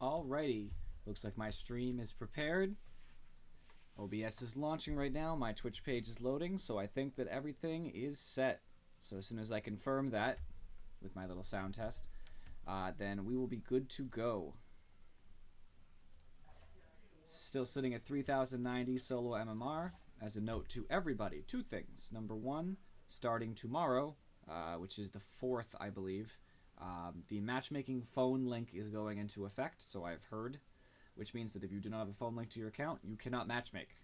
Alrighty, looks like my stream is prepared. OBS is launching right now. My Twitch page is loading, so I think that everything is set. So as soon as I confirm that with my little sound test, then we will be good to go. Still sitting at 3090 solo MMR. As a note to everybody, two things. Number one, starting tomorrow, which is the 4th, I believe, the matchmaking phone link is going into effect, so I've heard, which means that if you do not have a phone link to your account, you cannot matchmake.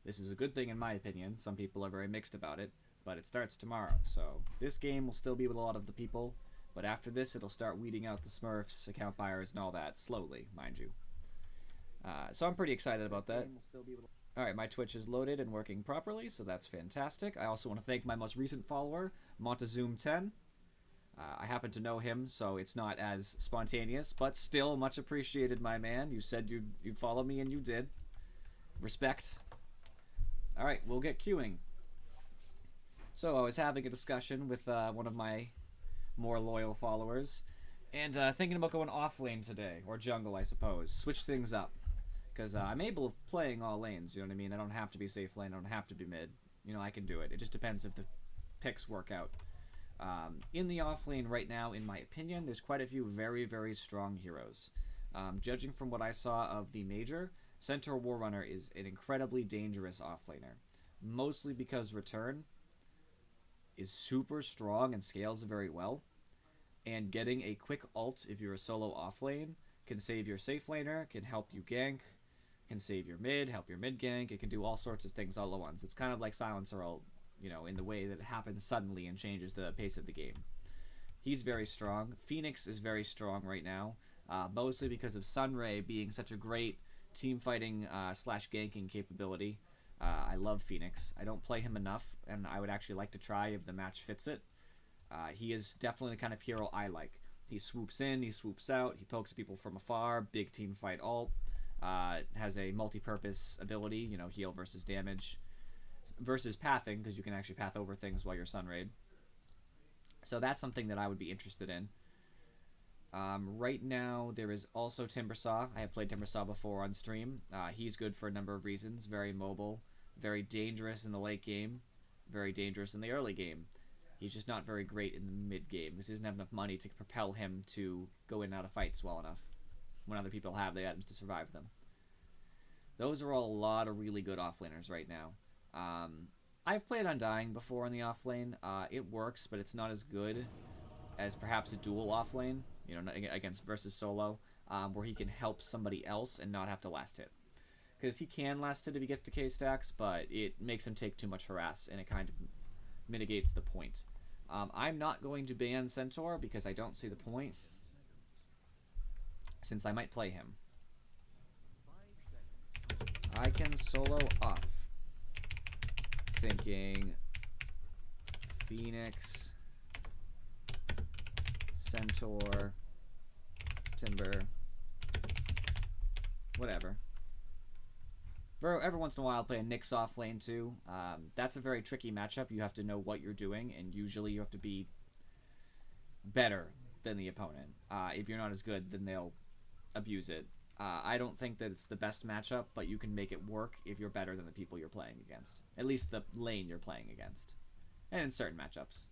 This is a good thing in my opinion. Some people are very mixed about it, but it starts tomorrow, so this game will still be with a lot of the people, but after this it'll start weeding out the Smurfs, account buyers, and all that, slowly, mind you. So I'm pretty excited about that. Alright, my Twitch is loaded and working properly, so that's fantastic. I also want to thank my most recent follower, Montezoom10. I happen to know him, so it's not as spontaneous, but still much appreciated, my man. You said you'd follow me, and you did. Respect. Alright, we'll get queuing. So I was having a discussion with one of my more loyal followers, and thinking about going off lane today, or jungle, I suppose. Switch things up. Because I'm able of playing all lanes, you know what I mean? I don't have to be safe lane, I don't have to be mid. You know, I can do it. It just depends if the picks work out. In the off lane right now, in my opinion, there's quite a few very, very strong heroes. Judging from what I saw of the Major, Centaur Warrunner is an incredibly dangerous offlaner. Mostly because Return is super strong and scales very well. And getting a quick ult if you're a solo offlane can save your safe laner, can help you gank, can save your mid, help your mid gank. It can do all sorts of things all at once. It's kind of like Silencer ult, you know, in the way that it happens suddenly and changes the pace of the game. He's very strong. Phoenix is very strong right now, mostly because of Sunray being such a great team fighting slash ganking capability. I love Phoenix. I don't play him enough, and I would actually like to try if the match fits it. He is definitely the kind of hero I like. He swoops in, he swoops out, he pokes people from afar, big team fight ult. Has a multi-purpose ability, you know, heal versus damage, versus pathing, because you can actually path over things while you're Sunrayed. So that's something that I would be interested in. Right now, there is also Timbersaw. I have played Timbersaw before on stream. He's good for a number of reasons. Very mobile, very dangerous in the late game, very dangerous in the early game. He's just not very great in the mid game, because he doesn't have enough money to propel him to go in and out of fights well enough. When other people have the items to survive them. Those are all a lot of really good offlaners right now. I've played Undying before in the offlane. It works, but it's not as good as perhaps a dual offlane, you know, against versus solo, where he can help somebody else and not have to last hit. Because he can last hit if he gets to K stacks, but it makes him take too much harass, and it kind of mitigates the point. I'm not going to ban Centaur because I don't see the point, since I might play him. I can solo off. Thinking Phoenix, Centaur, Timber, whatever. Every once in a while I'll play a Nyx off lane too. That's a very tricky matchup. You have to know what you're doing, and usually you have to be better than the opponent. If you're not as good, then they'll abuse it. I don't think that it's the best matchup, but you can make it work if you're better than the people you're playing against. At least the lane you're playing against. And in certain matchups.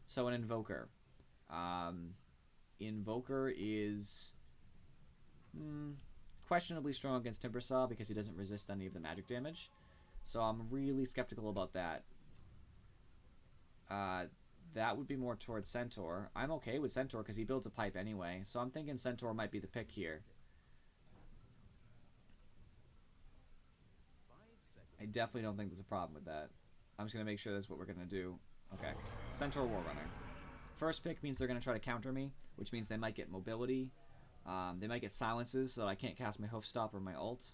So an Invoker. Invoker is questionably strong against Timbersaw because he doesn't resist any of the magic damage. So I'm really skeptical about that. That would be more towards Centaur. I'm okay with Centaur because he builds a pipe anyway. So I'm thinking Centaur might be the pick here. I definitely don't think there's a problem with that. I'm just going to make sure that's what we're going to do. Okay. Centaur Warrunner. First pick means they're going to try to counter me, which means they might get mobility. They might get silences, so I can't cast my Hoof Stop or my ult.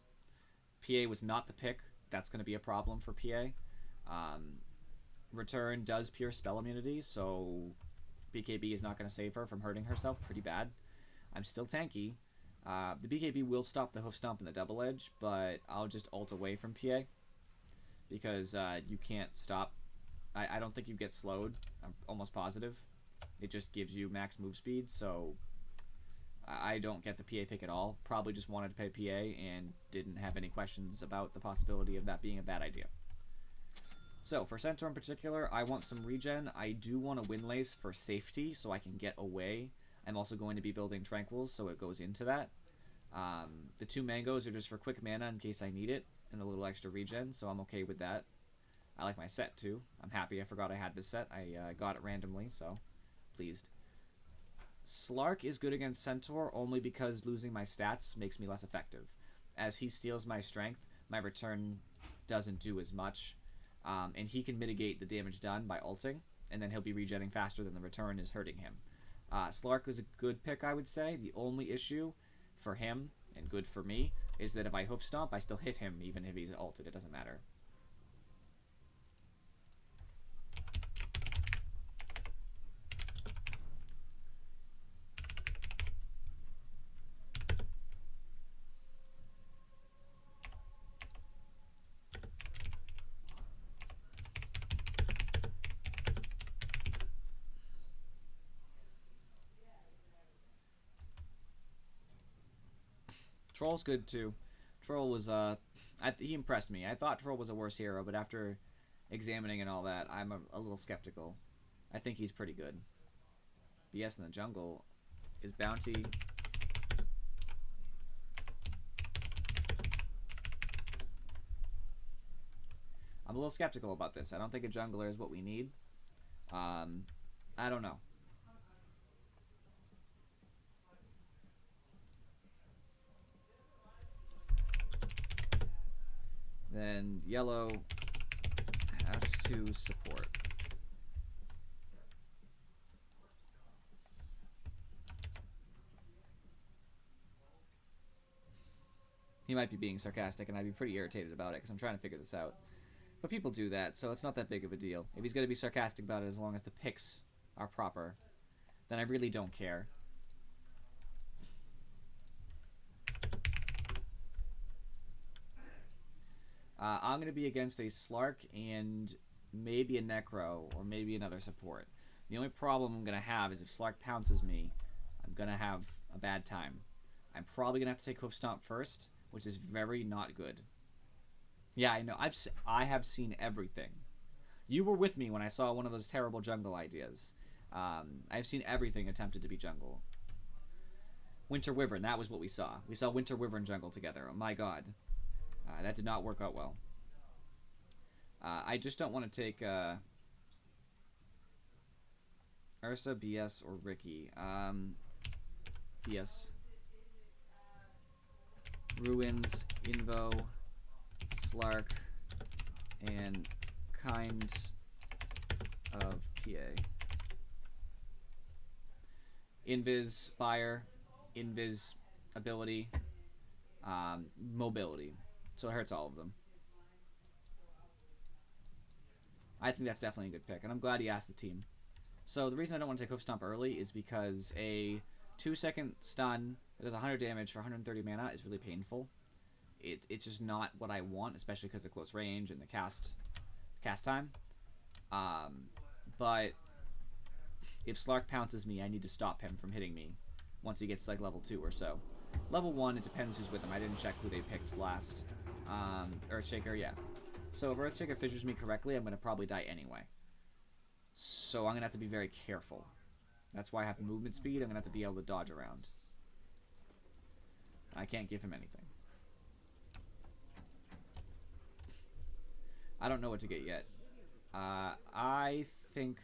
PA was not the pick. That's going to be a problem for PA. Return does pure spell immunity, so BKB is not going to save her from hurting herself pretty bad. I'm still tanky. The BKB will stop the Hoof Stomp and the Double Edge, but I'll just ult away from PA. Because you can't stop. I don't think you get slowed. I'm almost positive. It just gives you max move speed, so I don't get the PA pick at all. Probably just wanted to play PA and didn't have any questions about the possibility of that being a bad idea. So, for Centaur in particular, I want some regen. I do want a Windlace for safety so I can get away. I'm also going to be building Tranquils, so it goes into that. The 2 mangoes are just for quick mana in case I need it, and a little extra regen, so I'm okay with that. I like my set, too. I'm happy I forgot I had this set. I got it randomly, so pleased. Slark is good against Centaur only because losing my stats makes me less effective. As he steals my strength, my return doesn't do as much, and he can mitigate the damage done by ulting, and then he'll be regenning faster than the return is hurting him. Slark is a good pick, I would say. The only issue for him, and good for me, is that if I hoof stomp, I still hit him even if he's ulted. It doesn't matter. Troll's good too. Troll was he impressed me. I thought Troll was a worse hero, but after examining and all that, I'm a little skeptical. I think he's pretty good. BS in the jungle is bounty. I'm a little skeptical about this. I don't think a jungler is what we need. I don't know. Then yellow has to support. He might be being sarcastic, and I'd be pretty irritated about it because I'm trying to figure this out. But people do that, so it's not that big of a deal. If he's going to be sarcastic about it as long as the picks are proper, then I really don't care. I'm going to be against a Slark and maybe a Necro or maybe another support. The only problem I'm going to have is if Slark pounces me, I'm going to have a bad time. I'm probably going to have to take Hoof Stomp first, which is very not good. Yeah, I know. I have seen everything. You were with me when I saw one of those terrible jungle ideas. I've seen everything attempted to be jungle. Winter Wyvern, that was what we saw. We saw Winter Wyvern jungle together. Oh my god. That did not work out well. I just don't want to take Ursa, BS, or Ricky. BS. Ruins, Invo, Slark, and kind of PA. Invis, Fire, Invis, ability, mobility. So it hurts all of them. I think that's definitely a good pick, and I'm glad he asked the team. So the reason I don't want to take Hoof Stomp early is because a 2-second stun that does 100 damage for 130 mana is really painful. It's just not what I want, especially because of close range and the cast time. But if Slark pounces me, I need to stop him from hitting me once he gets to like level 2 or so. Level 1, it depends who's with him. I didn't check who they picked last. Earthshaker, yeah. So if Earthshaker fissures me correctly, I'm going to probably die anyway. So I'm going to have to be very careful. That's why I have movement speed. I'm going to have to be able to dodge around. I can't give him anything. I don't know what to get yet. I think...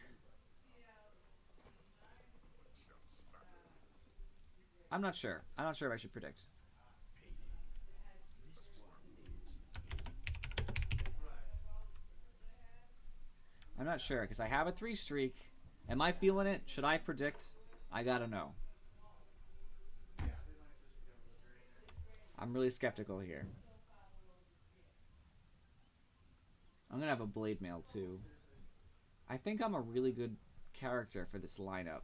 I'm not sure. I'm not sure if I should predict. I'm not sure, because I have a 3 streak. Am I feeling it? Should I predict? I gotta know. I'm really skeptical here. I'm gonna have a Blade Mail, too. I think I'm a really good character for this lineup.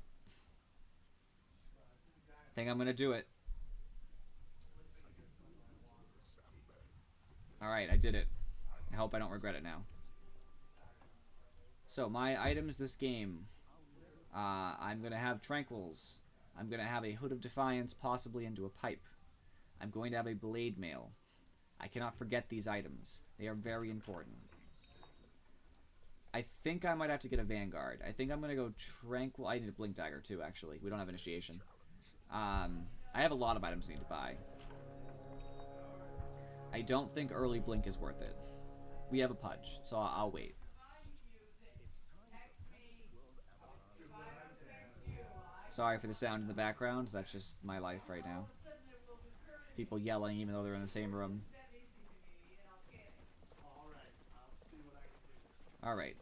I think I'm gonna do it. Alright, I did it. I hope I don't regret it now. So, my items this game. I'm going to have Tranquils. I'm going to have a Hood of Defiance, possibly into a pipe. I'm going to have a Blade Mail. I cannot forget these items. They are very important. I think I might have to get a Vanguard. I think I'm going to go Tranquil. I need a Blink Dagger too, actually. We don't have Initiation. I have a lot of items I need to buy. I don't think early Blink is worth it. We have a Pudge, so I'll wait. Sorry for the sound in the background. That's just my life right now. People yelling even though they're in the same room. Alright.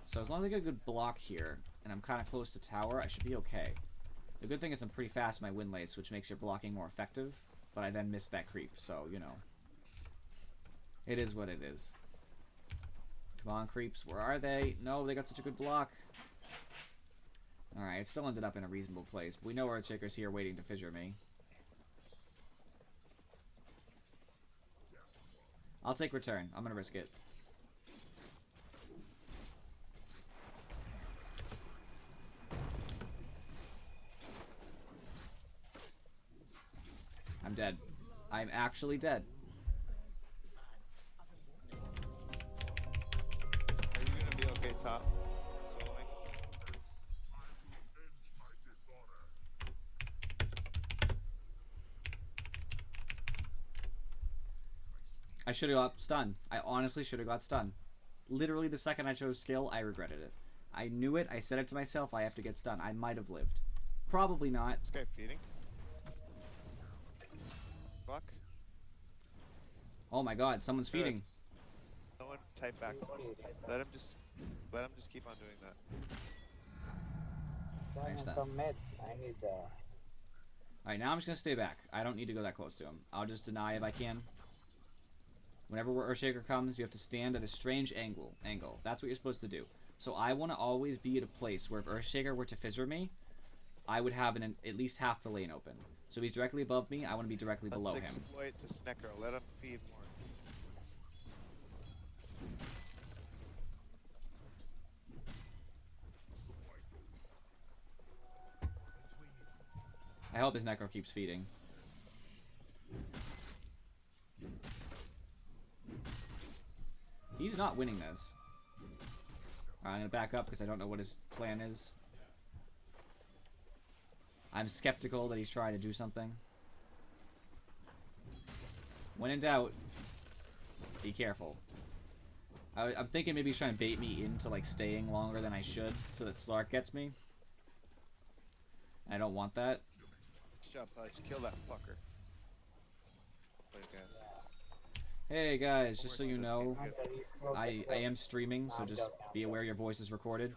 So as long as I get a good block here, and I'm kind of close to tower, I should be okay. The good thing is I'm pretty fast in my win lates, which makes your blocking more effective. But I then missed that creep, so, you know. It is what it is. Come on, creeps. Where are they? No, they got such a good block. Alright, it still ended up in a reasonable place. But we know Earthshaker's here waiting to fissure me. I'll take return. I'm gonna risk it. I'm dead. I'm actually dead. Are you gonna be okay top? Soloing? I should have got stunned. I honestly should have got stunned. Literally the second I chose skill, I regretted it. I knew it. I said it to myself. I have to get stunned. I might have lived. Probably not. This guy feeding? Fuck. Oh my god, someone's feeding. Someone type back. Let him just keep on doing that. I need the... Alright, now I'm just gonna stay back. I don't need to go that close to him. I'll just deny if I can. Whenever Earthshaker comes, you have to stand at a strange angle. That's what you're supposed to do. So I want to always be at a place where if Earthshaker were to fissure me, I would have at least half the lane open. So if he's directly above me, I want to be directly below him. Let's exploit this Necro. Let him feed more. I hope his Necro keeps feeding. He's not winning this. I'm going to back up because I don't know what his plan is. I'm skeptical that he's trying to do something. When in doubt, be careful. I'm thinking maybe he's trying to bait me into like staying longer than I should so that Slark gets me. I don't want that. Shut up, just kill that fucker. Play again. Hey guys, just so you know, I am streaming, so just be aware your voice is recorded.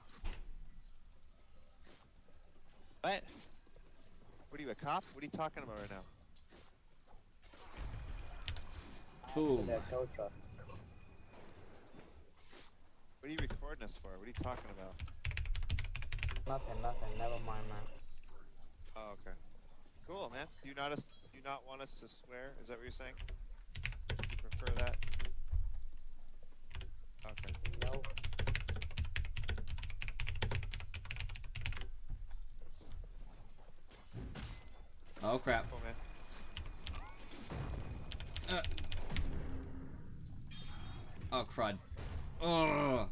What? What are you, a cop? What are you talking about right now? Boom. What are you recording us for? What are you talking about? Nothing. Never mind, man. Oh, okay. Cool, man. Do you not want us to swear? Is that what you're saying? You prefer that? Okay. No. Oh crap. Cool, man. Oh crud. Oh.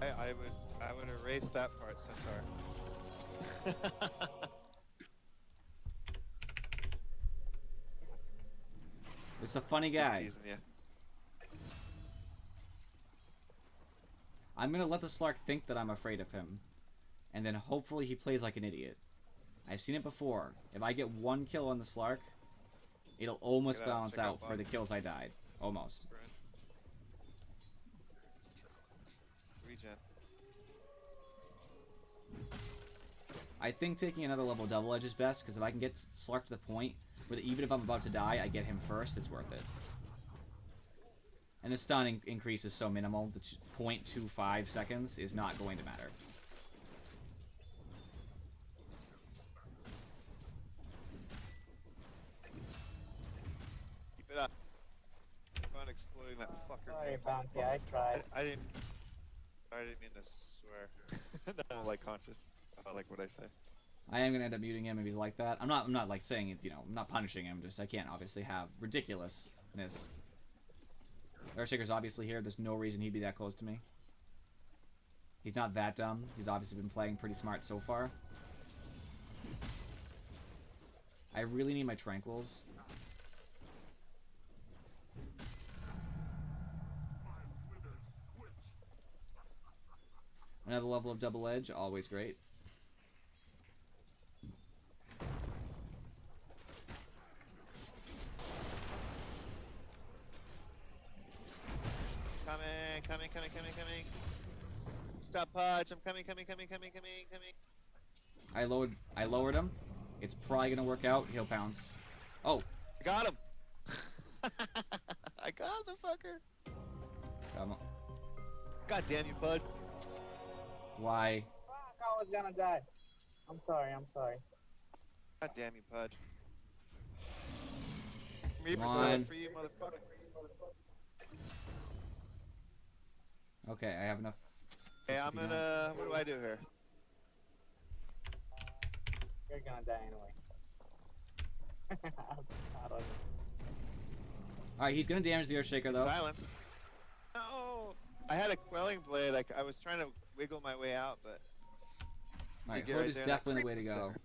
I would erase that part, Centaur. It's a funny guy. Just teasing ya. I'm gonna let the Slark think that I'm afraid of him. And then hopefully he plays like an idiot. I've seen it before. If I get one kill on the Slark, it'll almost balance out for the kills I died. Almost. Regen. I think taking another level double edge is best, because if I can get Slark to the point where even if I'm about to die, I get him first, it's worth it. And the stun increase is so minimal, that 0.25 seconds is not going to matter. Keep it up. Keep on exploiting that fucker. Sorry, Bounty, I tried. I didn't. sorry, I didn't mean to swear. No, I'm like conscious about like what I say. I am gonna end up muting him if he's like that. I'm not like saying it, you know, I'm not punishing him. Just I can't obviously have ridiculousness. Earthshaker's obviously here. There's no reason he'd be that close to me. He's not that dumb. He's obviously been playing pretty smart so far. I really need my tranquils. Another level of double edge, always great. Coming. Stop Pudge, I'm coming. I lowered him. It's probably gonna work out. He'll pounce. Oh, I got him! I got the fucker! come on. God damn you, Bud. Why? Fuck, I was gonna die. I'm sorry. God damn you, Pudge. Reaper's on. coming for you, motherfucker. Okay, I have enough. Hey, I'm gonna... What do I do here? You're gonna die anyway. I don't know. Alright, he's gonna damage the Earthshaker though. Silence. No! I had a quelling blade. I was trying to wiggle my way out, but... Alright, get Hood right is there, definitely the that way to creep was go.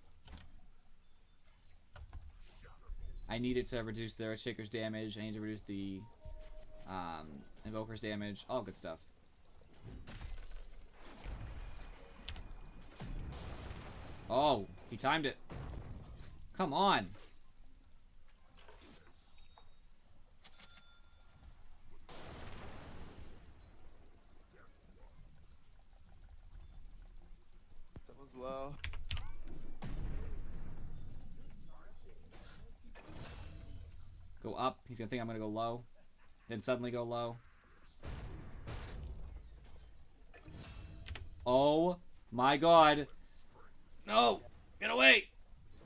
I needed to reduce the Earthshaker's damage. I need to reduce the Invoker's damage. All good stuff. Oh, he timed it. Come on. Someone's low. Go up. He's gonna think I'm gonna go low. Then suddenly go low. Oh my god. No! Get away!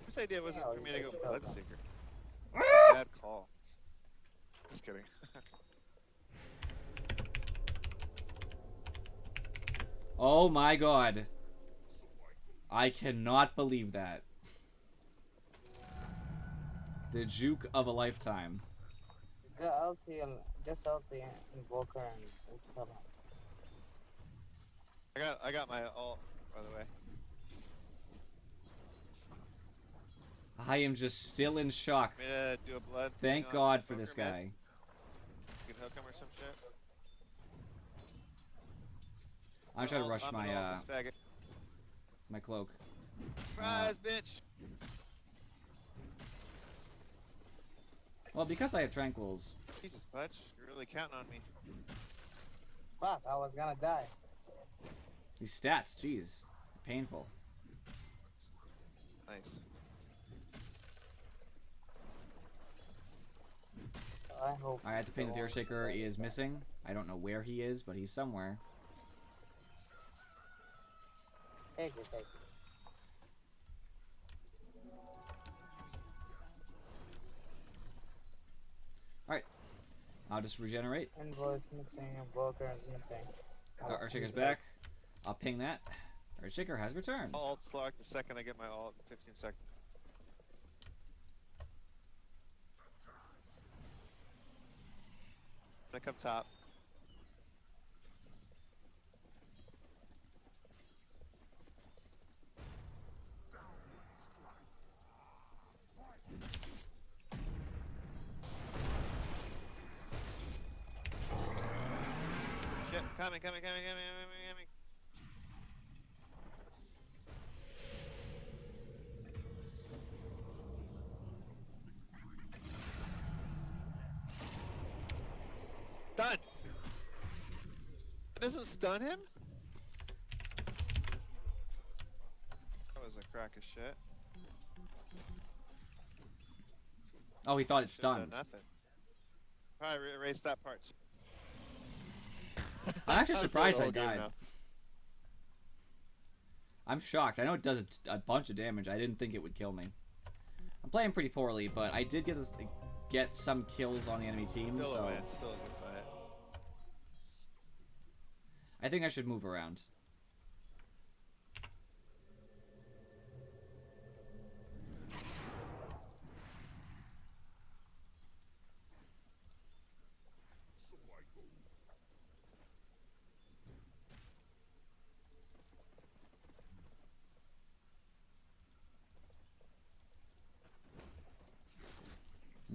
Whose idea was it for me to go Bloodseeker? Ah! Bad call. Just kidding. Oh my god. I cannot believe that. The juke of a lifetime. Just ulti Invoker and kill him. I got my ult, by the way. I am just still in shock. Want me to do a blood? Thank thing God on for this Invoker, man? guy. You can hook him or some shit. I'm trying to rush I'm my gonna ult this faggot. my cloak. Surprise, bitch! Well, because I have tranquils. Jesus, Pudge, you're really counting on me. Fuck, I was gonna die. These stats, jeez, painful. Nice. I hope. I have to ping that the Earthshaker is missing. I don't know where he is, but he's somewhere. Take it. Alright. I'll just regenerate. Invo is missing, Invoker is missing. Earthshaker's back. I'll ping that. Earthshaker has returned. I'll ult slog the second I get my ult in 15 seconds. I'm gonna come top. Shit, coming. Done! Doesn't stun him? That was a crack of shit. Oh, he thought it Should've done stunned. nothing. Probably erase that part. I'm actually That was the surprised I whole game died. now. I'm shocked. I know it does a bunch of damage. I didn't think it would kill me. I'm playing pretty poorly, but I did get some kills on the enemy team. Still so a win. Still a good fight. I think I should move around.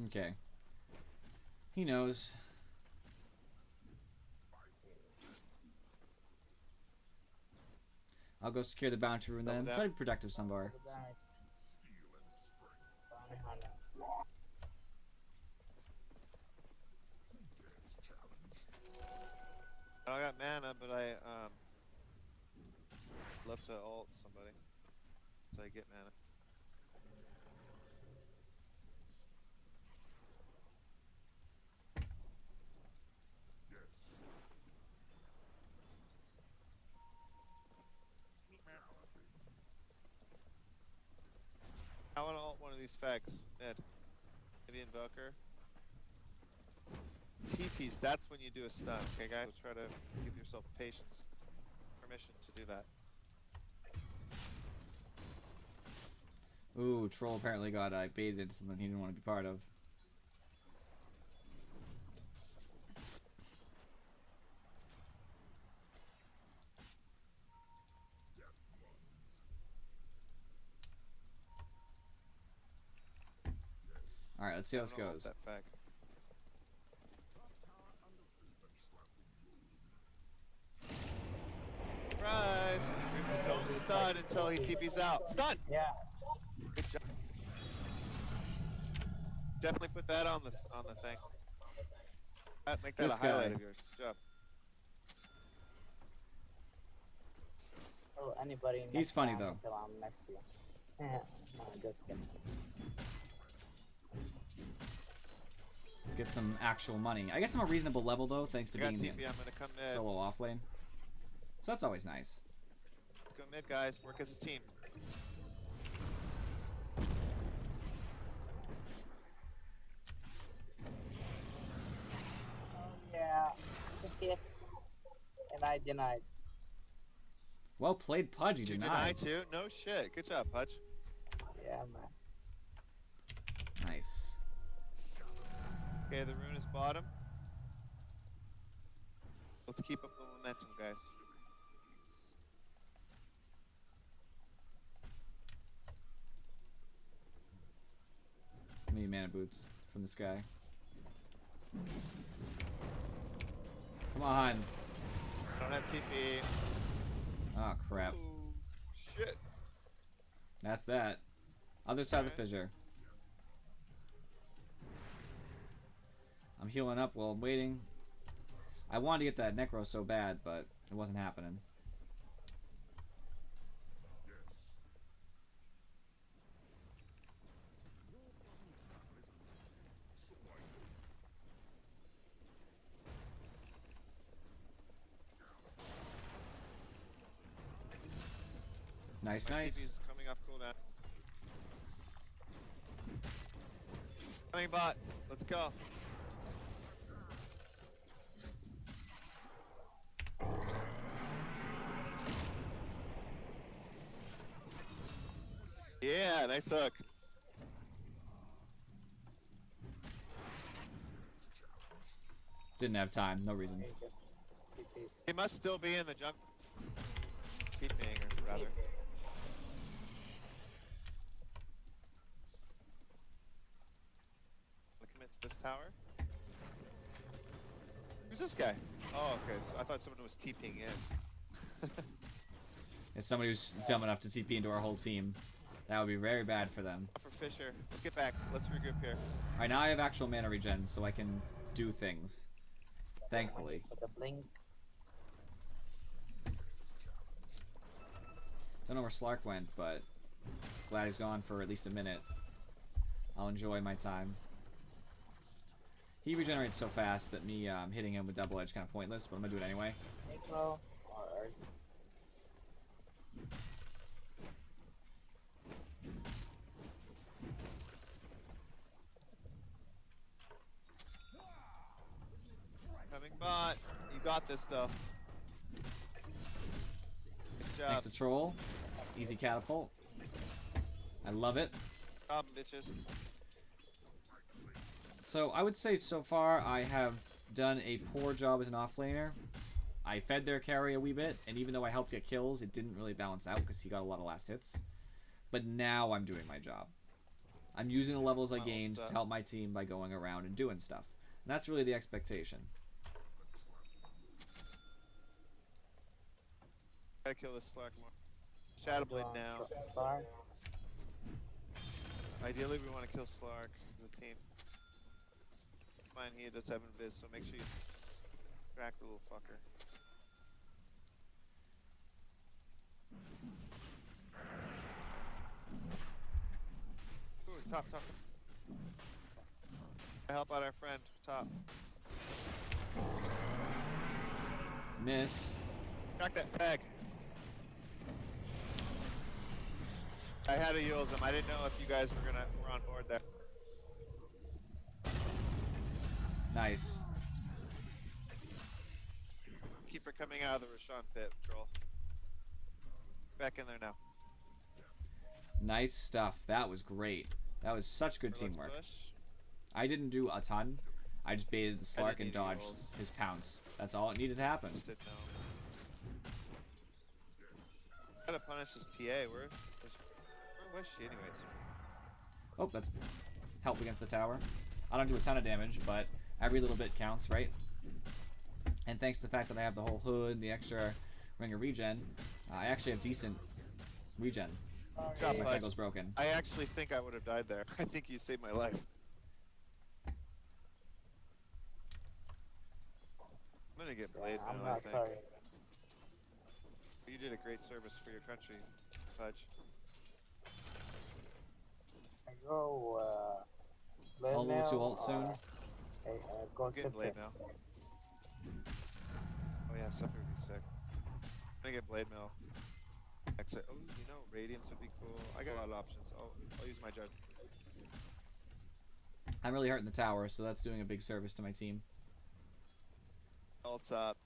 Okay. He knows. I'll go secure the bounty room then. Try to be productive, Sunbar. I don't got mana, but I love to ult somebody, so I get mana. I want to ult one of these fags. Mid. Maybe Invoker. TPs, that's when you do a stun, okay guys? So try to give yourself patience. Permission to do that. Ooh, Troll apparently got baited something he didn't want to be part of. Alright, let's see how this goes. That fag. Surprise! Don't stun until he TP's out. Stun! Yeah. Good job. Definitely put that on the thing. Make that This a highlight guy. of yours. Good job. Oh, anybody He's next funny, time though. Until I'm next to you. No, just kidding. Get some actual money. I guess I'm a reasonable level though, thanks to I got being TP. the I'm gonna come mid. solo off lane. So that's always nice. Let's go mid, guys. Work as a team. Yeah. And I denied. Well played, Pudge. You Did you deny. deny too? No shit. Good job, Pudge. Yeah, man. Nice. Okay, the rune is bottom. Let's keep up the momentum, guys. Need mana boots from this guy. Come on. I don't have TP. Oh crap. Ooh, shit. That's that. Other side of the Alright. fissure. I'm healing up while I'm waiting. I wanted to get that Necro so bad, but it wasn't happening. Nice, My nice. TP's coming off cooldown. Coming bot. Let's go. Yeah, nice hook. Didn't have time, no reason. Hey, just TP. He must still be in the jungle. TPing, or rather. Wanna commit to this tower? Who's this guy? Oh, okay. So I thought someone was TPing in. It's somebody who's dumb enough to TP into our whole team. That would be very bad for them. For Fisher. Let's get back. Let's regroup here. Alright, now I have actual mana regen, so I can do things. Thankfully. With a blink. Don't know where Slark went, but glad he's gone for at least a minute. I'll enjoy my time. He regenerates so fast that me hitting him with double edge kind of pointless, but I'm gonna do it anyway. Necro or Earth. Coming bot. You got this though. job. Thanks to Troll. Easy catapult. I love it. Job, bitches. So I would say so far I have done a poor job as an offlaner. I fed their carry a wee bit, and even though I helped get kills, it didn't really balance out because he got a lot of last hits. But now I'm doing my job. I'm using the levels I gained to help my team by going around and doing stuff. And that's really the expectation. Gotta kill this Slark more. Shadowblade now. Sorry. Ideally, we want to kill Slark as a team. Fine, he does have invis, so make sure you crack the little fucker. Ooh, top. Help out our friend, top. Miss. Crack that bag. I had to use him. I didn't know if you guys were on board there. Nice. Keep her coming out of the Rashawn pit, Troll. Back in there now. Nice stuff. That was great. That was such good Let's teamwork. push. I didn't do a ton. I just baited the Slark and need dodged heals. his pounce. That's all it needed to happen. Just didn't know. Gotta punish this PA. Where was she anyways? Oh, that's help against the tower. I don't do a ton of damage, but every little bit counts, right? And thanks to the fact that I have the whole hood, the extra ring of regen, I actually have decent regen. Job, My bud. cycle's broken. I actually think I would have died there. I think you saved my life. I'm gonna get blade I'm now, I not think. sorry. You did a great service for your country, Fudge. I go, blade Hold mail, to ult soon. Hey, go Get sip blade it. mail. Oh yeah, Scepter would be sick. I'm gonna get blade mail. Exit. Oh, you know, Radiance would be cool. I got a lot of options. I'll use my judge. I'm really hurting the tower, so that's doing a big service to my team. Ult's up.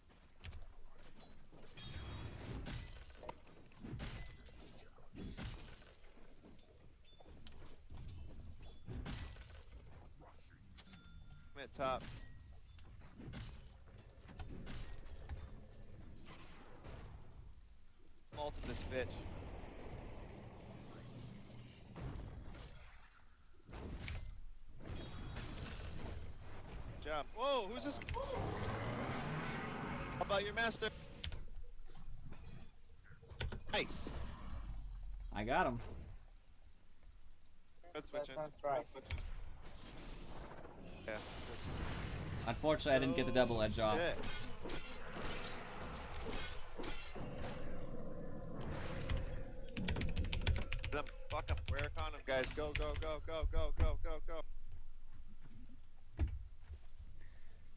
I'm at top. Ulted this bitch. Good job. Whoa, who's this? How about your master? Nice. I got him. Good switching. That sounds right. Yeah. Unfortunately, I didn't get the double edge off. Shit. Them fucking wear condom guys. Go.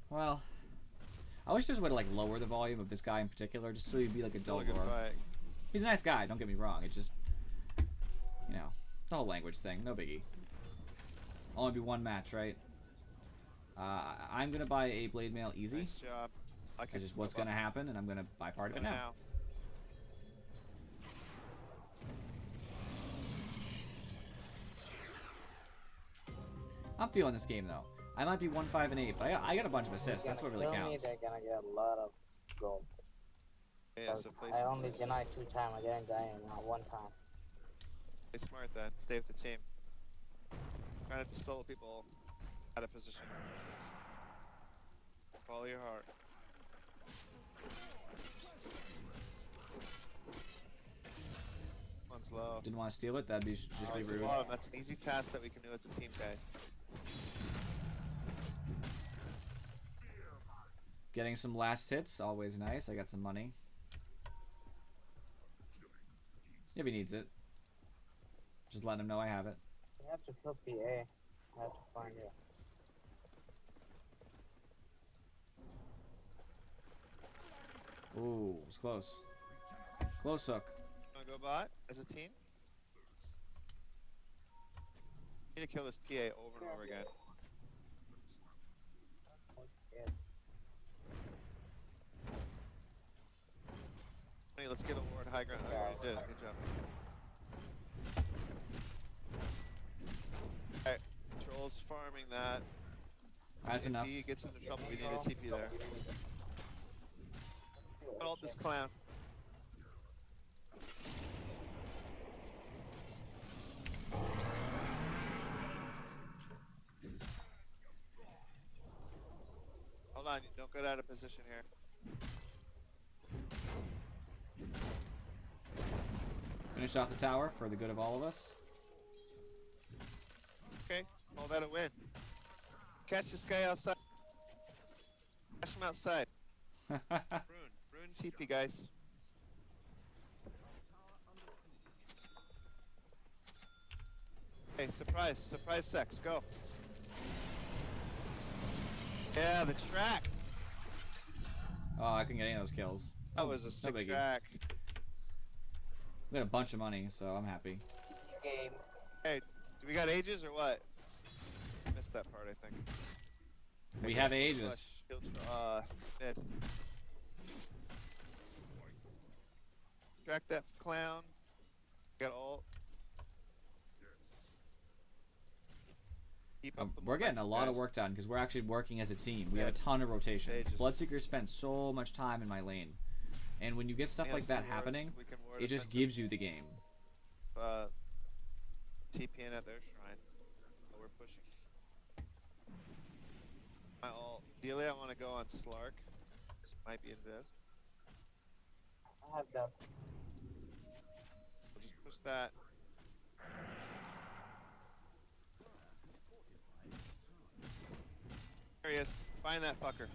Well, I wish there was a way to like lower the volume of this guy in particular, just so he'd be like a dull Still a good roar. fight. He's a nice guy, don't get me wrong. It's just, you know, the whole language thing, no biggie. Only be one match, right? I'm gonna buy a blade mail easy. Nice job. I That's just what's gonna happen, and I'm gonna buy part of it now. I'm feeling this game though. I might be 1-5-8, but I got a bunch of assists. That's what really Kill me, counts. they're gonna get a lot of gold. Yeah, so play, I only denied 2 times. I didn't die not 1 time. play smart then. Stay with the team. Try not to solo people out of position. Follow your heart. One's low. Didn't want to steal it. That'd be just be Alright, so rude. bottom, that's an easy task that we can do as a team, guys. Getting some last hits, always nice. I got some money. If he needs it. Just letting him know I have it. You have to kill PA. I have to find you. Ooh, it's close. Close hook. Wanna go bot as a team? Need to kill this PA over and over again. Oh, shit. Hey, let's get a ward high ground. Oh, you did it. Good job. Alright, Troll's farming that. That's if enough. he gets into trouble, we need a TP there. Ult this clown. Hold on, don't get out of position here. Finish off the tower for the good of all of us. Okay, call that a win. Catch this guy outside. Catch him outside. Rune TP, guys. Hey, surprise sex, go. Yeah, the track. Oh, I couldn't get any of those kills. That was a sick biggie. track. We got a bunch of money, so I'm happy. Game. Hey, do we got ages or what? Missed that part, I think. We have ages. Mid. Track that clown. Got ult. Keep up the We're getting a momentum, lot of guys. work done because we're actually working as a team. We Yeah. have a ton of rotations. Ages. Bloodseeker spent so much time in my lane. And when you get stuff Yeah, like let's that do wards. happening, We can ward it just offensive. gives you the game. TP in at their shrine. So we're pushing. My ult. Ideally, I want to go on Slark. This might be invis. I have dust. We'll just push that. There he is. Find that fucker.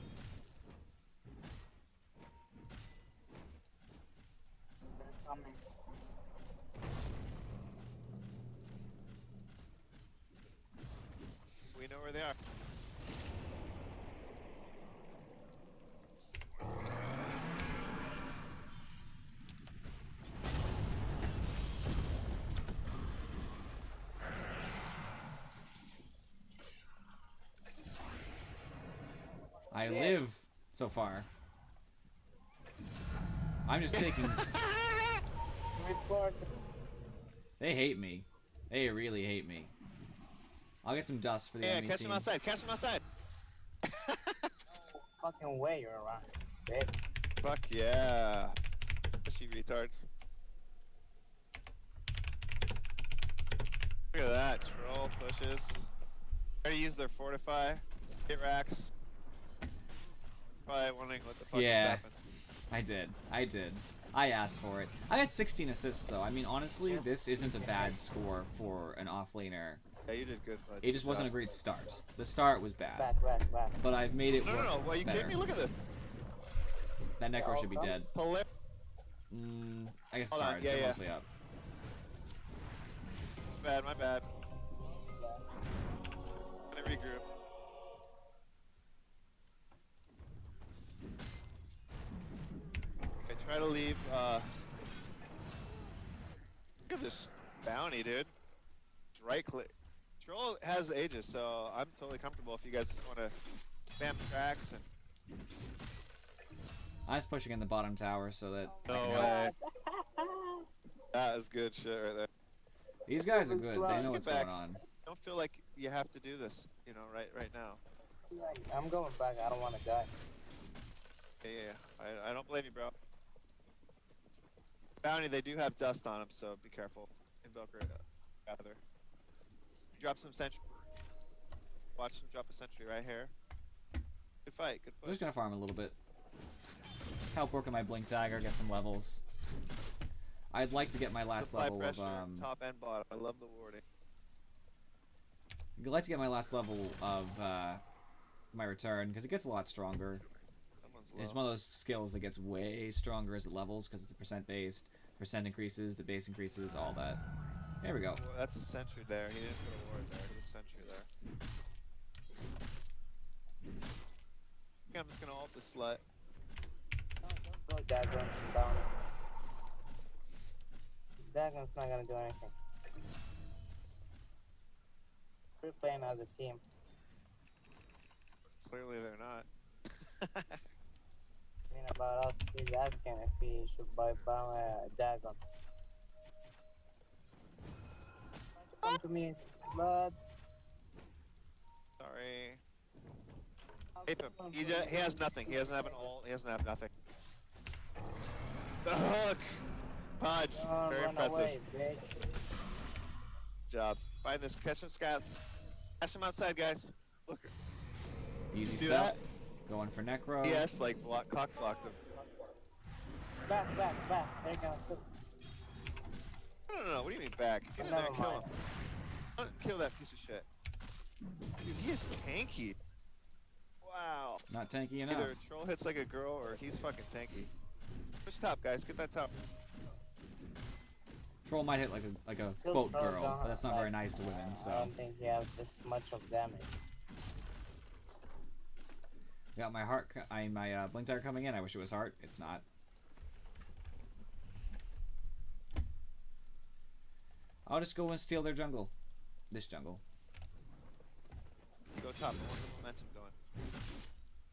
They're coming. We know where they are. I live so far. I'm just taking... Report. They hate me. They really hate me. I'll get some dust for the Yeah, enemy catch team. him outside. Catch him outside. Fucking way you're around. Bitch. Fuck yeah. Pushy retards. Look at that. Troll pushes. Already used their fortify. Hit racks. Probably wondering what the fuck Yeah. just happened. I did. I asked for it. I had 16 assists though. I mean, honestly, this isn't a bad score for an offlaner. Yeah, you did good, bud. It just Good wasn't a job. great start. The start was bad, Back. but I've made it No, work no, no. Well, you better. kidding me? Look at this. That Necro should be dead. Hilarious. I guess Hold on, sorry, yeah, they're yeah. mostly up. My bad. Gonna regroup. Okay, try to leave, look at this bounty, dude. Just right click. Troll has ages, so I'm totally comfortable if you guys just want to spam tracks and... I'm just pushing in the bottom tower so that I No can help. way. That is good shit right there. These guys are good. They Let's know get what's back. going on. Don't feel like you have to do this, you know, right now. I'm going back. I don't want to die. Yeah. I don't blame you, bro. Bounty, they do have dust on them, so be careful. Invoker, rather. Drop some sentry. Watch them drop a sentry right here. Good fight, good I'm push. just gonna farm a little bit. Help work on my blink dagger, get some levels. I'd like to get my last Supply level pressure, of top and bottom. I love the warding. I'd like to get my last level of my return because it gets a lot stronger. Someone's It's low. one of those skills that gets way stronger as it levels because it's a percent based. Percent increases, the base increases, all that. There we go. Well, that's a sentry there. He didn't put a ward there. There's a sentry there. I think I'm just gonna ult the slut. Don't go dagger down. Dagger's not gonna do anything. We're playing as a team. Clearly they're not. Talking about us, he's asking if he should buy a dragon. Come to me, but Sorry. Ape him. He has nothing. He doesn't have an ult. He doesn't have nothing. The hook! Punch. don't Very run impressive. away, bitch. Good job. Find this. Catch some scats. Catch him outside, guys. Look. Easy See stuff. that? Going for Necro. Yes, like cock blocked him. Back. They're gonna cook. No. What do you mean back? Get in there and Never kill mind. him. Don't kill that piece of shit. Dude, he is tanky. Wow. Not tanky enough. Either troll hits like a girl or he's fucking tanky. Push top, guys. Get that top. Troll might hit like a Still quote Troll girl, don't but that's not have- very nice to women. I So don't think he has this much of damage. got my heart. My blink dagger coming in. I wish it was heart. It's not. I'll just go and steal their jungle. This jungle. You go top. I want the momentum going.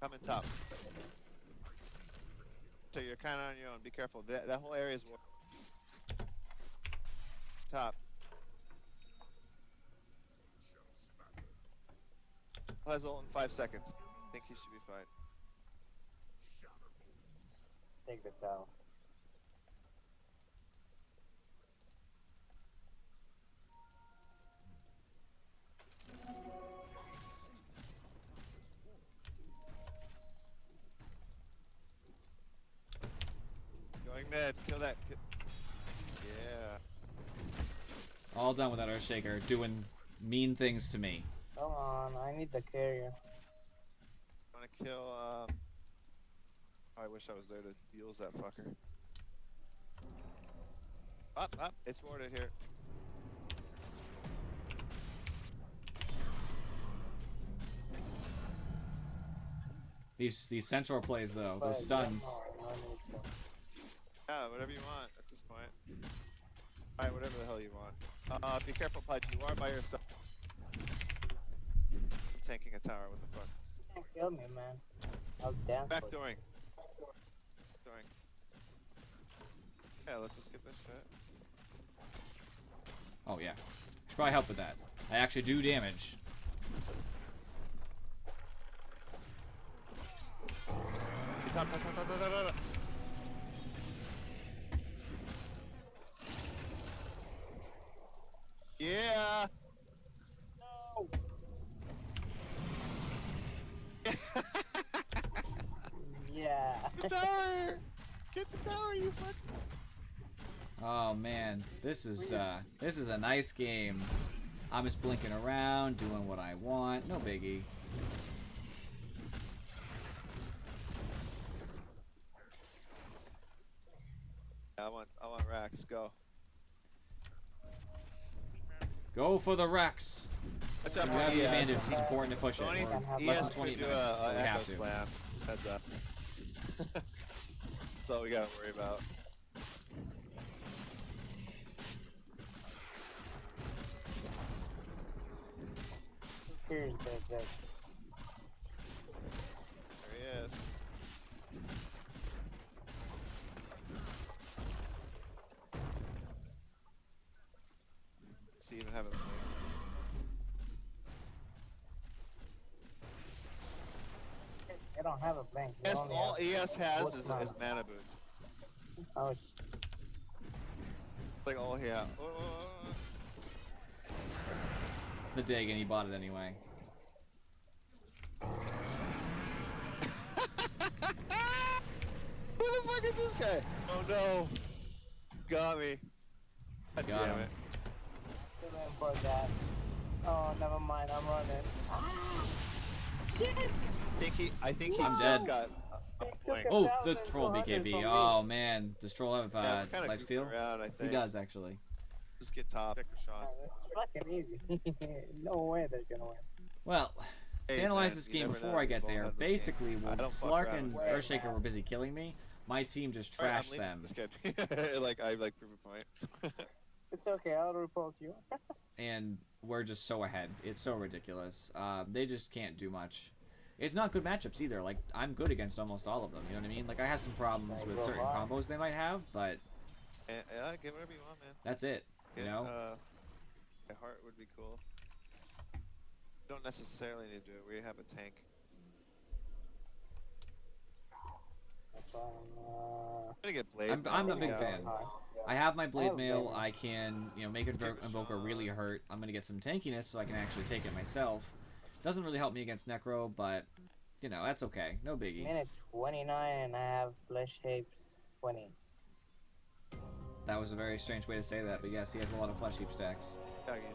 Come in top. So you're kind of on your own. Be careful. That whole area is war. Top. Has ult in 5 seconds. I think he should be fine. Take the tower. Going mid. Kill that. Yeah. All done with that Earthshaker doing mean things to me. Come on, I need the carrier. I want to kill. Oh, I wish I was there to deals that fucker. Up. It's warded here. These central plays though, But those stuns. no need to. Yeah, whatever you want at this point. Alright, whatever the hell you want. Be careful, Pudge. You are by yourself. I'm tanking a tower. What the fuck? You can't kill me, man. I'll dance. for you. Backdooring. Yeah, let's just get this shit. Oh yeah, should probably help with that. I actually do damage. Top. Yeah. No. Yeah. Get the tower! Get the tower, you fuck! Oh man, this is a nice game. I'm just blinking around, doing what I want. No biggie. I want racks. Go. Go for the Rex. Watch When out you have for the ES. advantage, it's important to push it. Tony, Or ES less than could 20 do minutes. a we echo have to. slam. Just heads up. That's all we gotta worry about. Here's the There he is. Does he even have a blink? I don't have a blink. You Yes, only all have ES has both is mana. mana boost. Oh, Like all he has. The dig, and he bought it anyway. Who the fuck is this guy? Oh no. Got me. God Got damn him. it. still in for that. Oh, never mind. I'm running. Ah! Shit! I think he I'm just dead. got a He took blink. a Oh, the 1,200 troll from BKB. me. Oh man, does troll have Yeah, I'm kinda life goofing steal? around, I He think. does actually. Just get top. Pick Rashawn. Oh, it's fucking easy. No way they're gonna win. Well, Hey, to analyze man, this you game never before know. I get Ball there, has the basically game. I when don't fuck Slark around and with that. Earthshaker were busy killing me, my team just Alright, I'm trashed leaving. them. Just kidding. like I like prove a point. It's okay. I'll report you. And we're just so ahead. It's so ridiculous. They just can't do much. It's not good matchups either. Like, I'm good against almost all of them, you know what I mean? Like, I have some problems with certain combos they might have, but... Yeah, get whatever you want, man. That's it, you know? My heart would be cool. You don't necessarily need to do it where you have a tank. That's why I'm gonna get Blade. I'm a big fan. I have my Blade Mail. Blade. I can, you know, make Invoker really hurt. I'm gonna get some tankiness so I can actually take it myself. Doesn't really help me against Necro, but, you know, that's okay. No biggie. Minute 29 and I have flesh shapes 20. That was a very strange way to say that, but yes, he has a lot of flesh heap stacks.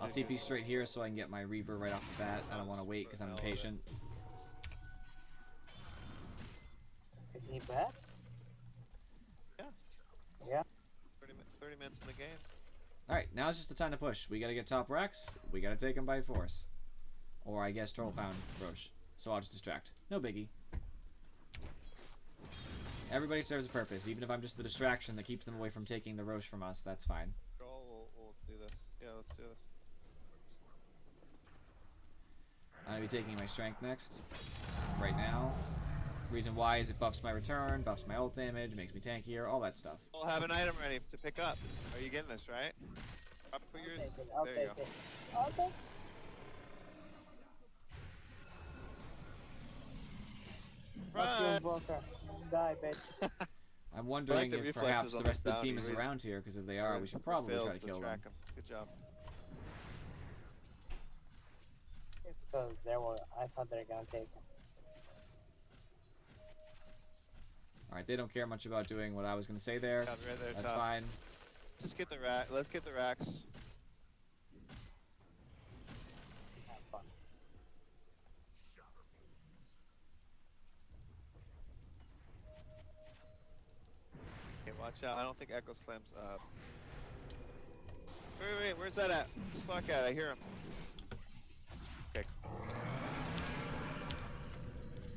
I'll TP straight here so I can get my Reaver right off the bat. I don't want to wait because I'm impatient. Is he back? Yeah. Yeah. 30 minutes in the game. Alright, now it's just the time to push. We gotta get top Rex. We gotta take him by force. Or I guess Troll found Roche. So I'll just distract. No biggie. Everybody serves a purpose. Even if I'm just the distraction that keeps them away from taking the Roche from us, that's fine. Troll, we'll do this. Yeah, let's do this. I'm gonna be taking my strength next. Right now. Reason why is it buffs my return, buffs my ult damage, makes me tankier, all that stuff. We'll have an item ready to pick up. Are you getting this, right? Put yours. I'll There take you go. it. I'll take it. Fuck you, Run! Invoker. Die, bitch. I'm wondering the if reflexes perhaps the on rest of this the team bounty is was- around here, because if they are, we should probably try to kill them. track him. Good job. Because I thought they were gonna take him. Alright, they don't care much about doing what I was gonna say there. Top, right there, That's top. fine. Let's just get the rack. Let's get the racks. Have fun. Okay, watch out. I don't think Echo Slam's up. Wait, where's that at? Slark at? I hear him. Okay.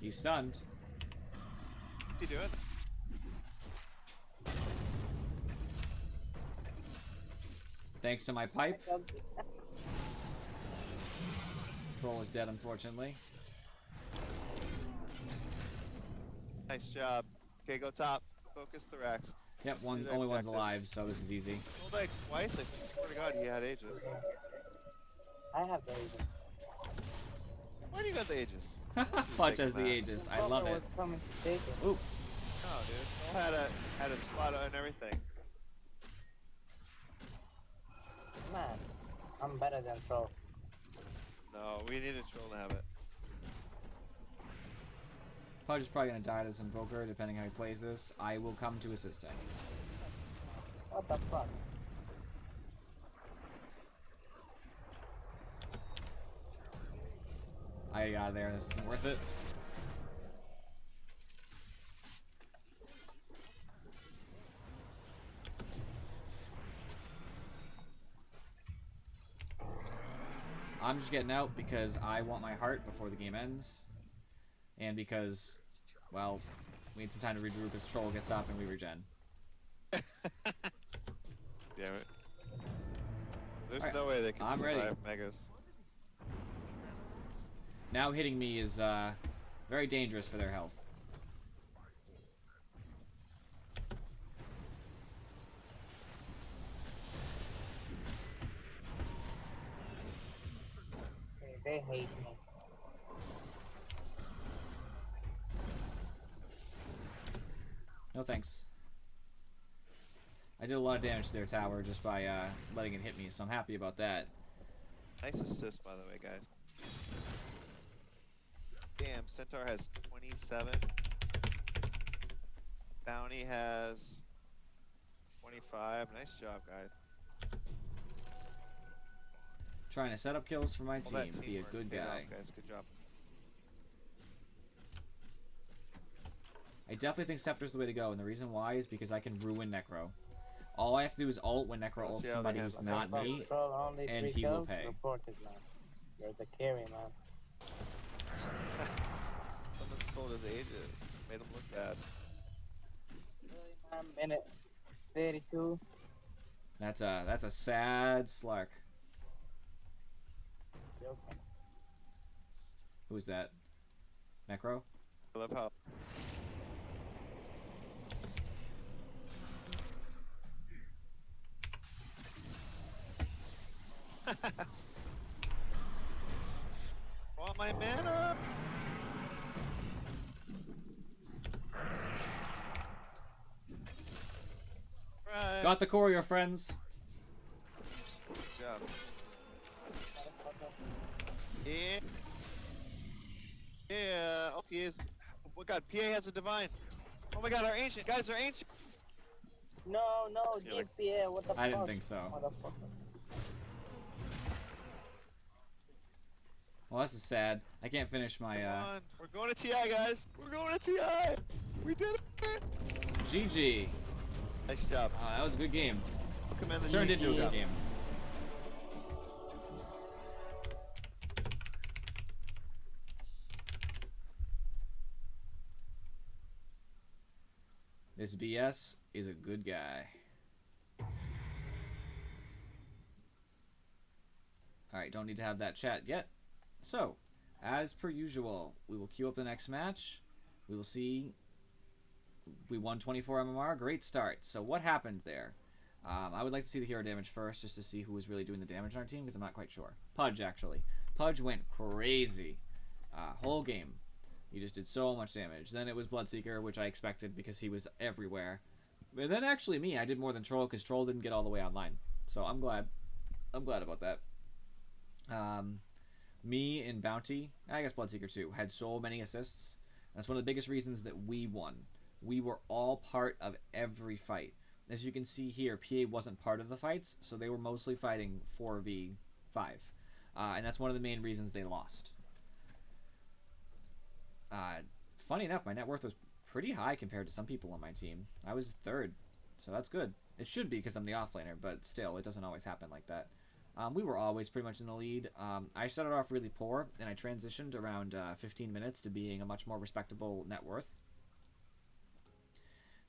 He's stunned. What's he doing? Thanks to my pipe. Troll is dead, unfortunately. Nice job. Okay, go top. Focus the racks. Yep, See only that one's objective. alive, so this is easy. Rolled like twice. I swear to God, he had Aegis. I have the Aegis. Why do you got the Aegis? Punch taking as the that. Aegis. I love it. Was coming to take it. Ooh, No, dude. Troll had a spot and everything. Man, I'm better than Troll. No, we need a Troll to have it. Pudge is probably gonna die to this Invoker, depending how he plays this. I will come to assist him. What the fuck? I got out of there. This isn't worth it. I'm just getting out because I want my heart before the game ends. And because, well, we need some time to regroup as Troll gets up and we regen. Damn it. There's Alright, no way they can I'm survive ready. Megas. Now hitting me is very dangerous for their health. Okay, they hate me. No thanks. I did a lot of damage to their tower just by letting it hit me, so I'm happy about that. Nice assist, by the way, guys. Damn, Centaur has 27. Bounty has 25. Nice job, guys. Trying to set up kills for my All that team. Be a teamwork good paid off, guy. guys. Good job. I definitely think Scepter's the way to go, and the reason why is because I can ruin Necro. All I have to do is ult when Necro Let's ults see how somebody they who's handle not that. me. Troll only and 3 he will kills, pay. reported, man. You're the carry, man. Someone stole his Aegis. Made him look bad. Really, man? Minute 32. That's a sad Slark. Joking. Who's that? Necro. I love how. Want my mana? Right. Got the courier, friends. Good job. Yeah. Yeah. Oh, he is. Oh my God, PA has a divine. Oh my God, our ancient guys are ancient. No, no, You're like- GPA, what the fuck? I didn't think so. Motherfucker. Well, this is sad. I can't finish my Come on, we're going to TI, guys. We're going to TI. We did it. GG. Nice job. That was a good game. Welcome in the Turned GG. into a good game. This BS is a good guy. Alright, don't need to have that chat yet. So, as per usual, we will queue up the next match. We will see. We won 24 MMR. Great start. So, what happened there? I would like to see the hero damage first, just to see who was really doing the damage on our team, because I'm not quite sure. Pudge, actually. Pudge went crazy. Whole game. He just did so much damage. Then it was Bloodseeker, which I expected because he was everywhere. And then actually me, I did more than Troll, because Troll didn't get all the way online. So I'm glad. I'm glad about that. Me and Bounty, I guess Bloodseeker too, had so many assists. That's one of the biggest reasons that we won. We were all part of every fight. As you can see here, PA wasn't part of the fights, so they were mostly fighting 4v5. And that's one of the main reasons they lost. Funny enough, my net worth was pretty high compared to some people on my team. I was third, so that's good. It should be because I'm the offlaner, but still, it doesn't always happen like that. We were always pretty much in the lead. I started off really poor, and I transitioned around 15 minutes to being a much more respectable net worth.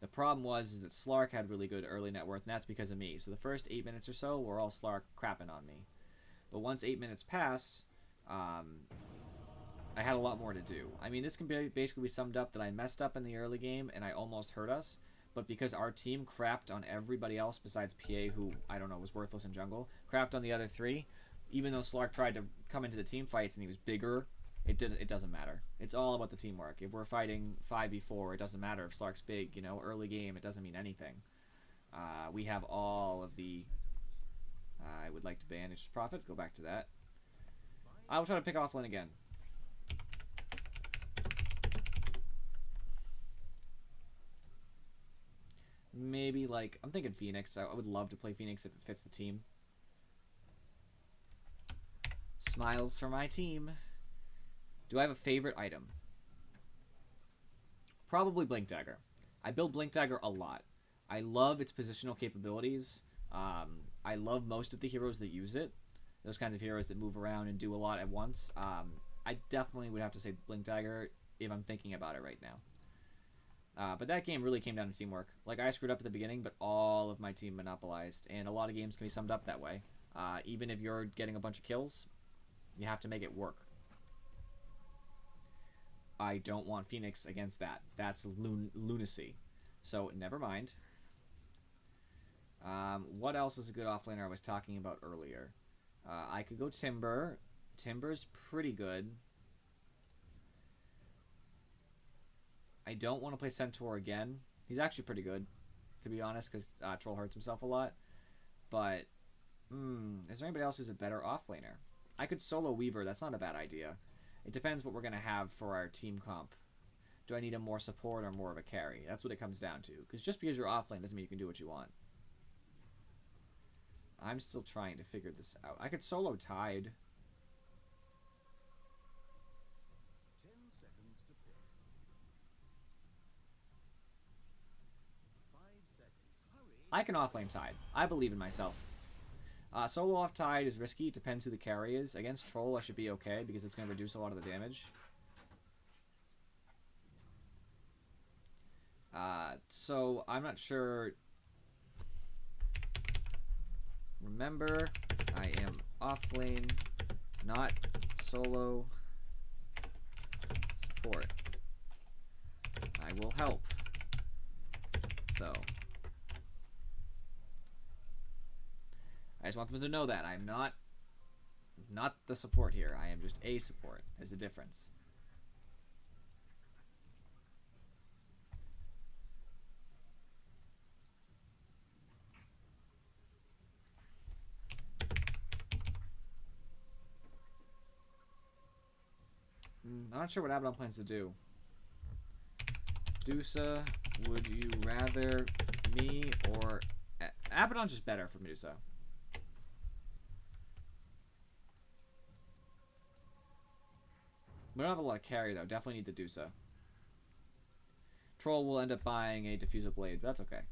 The problem was that Slark had really good early net worth, and that's because of me. So the first 8 minutes or so were all Slark crapping on me. But once 8 minutes passed, I had a lot more to do. I mean, this can basically be summed up that I messed up in the early game, and I almost hurt us. But because our team crapped on everybody else besides PA, who, I don't know, was worthless in jungle, crapped on the other three, even though Slark tried to come into the team fights and he was bigger, it doesn't matter. It's all about the teamwork. If we're fighting 5v4, it doesn't matter if Slark's big, you know, early game, it doesn't mean anything. We have all of the... I would like to bandage Prophet, go back to that. I will try to pick offline again. Maybe, like, I'm thinking Phoenix. I would love to play Phoenix if it fits the team. Smiles for my team. Do I have a favorite item? Probably Blink Dagger. I build Blink Dagger a lot. I love its positional capabilities. I love most of the heroes that use it. Those kinds of heroes that move around and do a lot at once. I definitely would have to say Blink Dagger if I'm thinking about it right now. But that game really came down to teamwork. Like, I screwed up at the beginning, but all of my team monopolized. And a lot of games can be summed up that way. Even if you're getting a bunch of kills, you have to make it work. I don't want Phoenix against that. That's lunacy. So, never mind. What else is a good offlaner I was talking about earlier? I could go Timber. Timber's pretty good. I don't want to play Centaur again. He's actually pretty good, to be honest, because Troll hurts himself a lot. But, is there anybody else who's a better offlaner? I could solo Weaver. That's not a bad idea. It depends what we're going to have for our team comp. Do I need a more support or more of a carry? That's what it comes down to. Because just because you're offlane doesn't mean you can do what you want. I'm still trying to figure this out. I could solo Tide. I can offlane Tide. I believe in myself. Solo off Tide is risky. It depends who the carry is. Against Troll, I should be okay because it's going to reduce a lot of the damage. So, I'm not sure. Remember, I am offlane, not solo. support. I will help, though. I just want them to know that I'm not the support here. I am just a support. There's a difference. I'm not sure what Abaddon plans to do. Medusa, would you rather me or... Abaddon's just better for Medusa. We don't have a lot of carry, though. Definitely need the Medusa. Troll will end up buying a Diffusal Blade, but that's okay.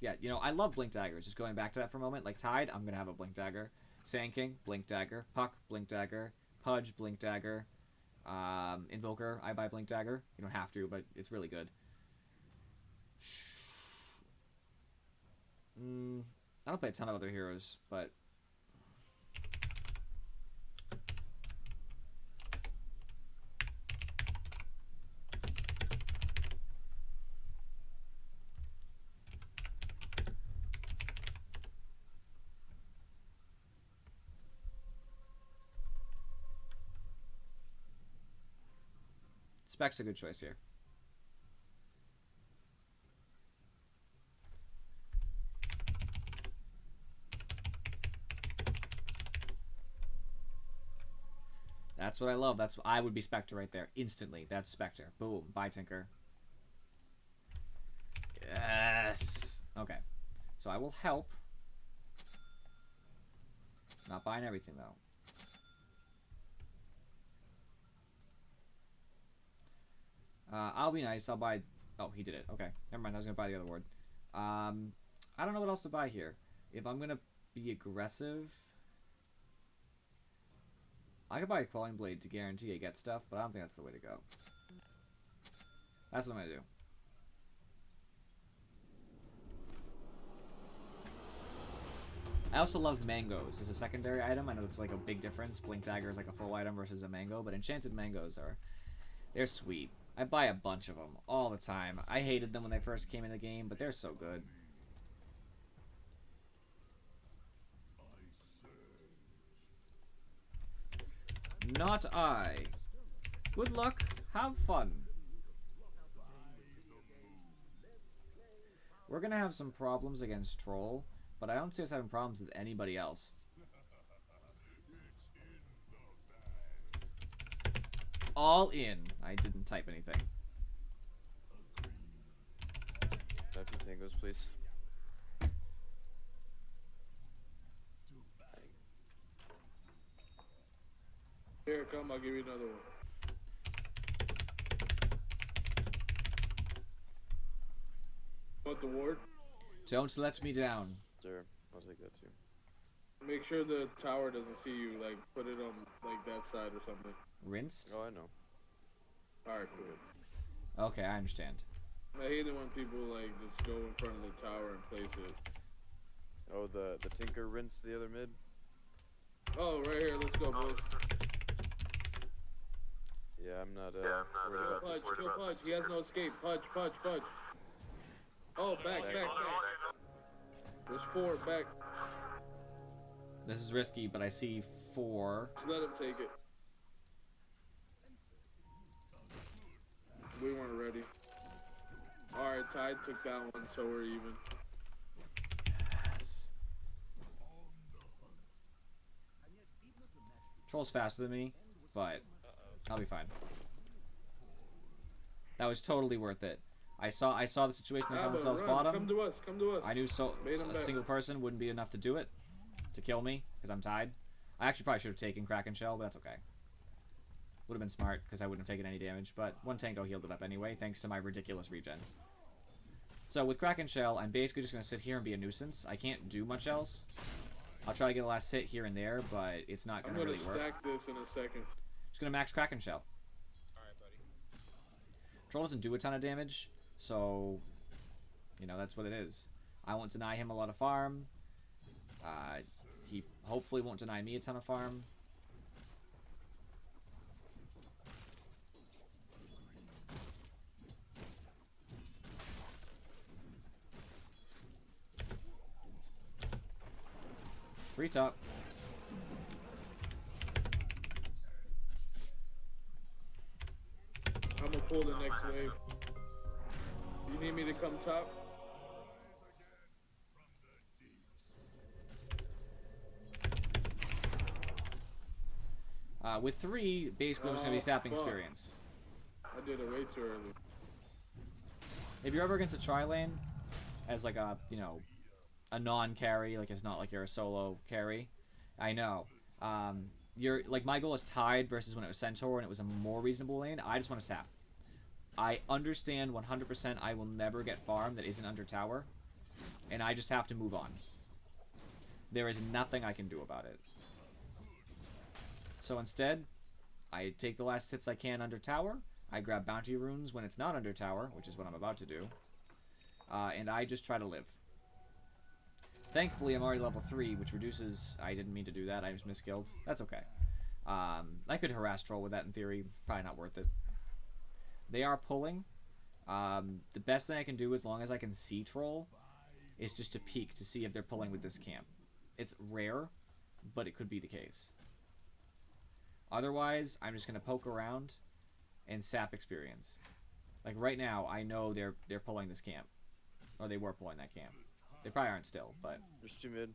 Yeah, you know, I love Blink Daggers. Just going back to that for a moment. Like, Tide, I'm going to have a Blink Dagger. Sand King, Blink Dagger. Puck, Blink Dagger. Pudge, Blink Dagger. Invoker, I buy Blink Dagger. You don't have to, but it's really good. I don't play a ton of other heroes, but... Spec's a good choice here. That's what I love. That's I would be Spectre right there instantly. That's Spectre. Boom. Bye, Tinker. Yes. Okay. So I will help. Not buying everything though. I'll be nice. I'll buy... Oh, he did it. Okay. Never mind. I was going to buy the other ward. I don't know what else to buy here. If I'm going to be aggressive... I could buy a Quelling Blade to guarantee I get stuff, but I don't think that's the way to go. That's what I'm going to do. I also love mangoes as a secondary item. I know it's like a big difference. Blink Dagger is like a full item versus a mango, but enchanted mangoes are... They're sweet. I buy a bunch of them all the time. I hated them when they first came in the game, but they're so good. Not I. Good luck. Have fun. We're going to have some problems against Troll, but I don't see us having problems with anybody else. All in. I didn't type anything. Type the tangos, please. Here, come, I'll give you another one. Want the ward? Don't let me down. Sure, I'll take that too. Make sure the tower doesn't see you, like, put it on, like, that side or something. Rinsed? Oh, I know. Alright, cool. Okay, I understand. I hate it when people, like, just go in front of the tower and place it. Oh, the Tinker rinsed the other mid? Oh, right here, let's go, boys. Yeah, I'm not, worried about Pudge, this. kill Pudge, he has no escape. Pudge, Pudge, Pudge. Oh, back. There's 4, back. This is risky, but I see 4. Just let him take it. We weren't ready. Alright, Tide took that one, so we're even. Yes. Troll's faster than me, but I'll be fine. That was totally worth it. I saw the situation they found themselves bottom. Come to us. I knew a single person wouldn't be enough to do it, to kill me, because I'm tied. I actually probably should have taken Kraken Shell, but that's okay. Would have been smart, because I wouldn't have taken any damage, but one tango healed it up anyway, thanks to my ridiculous regen. So with Kraken Shell, I'm basically just going to sit here and be a nuisance. I can't do much else. I'll try to get a last hit here and there, but it's not going to really work. I'm going to stack this in a second. Just going to max Kraken Shell. Alright, buddy. Troll doesn't do a ton of damage, so, you know, that's what it is. I won't deny him a lot of farm. He hopefully won't deny me a ton of farm. Free top. I'm gonna pull the next wave. You need me to come top? With 3, basically it's going to be sapping fuck. experience. I did it way too early. If you're ever against a tri-lane as like a, you know, a non-carry, like it's not like you're a solo carry, I know. You're like, my goal is tied versus when it was Centaur and it was a more reasonable lane. I just want to sap. I understand 100% I will never get farm that isn't under tower, and I just have to move on. There is nothing I can do about it. So instead, I take the last hits I can under tower, I grab bounty runes when it's not under tower, which is what I'm about to do, and I just try to live. Thankfully, I'm already level 3, which reduces... I didn't mean to do that, I just miskilled. That's okay. I could harass troll with that in theory, probably not worth it. They are pulling. The best thing I can do, as long as I can see troll, is just to peek to see if they're pulling with this camp. It's rare, but it could be the case. Otherwise, I'm just going to poke around and sap experience. Like right now, I know they're pulling this camp. Or they were pulling that camp. They probably aren't still, but... There's 2 mid.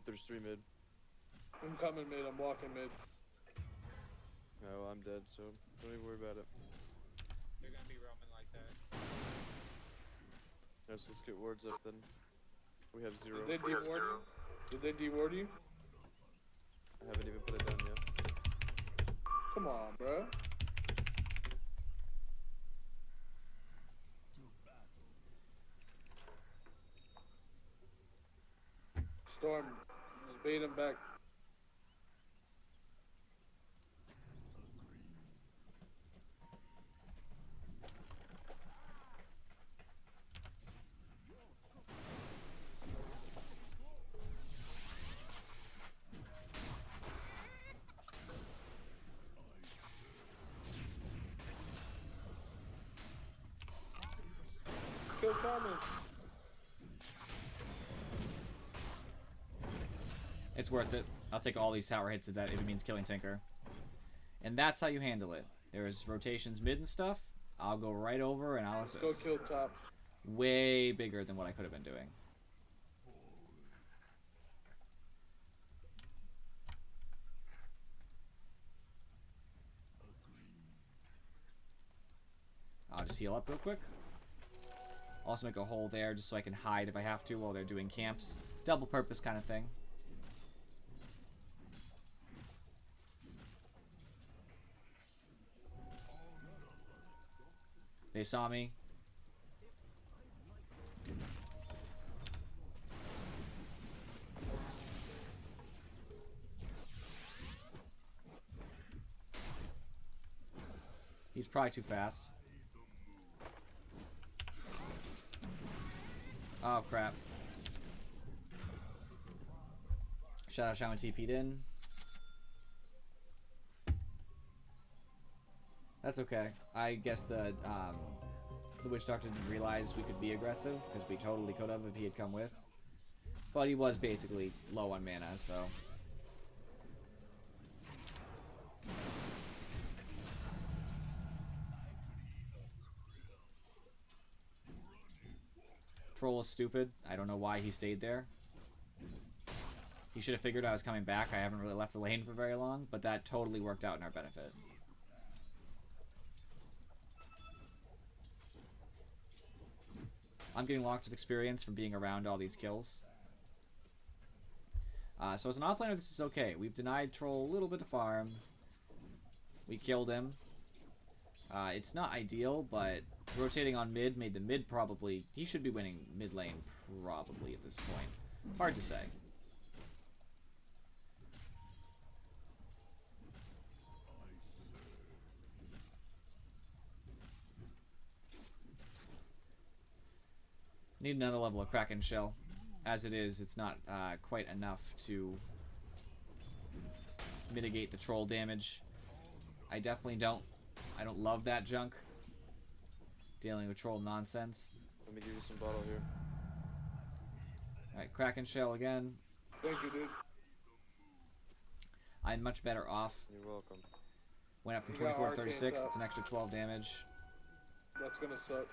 There's 3 mid. I'm coming mid, I'm walking mid. Oh, I'm dead, so don't even worry about it. They're gonna be roaming like that. Yes, let's get wards up then. We have 0. Did they deward you? Did they deward you? I haven't even put it down yet. Come on, bro. Storm, just bait him back. Kill Thomas. It's worth it. I'll take all these tower hits if it means killing Tinker. And that's how you handle it. There's rotations mid and stuff. I'll go right over and I'll assist. Go kill top. Way bigger than what I could have been doing. I'll just heal up real quick. Also make a hole there just so I can hide if I have to while they're doing camps. Double purpose kind of thing. They saw me. He's probably too fast. Oh, crap. Shout out Shaman TP'd in. That's okay. I guess the Witch Doctor didn't realize we could be aggressive, because we totally could have if he had come with. But he was basically low on mana, so... Troll is stupid. I don't know why he stayed there. He should have figured I was coming back. I haven't really left the lane for very long, but that totally worked out in our benefit. I'm getting lots of experience from being around all these kills. So as an offlaner, this is okay. We've denied Troll a little bit of farm. We killed him. It's not ideal, but rotating on mid made the mid probably... He should be winning mid lane probably at this point. Hard to say. Need another level of Kraken Shell. As it is, it's not quite enough to mitigate the troll damage. I definitely don't... I don't love that junk. Dealing with troll nonsense. Let me give you some bottle here. Alright, Kraken Shell again. Thank you, dude. I'm much better off. You're welcome. Went up from You got 24 to 36. arcane It's an extra 12 damage. That's gonna suck.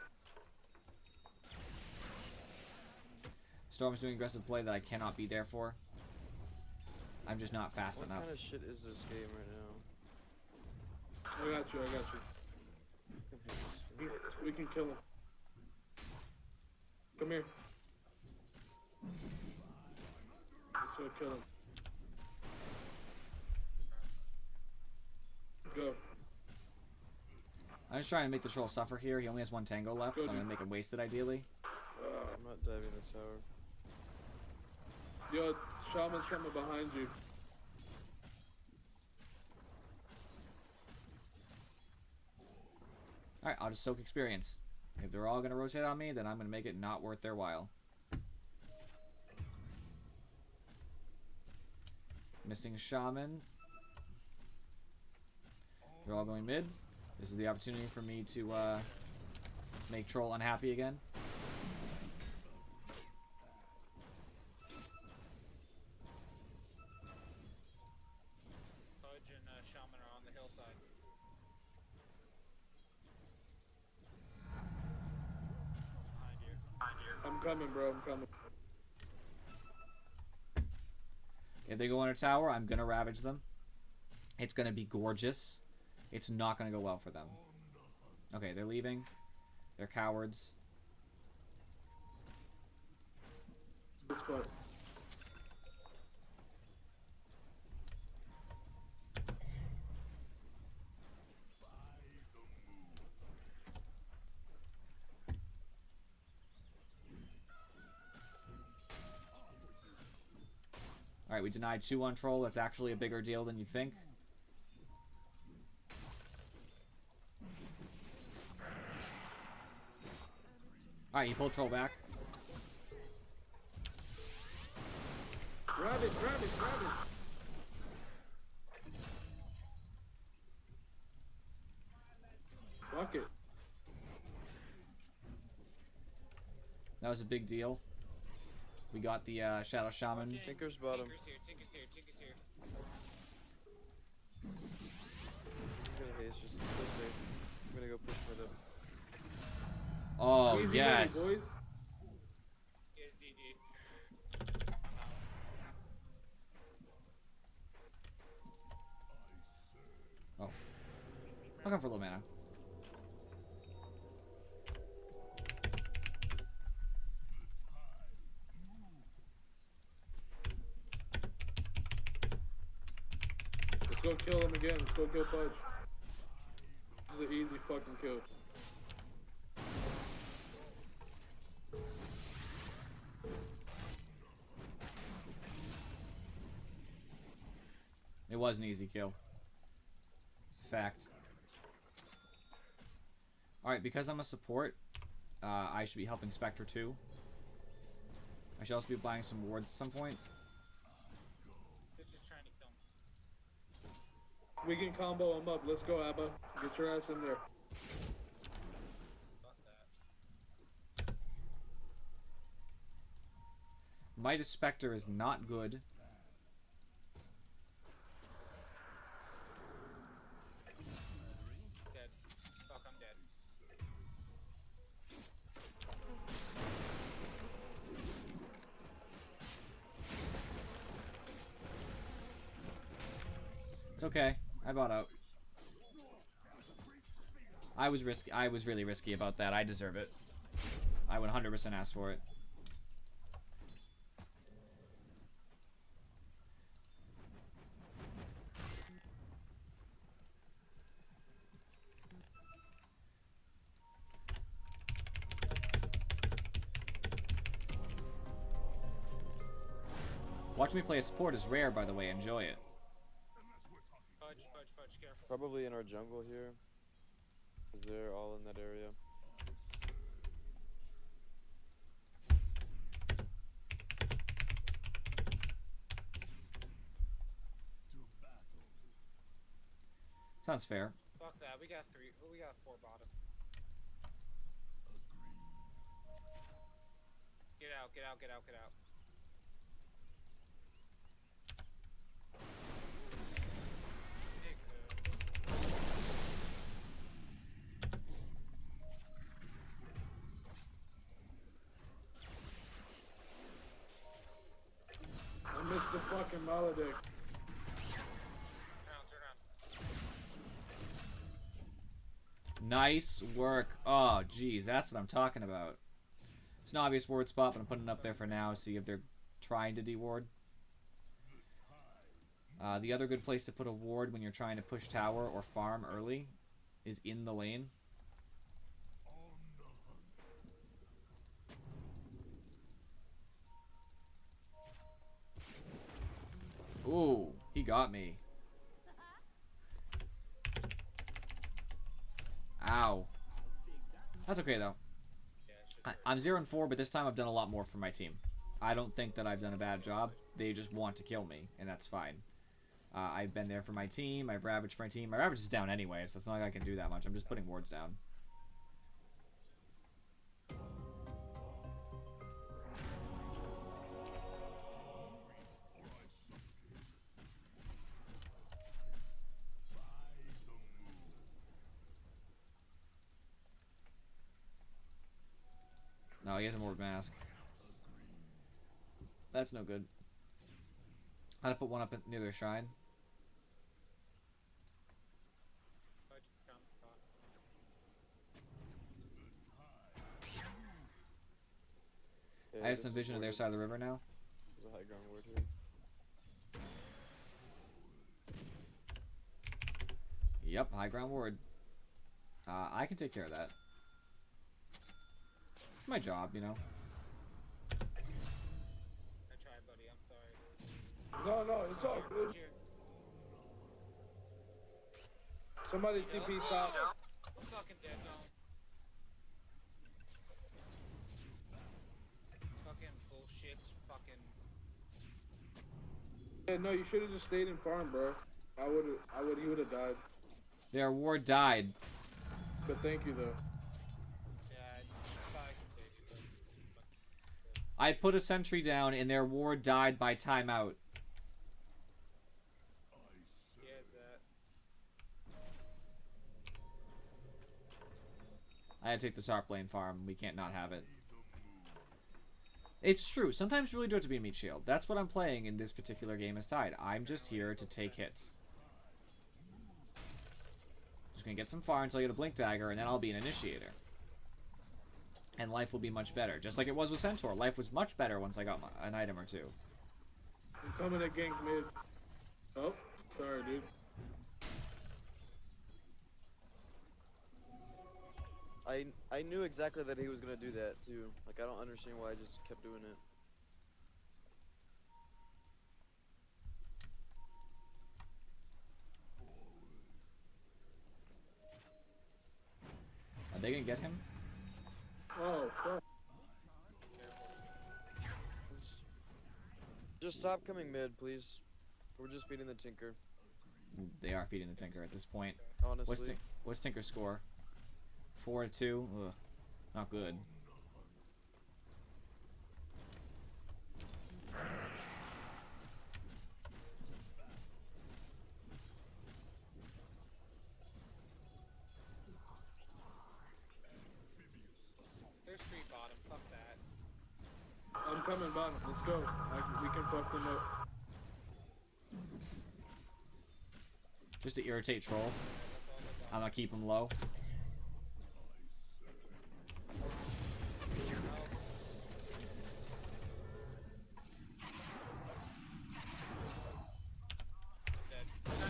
Storm's doing aggressive play that I cannot be there for. I'm just not fast What enough. kind of shit is this game right now? I got you. I got you. We can kill him. Come here. Let's go kill him. Go. I'm just trying to make the troll suffer here. He only has 1 tango left, so I'm gonna make him waste it ideally. I'm not diving the tower. Yo, Shaman's coming behind you. Alright, I'll just soak experience. If they're all gonna rotate on me, then I'm gonna make it not worth their while. Missing Shaman. They're all going mid. This is the opportunity for me to make Troll unhappy again. Fudge and Shaman are on the hillside. Behind you. I'm coming, bro. I'm coming. If they go under tower, I'm gonna ravage them. It's gonna be gorgeous. It's not gonna go well for them. Okay, they're leaving. They're cowards. This fuck. Alright, we denied 2 on Troll. That's actually a bigger deal than you think. Alright, you pulled Troll back. Grab it, grab it, grab it. Fuck it. That was a big deal. We got the Shadow Shaman. Tinker's bottom. Tinker's here, Tinker's here, Tinker's here. I'm gonna haste just to feel safe. I'm gonna go push for them. Oh, Easy yes. money, boys. Here's DD. Oh. I'll come for a little mana. Let's go kill him again. Let's go kill Fudge. This is an easy fucking kill. It was an easy kill. Fact. Alright, because I'm a support, I should be helping Spectre too. I should also be buying some wards at some point. They're just trying to kill me. We can combo him up. Let's go, Abba. Get your ass in there. Fuck that. Midas Spectre is not good. Dead. Fuck, I'm dead. It's okay. I bought out. I was risky. I was really risky about that. I deserve it. I would 100% ask for it. Watching me play a support is rare, by the way. Enjoy it. Fudge, fudge, fudge, careful. Probably in our jungle here. Because they're all in that area. Sounds fair. Fuck that. We got 4 bottom. Get out, get out, get out, get out. missed the fucking maledict. Turn around. Nice work. Oh, geez, that's what I'm talking about. It's an obvious ward spot, but I'm putting it up there for now. See if they're trying to deward. The other good place to put a ward when you're trying to push tower or farm early is in the lane. Ooh, he got me. Ow. That's okay, though. I'm 0-4, but this time I've done a lot more for my team. I don't think that I've done a bad job. They just want to kill me, and that's fine. I've been there for my team. I've ravaged for my team. My ravage is down anyway, so it's not like I can do that much. I'm just putting wards down. No, he has a more mask. That's no good. How to put one up near their shrine? Fudge, jump, top. I have some vision of their side of the river now. There's a high ground word here. Yep, high ground ward. I can take care of that. It's my job, you know. I tried, buddy. I'm sorry. No, it's all good. Here. Somebody TP top. I'm fucking dead now. Fucking bullshit. Fucking. Yeah, no, you should have just stayed in farm, bro. He would have died. Their ward died. But thank you, though. Yeah, I thought I could save you, but. I put a sentry down and their ward died by timeout. He has that. I had to take the top lane farm. We can't not have it. It's true. Sometimes you really do have to be a meat shield. That's what I'm playing in this particular game as Tide. I'm just here to take hits. Just gonna get some far until I get a blink dagger, and then I'll be an initiator. And life will be much better. Just like it was with Centaur. Life was much better once I got an item or two. I'm coming to gank mid. Oh, sorry, dude. I knew exactly that he was gonna do that too. Like, I don't understand why I just kept doing it. Are they gonna get him? Oh, fuck. Just stop coming mid, please. We're just feeding the Tinker. They are feeding the Tinker at this point. Honestly. What's Tinker's score? 4-2. Ugh, not good. There's three bottom. Fuck that. I'm coming bottom. Let's go. We can fuck them up. Just to irritate Troll. I'm gonna keep him low.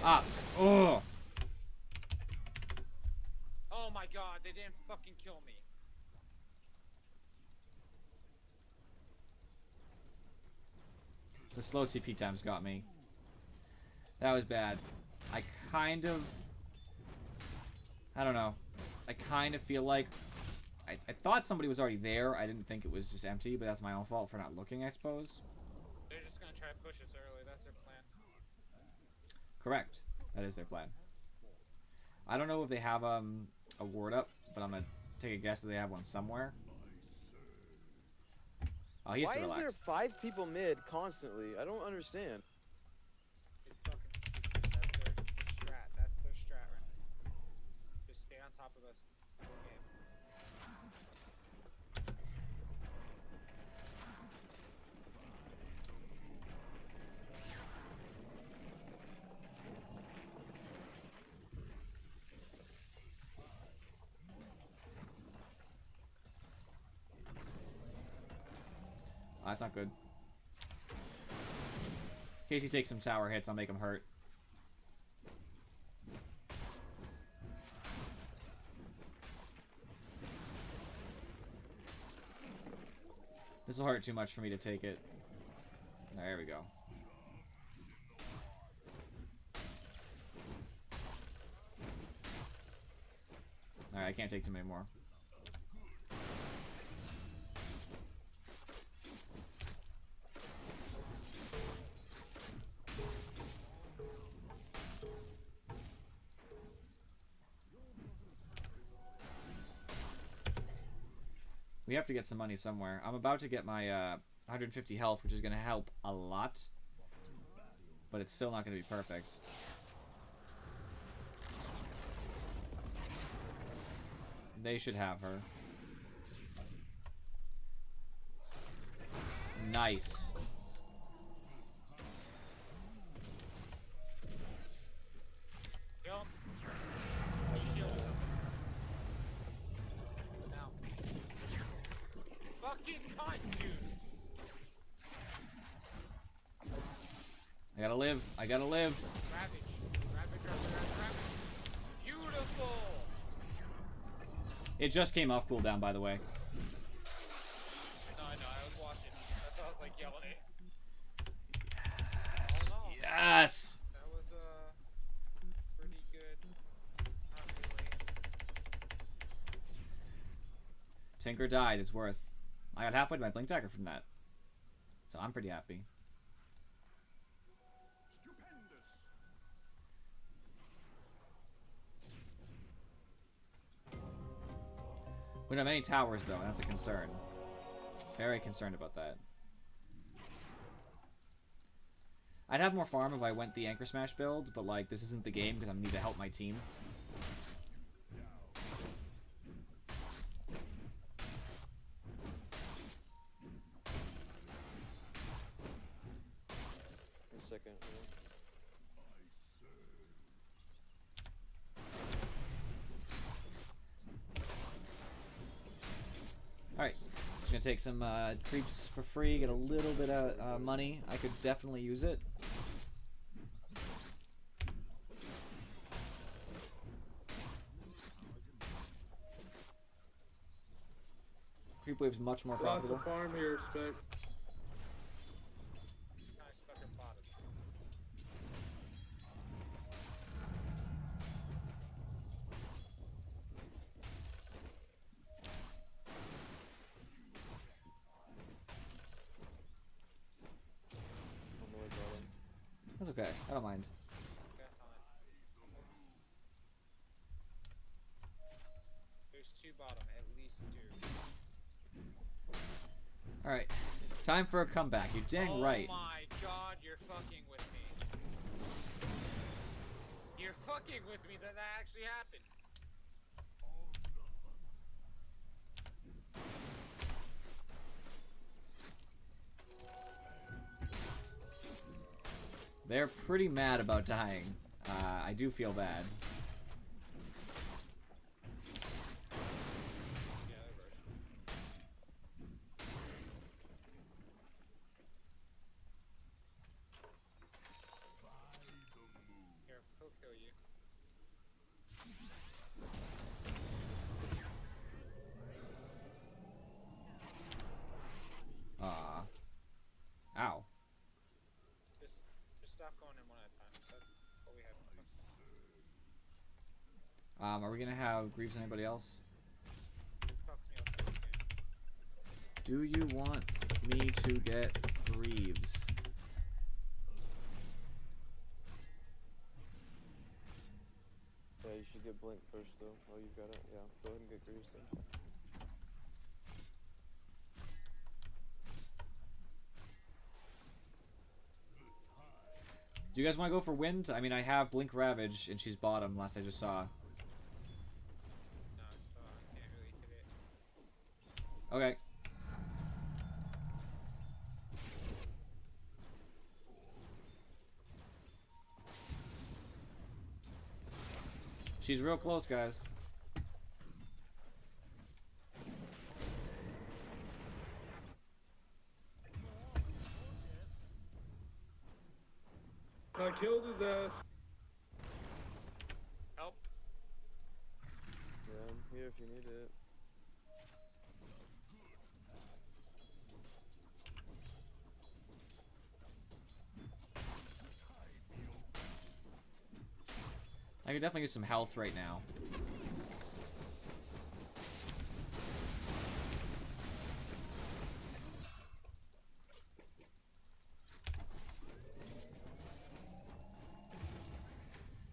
Ah! Oh! Oh my god, they didn't fucking kill me. The slow TP times got me. That was bad. I don't know. I kind of feel like I thought somebody was already there. I didn't think it was just empty, but that's my own fault for not looking, I suppose. They're just gonna try to push us early. That's their plan. Correct. That is their plan. I don't know if they have a ward up, but I'm gonna take a guess that they have one somewhere. Oh, he's Why still is there relaxed. 5 people mid constantly? I don't understand. It's fucking. That's their strat. That's their strat right now. Just stay on top of us the whole game. that's not good. In case he takes some tower hits, I'll make him hurt. This will hurt too much for me to take it. There we go. Alright, I can't take too many more. We have to get some money somewhere. I'm about to get my 150 health, which is going to help a lot. But it's still not going to be perfect. They should have her. Nice. Kill him. Shield him. Now. Fucking cunt, dude. I gotta live. I gotta live. Ravage. Ravage. Beautiful. It just came off cooldown, by the way. No, I know. I was watching. That's why I was like yelling it. Oh, no. Yes! That was pretty good. Not really. Tinker died. It's worth. I got halfway to my blink dagger from that. So I'm pretty happy. We don't have any towers, though, and that's a concern. Very concerned about that. I'd have more farm if I went the Anchor Smash build, but, like, this isn't the game because I need to help my team. A second. Alright, just gonna take some creeps for free, get a little bit of money. I could definitely use it. Creep wave's much more Lots profitable. of farm here, Spec. Nice fucking bottom. On the way bottom. That's okay, I don't mind. Okay, fine. There's two bottom, at least two. Alright, time for a comeback. You're dang right. Oh my god, you're fucking with me. You're fucking with me that actually happened. They're pretty mad about dying. I do feel bad. Yeah, they rushed. Here, he'll kill you. Ow. Just stop going in one at a time. That's what we have. Are we gonna have Greaves and anybody else? Fucks me up in this game. Do you want me to get Greaves? Yeah, you should get Blink first though. Oh, you've got it? Yeah, go ahead and get Greaves then. Do you guys want to go for Wind? I mean, I have Blink Ravage, and she's bottom, last I just saw. No, so I can't really hit it. Okay. She's real close, guys. I killed his ass. Help. Yeah, I'm here if you need it. I could definitely use some health right now.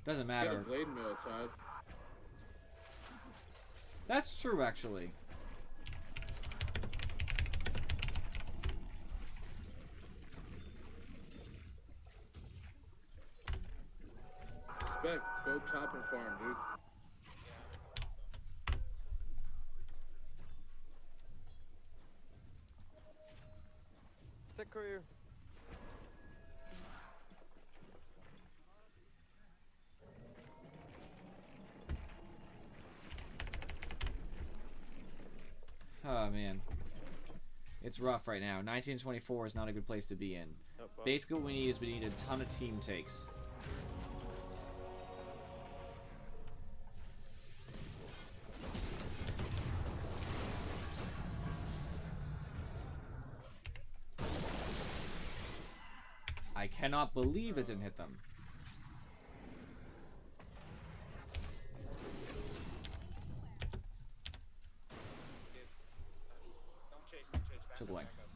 Doesn't Get a matter. blade mail, Todd. That's true, actually. Spec, go top and farm, dude. Tech courier. Oh, man. It's rough right now. 1924 is not a good place to be in. Oh, fuck. Basically, what we need is we need a ton of team takes. I cannot believe it didn't hit them. Don't chase. Back Took up, away. back up.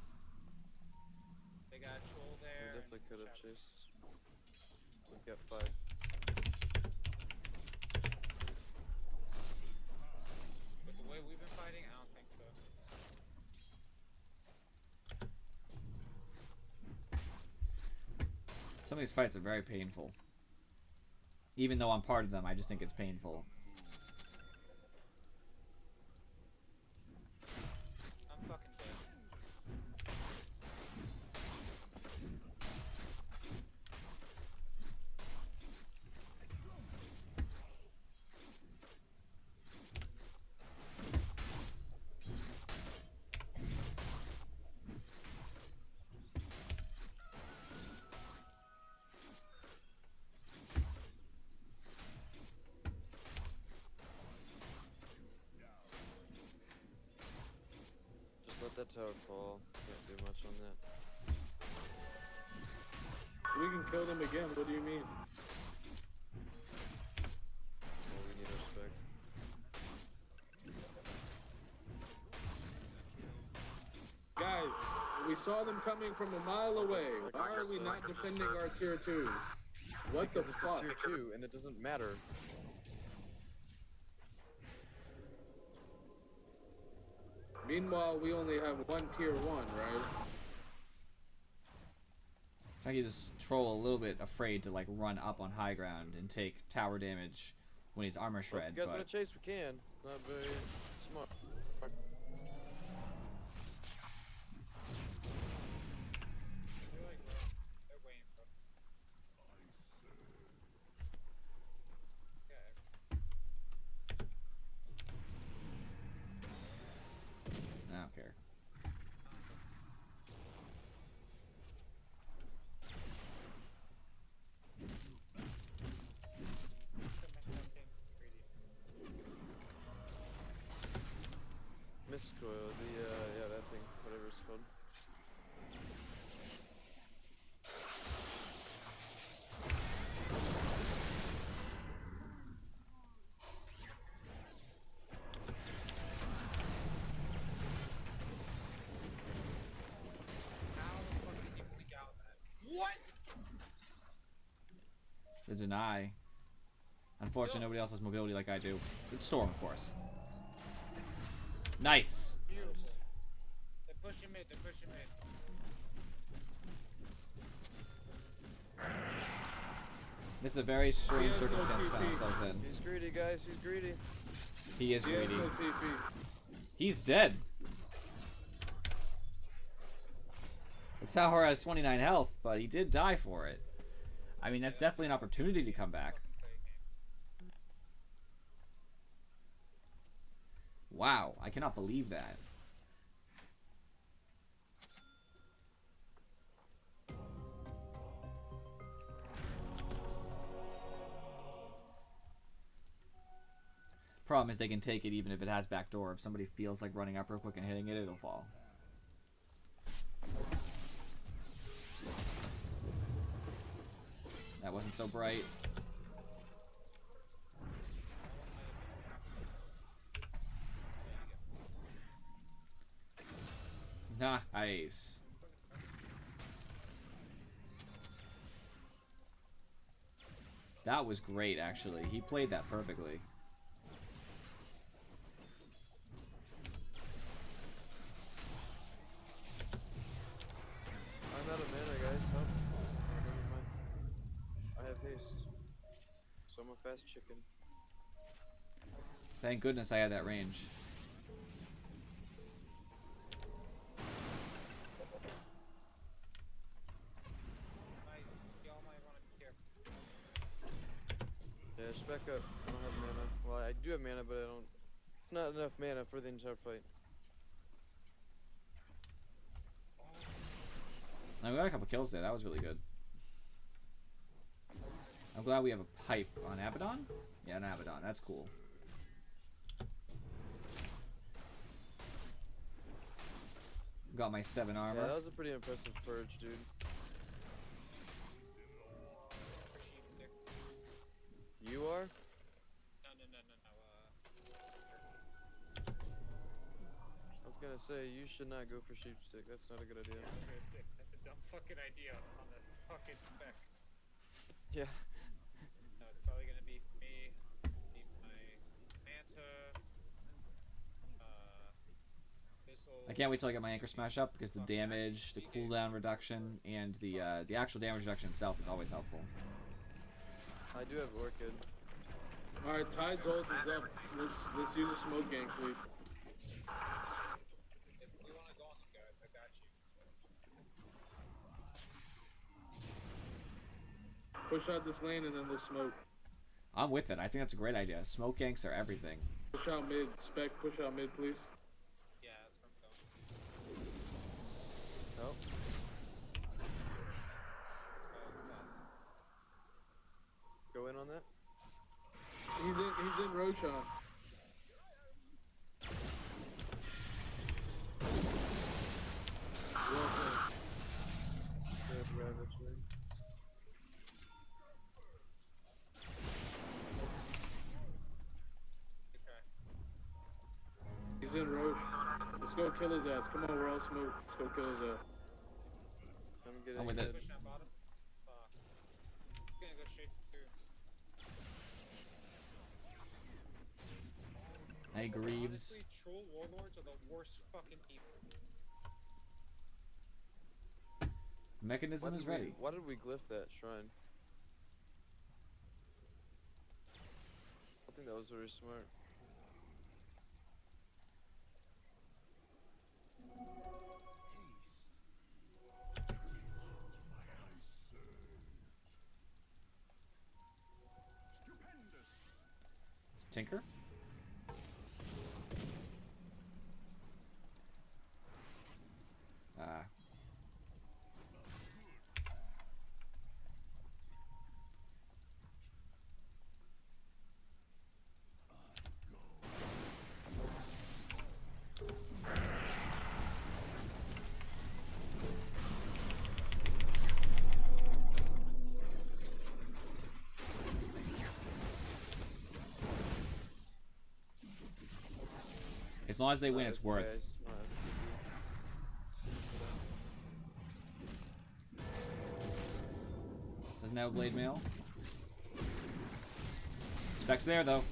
They got Troll We there. definitely and could have Shadow. chased. We got 5. With the way we've been fighting, I don't think so. Some of these fights are very painful. Even though I'm part of them, I just think it's painful. I'm fucking dead. Just let that tower fall. Can't do much on that. We can kill them again. What do you mean? Well, we need our spec. Guys, we saw them coming from a mile away. Why are we not defending our tier 2? What the Because it's fuck? a tier 2 and it doesn't matter. Meanwhile, we only have one tier 1, right? I think this troll a little bit afraid to like run up on high ground and take tower damage when he's armor Well, shred. if you guys But want to chase, we can. Not very smart. They're like, they're waiting, bro. I don't care. Mist coil, yeah, that thing, whatever it's called. How the fuck did he blink out that? What? The deny. Unfortunately, nobody else has mobility like I do. Good storm, of course. Nice. Beautiful. They're pushing mid. This is a very strange has no circumstance we found TP. ourselves in. He's greedy, guys, he's greedy. He is He has greedy. no TP. He's dead. The tower has 29 health, but he did die for it. I mean, that's definitely an opportunity to come back. Wow, I cannot believe that. problem is they can take it even if it has backdoor. If somebody feels like running up real quick and hitting it, it'll fall. That wasn't so bright. Nice. That was great, actually. He played that perfectly. I'm out of mana, guys. Help. Oh, never mind. I have haste. So I'm a fast chicken. Thank goodness I had that range. Y'all might want to be careful. Yeah, just back up. I don't have mana. Well, I do have mana, but I don't. It's not enough mana for the entire fight. I got a couple kills there. That was really good. I'm glad we have a pipe on Abaddon. Yeah, an Abaddon. That's cool. Got my 7 armor. Yeah, that was a pretty impressive purge, dude. You are? No. I was gonna say, you should not go for sheepstick. That's not a good idea. Yeah, I'm very sick. That's a dumb fucking idea on the fucking spec. Yeah. No, it's probably gonna be for me. Keep my Manta. This'll. I can't wait till I get my Anchor Smash up because the damage, the cooldown reduction, and the actual damage reduction itself is always helpful. I do have Orchid. Alright, Tide's ult is up. Let's use a smoke gank, please. If we wanna go on them, guys, I got you. Push out this lane and then we'll smoke. I'm with it. I think that's a great idea. Smoke ganks are everything. Push out mid. Spec, push out mid, please. Yeah, that's where I'm going. Oh. Go in on that? He's in Roshan. Well played. Good Ravage, man. Okay. He's in Roche. Let's go kill his ass. Come on, we're all smoke. Let's go kill his ass. I'm getting I'm with it. Pushing that bottom. Fuck. It's gonna go straight through. Hey, Greaves. Honestly, troll warlords are the worst fucking people. Mechanism is ready. Why did we glyph that shrine? I think that was very smart. Tinker? As long as they win, it's worth. Guys, Doesn't have a blade mail. Spec's there though.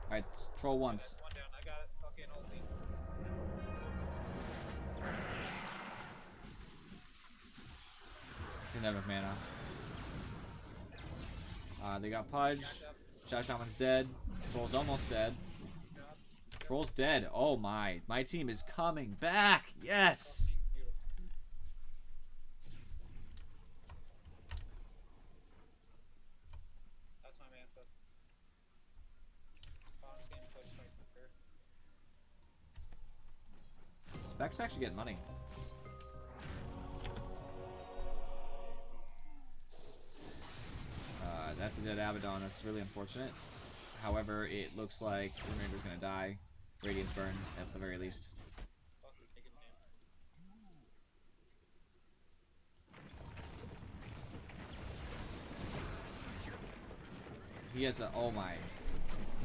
Alright, troll once. One down. I got it. Fucking ulti. Didn't have enough mana. They got Pudge. Shot Shaman's dead. Troll's almost dead. Troll's dead. Oh my. My team is coming back. Yes. Beautiful. That's my Manta. Bottom's getting pushed right through. Spec's actually getting money. That's a dead Abaddon. That's really unfortunate. However, it looks like the Rainbow's gonna die. Radiance burn, at the very least. Fuck, take him down. He has a. Oh my.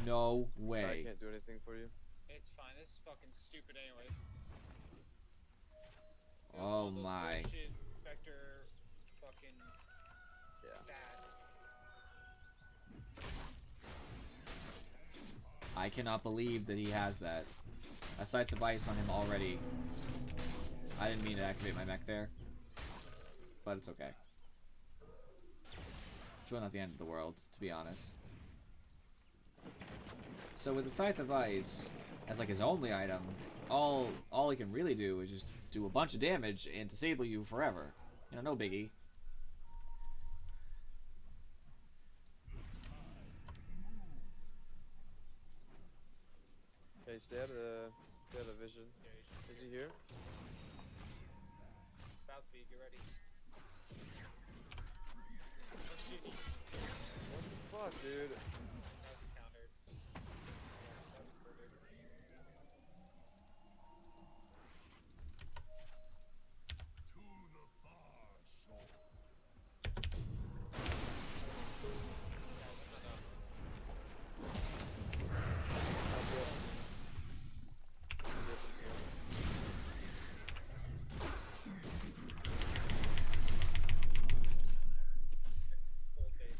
No I way. can't do anything for you. It's fine. This is fucking stupid, anyways. It was Oh one of those my. bullshit Vector, fucking Yeah. bad. I cannot believe that he has that. I sight the bites on him already. I didn't mean to activate my mech there. But it's okay. It's really not the end of the world, to be honest. So with the Scythe of Ice, as like his only item, all he can really do is just do a bunch of damage and disable you forever. You know, no biggie. Okay, stay out of the vision. Is he here? About to be. Get ready. What the fuck, dude? That was countered. That was murdered. Full days.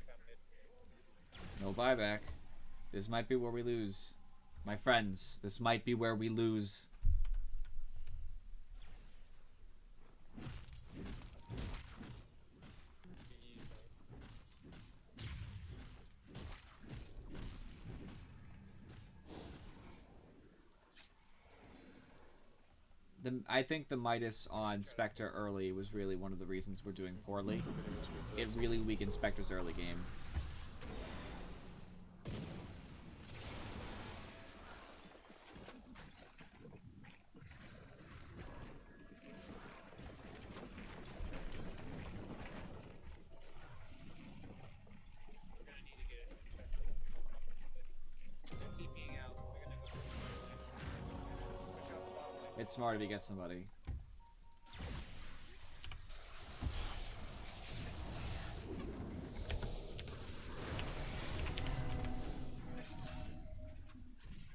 Got mid. No buyback. This might be where we lose. My friends, this might be where we lose. I think the Midas on Spectre early was really one of the reasons we're doing poorly. It really weakened Spectre's early game. We're gonna need to get it successful. They're TPing out. We're gonna go for the bottom lane. Push out the bottom lane. It's smart if you get somebody.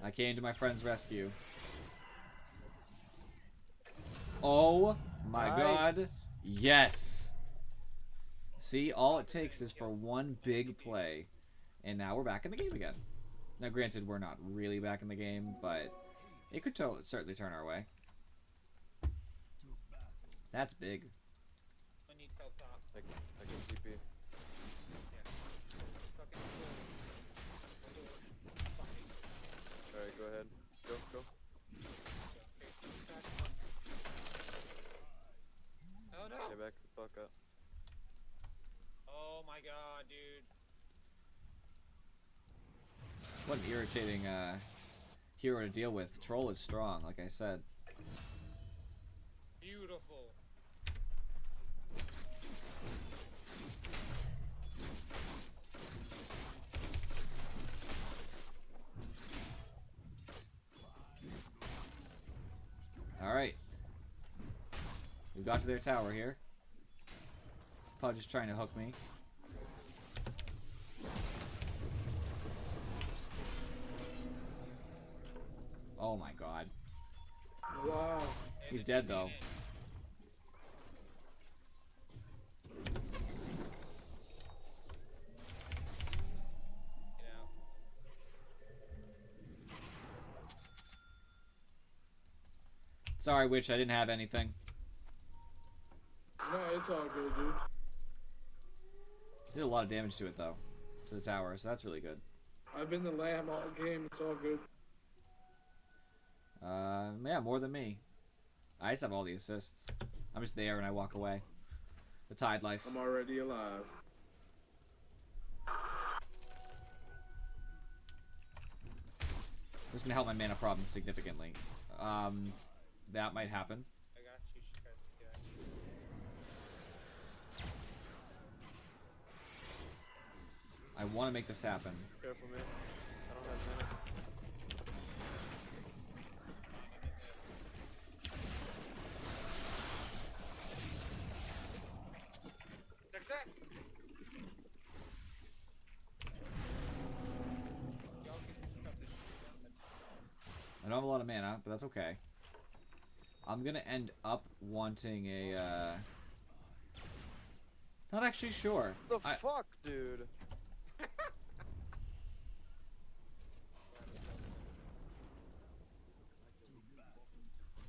I came to my friend's rescue. Oh my god. Nice. Yes. See, all it takes is for one big play. And now we're back in the game again. Now, granted, we're not really back in the game, but it could certainly turn our way. That's big. I need fell top. I can TP. Yeah. Fucking kill. Fucking. Alright, go ahead. Go. Okay, back. Oh no! Get back the fuck up. Oh my god, dude. What an irritating hero to deal with. Troll is strong, like I said. Beautiful. Alright. We got to their tower here. Pudge is trying to hook me. Oh my god. Wow. He's dead though. Get out. Sorry, Witch, I didn't have anything. No, it's all good, dude. Did a lot of damage to it though. To the tower, so that's really good. I've been the lamb all game. It's all good. Yeah, more than me. I just have all the assists. I'm just there and I walk away. The Tide life. I'm already alive. This is gonna help my mana problem significantly. That might happen. I got you. She tried to get at you. want to make this happen. Careful, man. I don't have mana. Success! Y'all can cut this shit down. I don't have a lot of mana, but that's okay. I'm gonna end up wanting a, not actually sure. What the fuck, dude?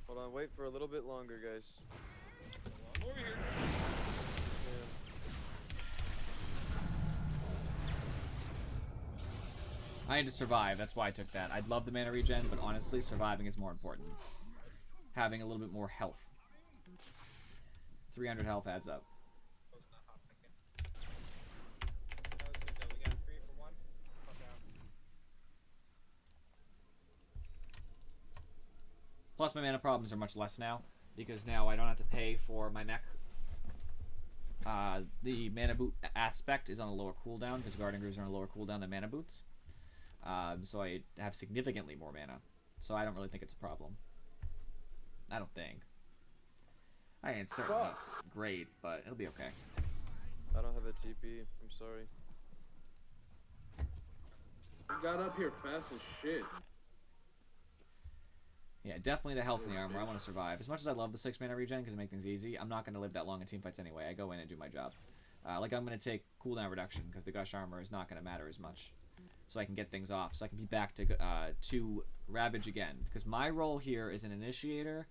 Hold on, wait for a little bit longer, guys. I'm over here. Yeah. I need to survive, that's why I took that. I'd love the mana regen, but honestly, surviving is more important. Having a little bit more health. 300 health adds up. Oh, it's not hot thinking. That was good though. We got 3 for 1. Fuck out. Plus, my mana problems are much less now, because now I don't have to pay for my mech. The mana boot aspect is on a lower cooldown, because Guardian Greaves are on a lower cooldown than mana boots. So I have significantly more mana. So I don't really think it's a problem. I don't think. I mean, it's certainly not great, but it'll be okay. I don't have a TP. I'm sorry. You got up here fast as shit. Yeah, definitely the health in the armor. I want to survive. As much as I love the 6 mana regen because it makes things easy, I'm not going to live that long in teamfights anyway. I go in and do my job. Like, I'm going to take cooldown reduction because the Gush armor is not going to matter as much. So I can get things off. So I can be back to Ravage again. Because my role here is an initiator,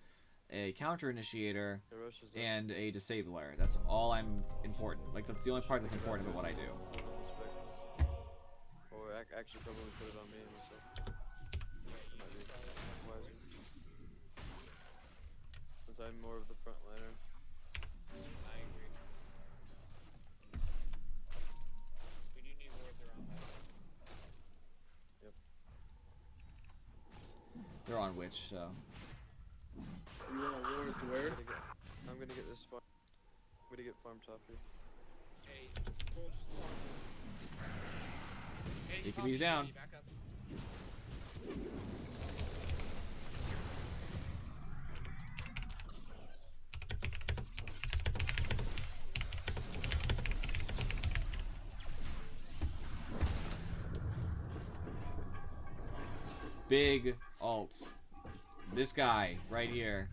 a counter initiator, and a disabler. That's all I'm important. Like, that's the only part that's important about what I do. Or actually probably put it on me myself. Since I'm more of the frontliner. I agree. We do need wards around that. Yep. They're on Witch, so. You want a war to where? I'm gonna get this farm. I'm gonna get farm top here. Hey, push. Hey, AKB's down. Back up. Big alts. This guy right here.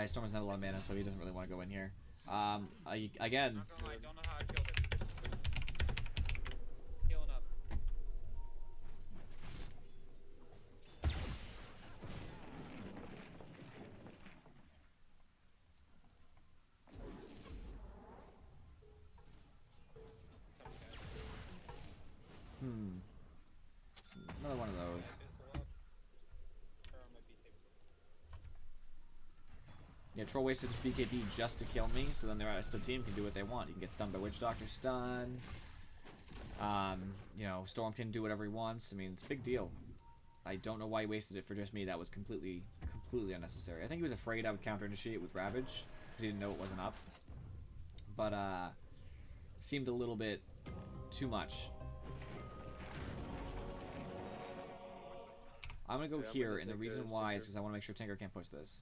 Storm doesn't have a lot of mana, so he doesn't really want to go in here. Again. Not gonna lie, don't know how I killed it. Healing up. Another one of those. Pistol up. Or I might be taking Yeah, Troll wasted his BKB just to kill me, so then the rest of the team can do what they want. He can get stunned by Witch Doctor stun. You know, Storm can do whatever he wants. I mean, it's a big deal. I don't know why he wasted it for just me. That was completely unnecessary. I think he was afraid I would counter-initiate with Ravage, because he didn't know it wasn't up. But, seemed a little bit too much. I'm gonna go Yeah, I'm here, gonna and the take reason this why is Tinker. because I want to make sure Tinker can't push this.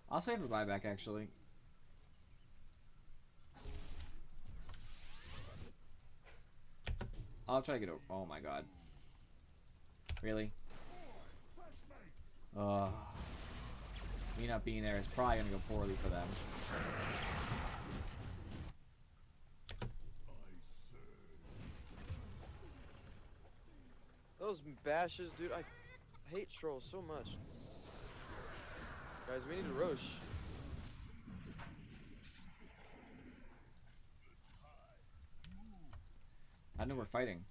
I'll save the buyback, actually. I'll try to get over. Oh my god. Really? Me not being there is probably gonna go poorly for them. Those bashes, dude, I hate trolls so much. Guys, we need a Roche. I know we're fighting.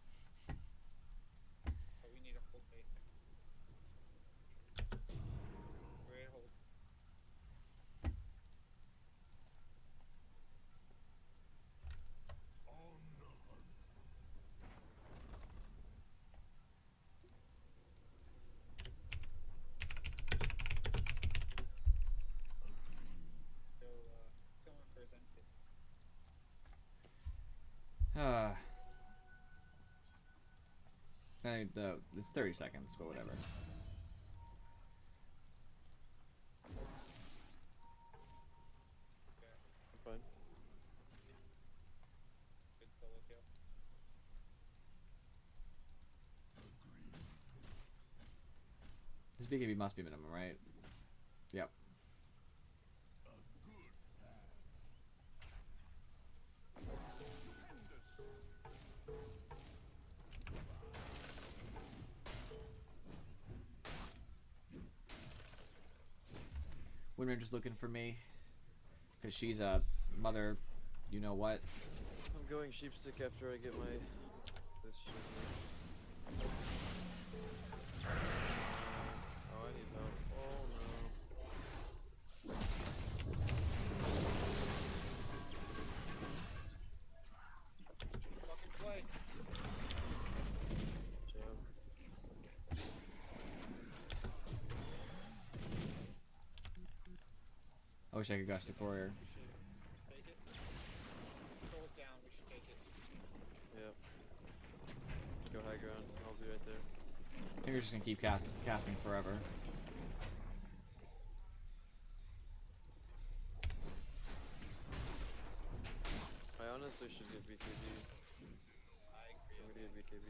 It's 30 seconds, but whatever. I'm fine. Good solo kill. This BKB must be minimum, right? Yep. Windranger's looking for me because she's a mother. You know what? I'm going sheepstick after I get my this shit. Oh, I need help. Oh no. Fucking play. Jump. I wish I could gush the courier. We should take it. Control's down. We should take it. Yep. Go high ground. I'll be right there. I think we're just gonna keep casting forever. I honestly should get BKB. I I'm agree. gonna get BKB.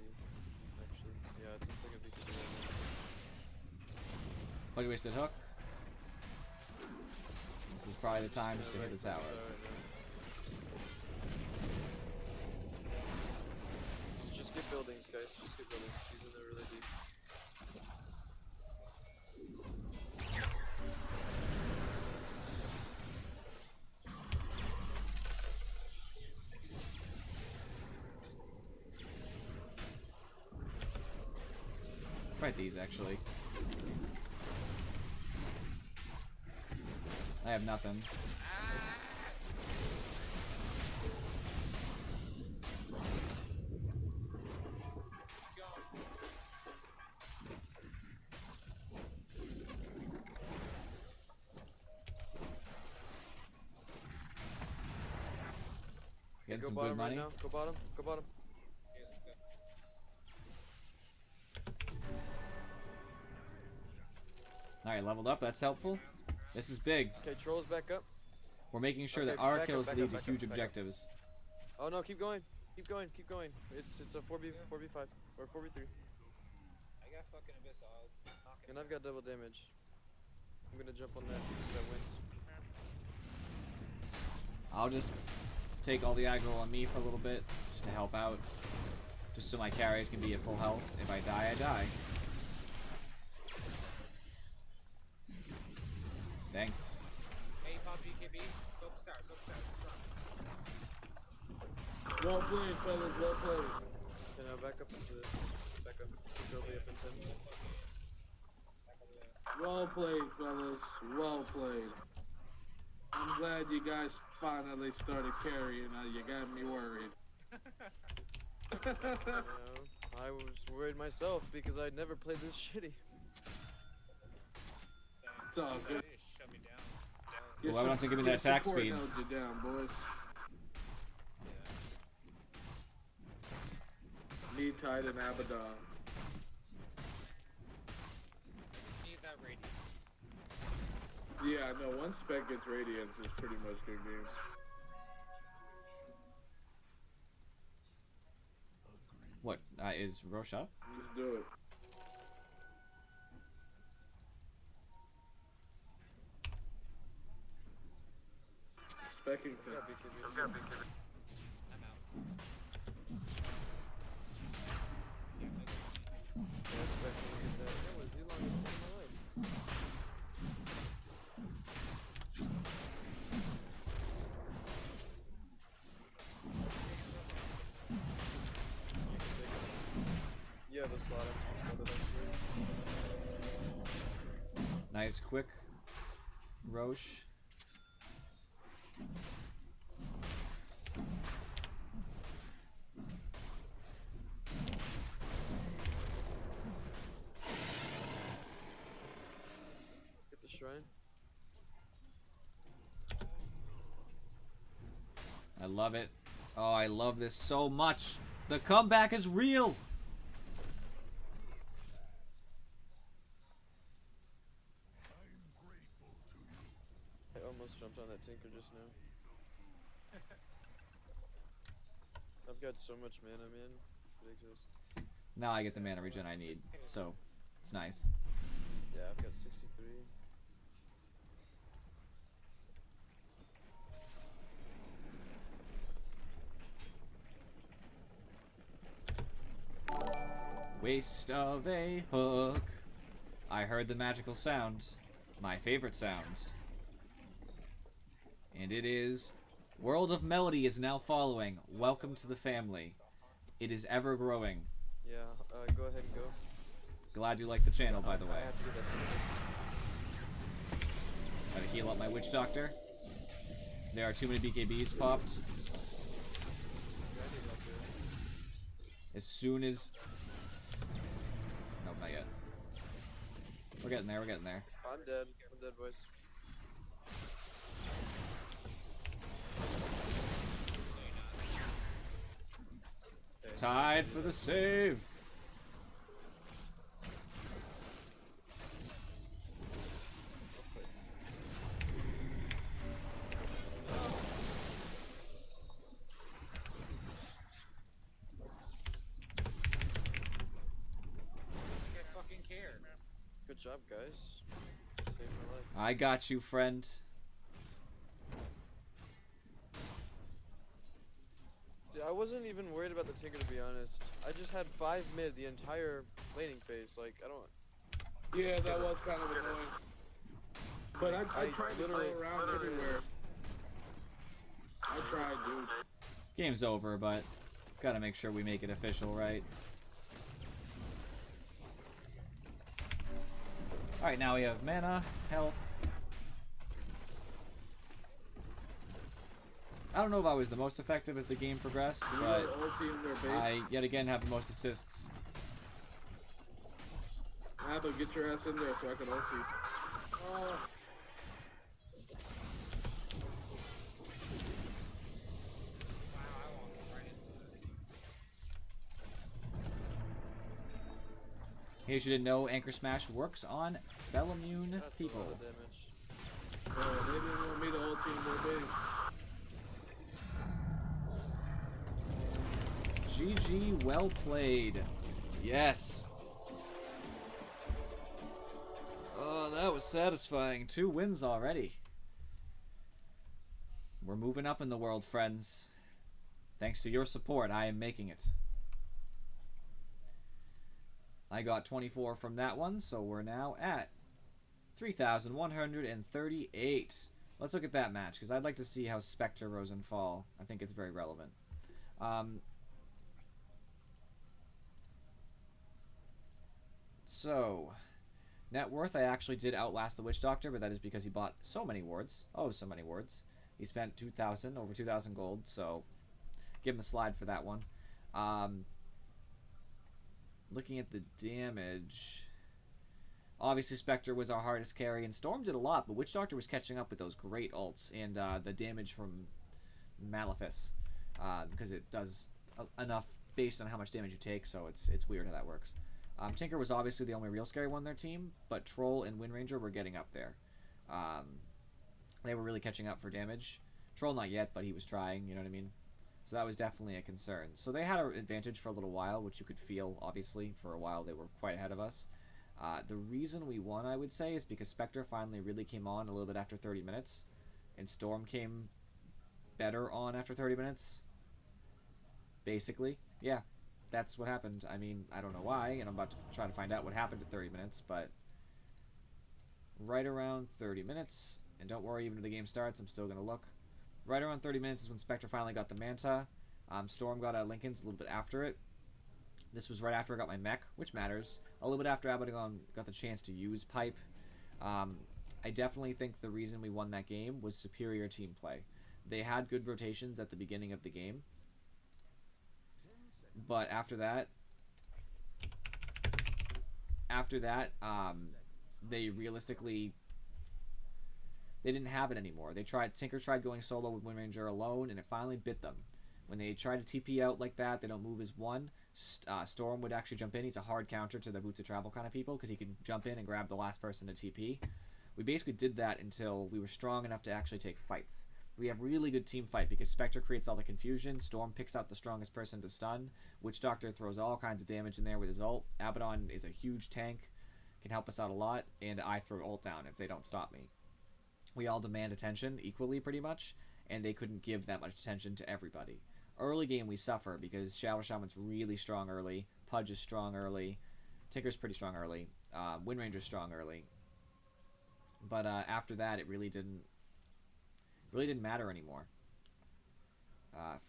Actually, yeah, it's looks like a BKB right now. Bloody wasted hook. This is probably the time just to hit the tower. Just get buildings, guys. Just get buildings. These are really deep. Fight these actually. I have nothing. Getting Go some bottom good money. right now. Go bottom. Go bottom. Yeah, let's go. Alright, leveled up. That's helpful. This is big. Okay, trolls back up. We're making sure Okay, that our back up, kills back lead up, to back up, huge back up. objectives. Oh no, keep going. Keep going. Keep going. It's a 4v5 or 4v3. I got fucking abyss. I'll knock it. And I've got double damage. I'm gonna jump on that because that wins. I'll just take all the aggro on me for a little bit, just to help out. Just so my carries can be at full health. If I die, I die. Thanks. Hey, pop BKB. Focus tower. Focus tower. Well played, fellas. Well played. Okay, now back up into this. Back up. Go be up in 10. Well played, fellas. Well played. I'm glad you guys finally started carrying. You got me worried. You know, I was worried myself because I'd never played this shitty. It's all good. They just shut me down. Your Why don't you give me that your attack support speed? held you down, boys. Knee tight and Abaddon. Need that radius. Yeah, no, once Spec gets Radiance, it's pretty much good game. What? Is Roche up? Just do it. Speckington. Yeah, BKB. I'm out. Yeah, I Yeah, expecting to get that. That was the longest time in my life. You have a slot. I'm so Nice, quick. Roche. Get the shrine. I love it. Oh, I love this so much. The comeback is real. jumped on that Tinker just now. I've got so much mana, man. It's ridiculous. Now I get the mana regen I need, so it's nice. Yeah, I've got 63. Waste of a hook. I heard the magical sound. My favorite sound. And it is... World of Melody is now following. Welcome to the family. It is ever growing. Yeah, go ahead and go. Glad you like the channel, by the way. I have to do that. Gotta heal up my witch doctor. There are too many BKBs popped. As soon as... Nope, not yet. We're getting there, we're getting there. I'm dead. I'm dead, boys. Okay. Tied for the save. I fucking care. Good job, guys. Saved my life. I got you, friend. Dude, I wasn't even worried about the Tinker, to be honest. I just had 5 mid the entire laning phase. Like, I don't... Yeah, that was kind of annoying. But I tried to go around everywhere. I tried, dude. Game's over, but gotta make sure we make it official, right? Alright, now we have mana, health. I don't know if I was the most effective as the game progressed, but I yet again have the most assists. Abba, get your ass in there so I can ult you. Oh. In case you didn't know, Anchor Smash works on spell immune That's people. a lot of damage. Oh, they didn't want me to ult you, no baby. GG, well played. Yes. Oh, that was satisfying. 2 wins already. We're moving up in the world, friends. Thanks to your support, I am making it. I got 24 from that one, so we're now at 3,138. Let's look at that match, because I'd like to see how Spectre rose and fall. I think it's very relevant. So, net worth, I actually did outlast the Witch Doctor, but that is because he bought so many wards. Oh, so many wards. He spent 2,000, over 2,000 gold, so give him a slide for that one. Looking at the damage, obviously Spectre was our hardest carry, and Storm did a lot, but Witch Doctor was catching up with those great ults and the damage from Malefice, because it does enough based on how much damage you take, so it's weird how that works. Tinker was obviously the only real scary one on their team, but Troll and Wind Ranger were getting up there. They were really catching up for damage. Troll not yet, but he was trying, you know what I mean? So that was definitely a concern. So they had an advantage for a little while, which you could feel, obviously. For a while, they were quite ahead of us. The reason we won, I would say, is because Spectre finally really came on a little bit after 30 minutes. And Storm came better on after 30 minutes. Basically. Yeah, that's what happened. I mean, I don't know why, and I'm about to try to find out what happened at 30 minutes, but... right around 30 minutes, and don't worry, even if the game starts, I'm still going to look. Right around 30 minutes is when Spectre finally got the Manta. Storm got a Linken's a little bit after it. This was right after I got my mech, which matters. A little bit after Abaddon got the chance to use Pipe. I definitely think the reason we won that game was superior team play. They had good rotations at the beginning of the game. But after that, they realistically... they didn't have it anymore. Tinker tried going solo with Wind Ranger alone, and it finally bit them. When they try to TP out like that, they don't move as one. Storm would actually jump in. He's a hard counter to the Boots of Travel kind of people, because he can jump in and grab the last person to TP. We basically did that until we were strong enough to actually take fights. We have really good team fight because Spectre creates all the confusion, Storm picks out the strongest person to stun, Witch Doctor throws all kinds of damage in there with his ult, Abaddon is a huge tank, can help us out a lot, and I throw ult down if they don't stop me. We all demand attention equally pretty much, and they couldn't give that much attention to everybody. Early game we suffer because Shadow Shaman's really strong early, Pudge is strong early, Tinker's pretty strong early, Wind Ranger's strong early. But after that it really didn't matter anymore.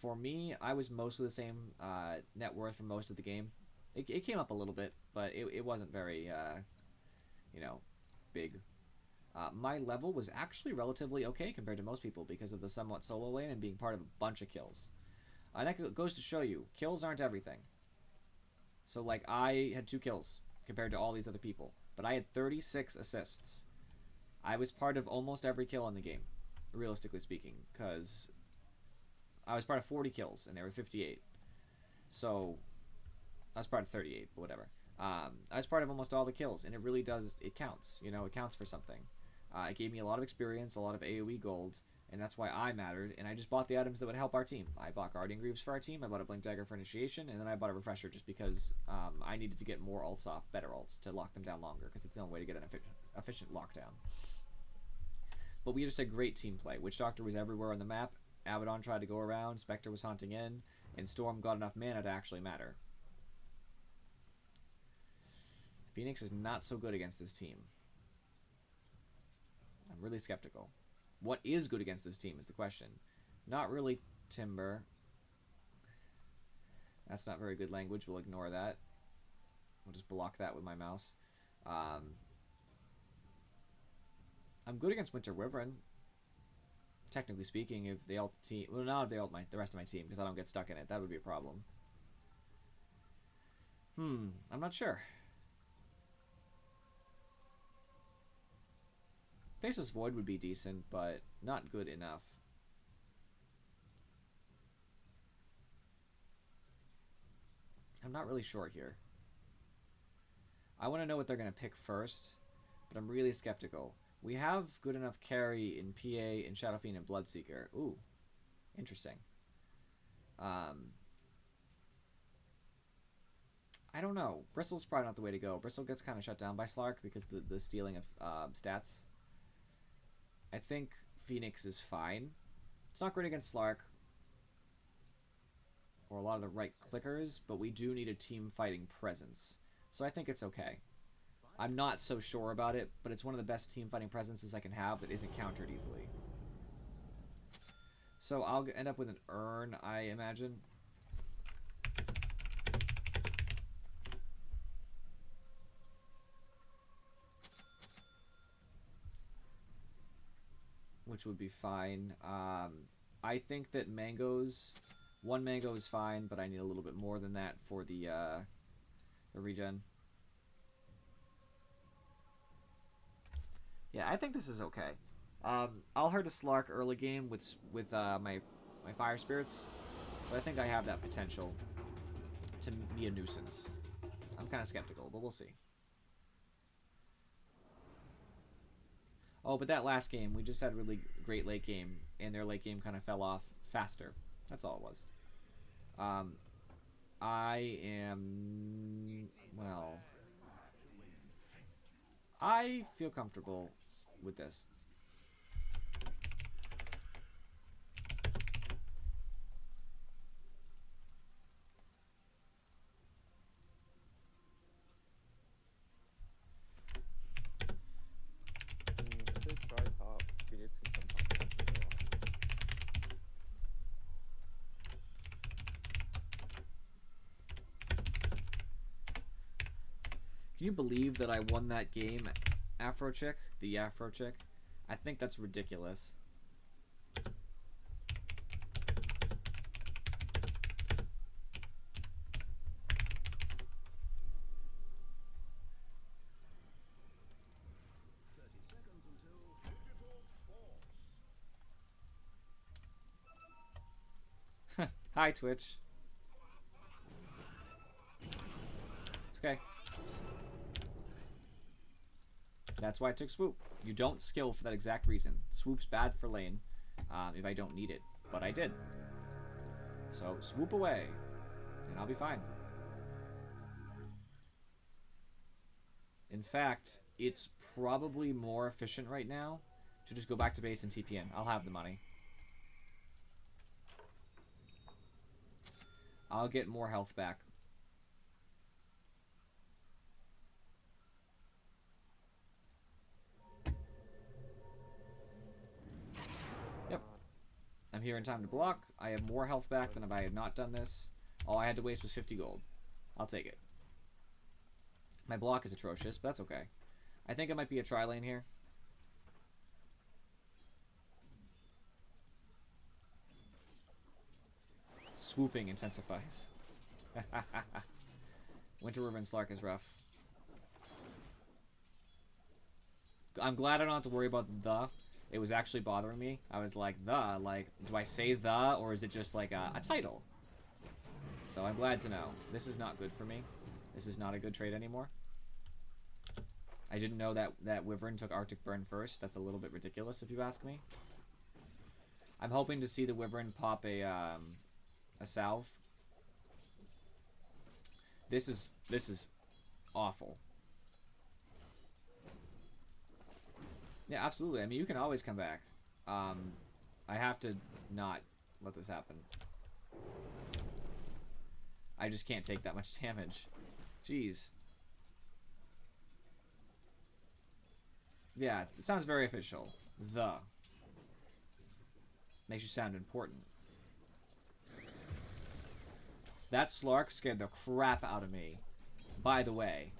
For me, I was mostly the same net worth for most of the game. It came up a little bit, but it wasn't very, big. My level was actually relatively okay compared to most people because of the somewhat solo lane and being part of a bunch of kills. That goes to show you, kills aren't everything. So, like, I had 2 kills compared to all these other people, but I had 36 assists. I was part of almost every kill in the game, realistically speaking, because I was part of 40 kills, and there were 58. So, I was part of 38, but whatever. I was part of almost all the kills, and it really does, it counts, it counts for something. It gave me a lot of experience, a lot of AoE gold, and that's why I mattered, and I just bought the items that would help our team. I bought Guardian Greaves for our team, I bought a Blink Dagger for initiation, and then I bought a Refresher just because I needed to get more ults off, better ults, to lock them down longer, because it's the only way to get an efficient lockdown. But we just had great team play. Witch Doctor was everywhere on the map, Abaddon tried to go around, Spectre was haunting in, and Storm got enough mana to actually matter. Phoenix is not so good against this team. I'm really skeptical. What is good against this team is the question. Not really Timber. That's not very good language. We'll ignore that. We'll just block that with my mouse. I'm good against Winter Wyvern. Technically speaking, if they ult the team... Well, not if they ult the rest of my team, because I don't get stuck in it. That would be a problem. I'm not sure. Faceless Void would be decent, but not good enough. I'm not really sure here. I want to know what they're going to pick first, but I'm really skeptical. We have good enough carry in PA, and Shadow Fiend, and Bloodseeker. Ooh, interesting. I don't know. Bristle's probably not the way to go. Bristle gets kind of shut down by Slark because the stealing of stats. I think Phoenix is fine. It's not great against Slark or a lot of the right clickers, but we do need a team fighting presence. So I think it's okay. I'm not so sure about it, but it's one of the best team fighting presences I can have that isn't countered easily. So I'll end up with an Urn, I imagine. Which would be fine. I think that one mango is fine, but I need a little bit more than that for the regen. Yeah, I think this is okay. I'll hurt a Slark early game with my Fire Spirits, so I think I have that potential to be a nuisance. I'm kind of skeptical, but we'll see. Oh, but that last game, we just had a really great late game, and their late game kind of fell off faster. That's all it was. I am... well... I feel comfortable with this. Can you believe that I won that game, Afro Chick? The Afro Chick? I think that's ridiculous. Hi, Twitch. It's okay. That's why I took Swoop. You don't skill for that exact reason. Swoop's bad for lane if I don't need it, but I did. So swoop away, and I'll be fine. In fact, it's probably more efficient right now to just go back to base and TP in. I'll have the money. I'll get more health back. Yep. I'm here in time to block. I have more health back than if I had not done this. All I had to waste was 50 gold. I'll take it. My block is atrocious, but that's okay. I think it might be a tri lane here. Swooping intensifies. Winter River and Slark is rough. I'm glad I don't have to worry about the. It was actually bothering me. I was like, the, like, do I say the, or is it just like a title? So I'm glad to know. This is not good for me. This is not a good trade anymore. I didn't know that Wyvern took Arctic Burn first. That's a little bit ridiculous if you ask me. I'm hoping to see the Wyvern pop a salve. This is awful. Yeah, absolutely. I mean, you can always come back. I have to not let this happen. I just can't take that much damage. Jeez. Yeah, it sounds very official. The. Makes you sound important. That Slark scared the crap out of me. By the way.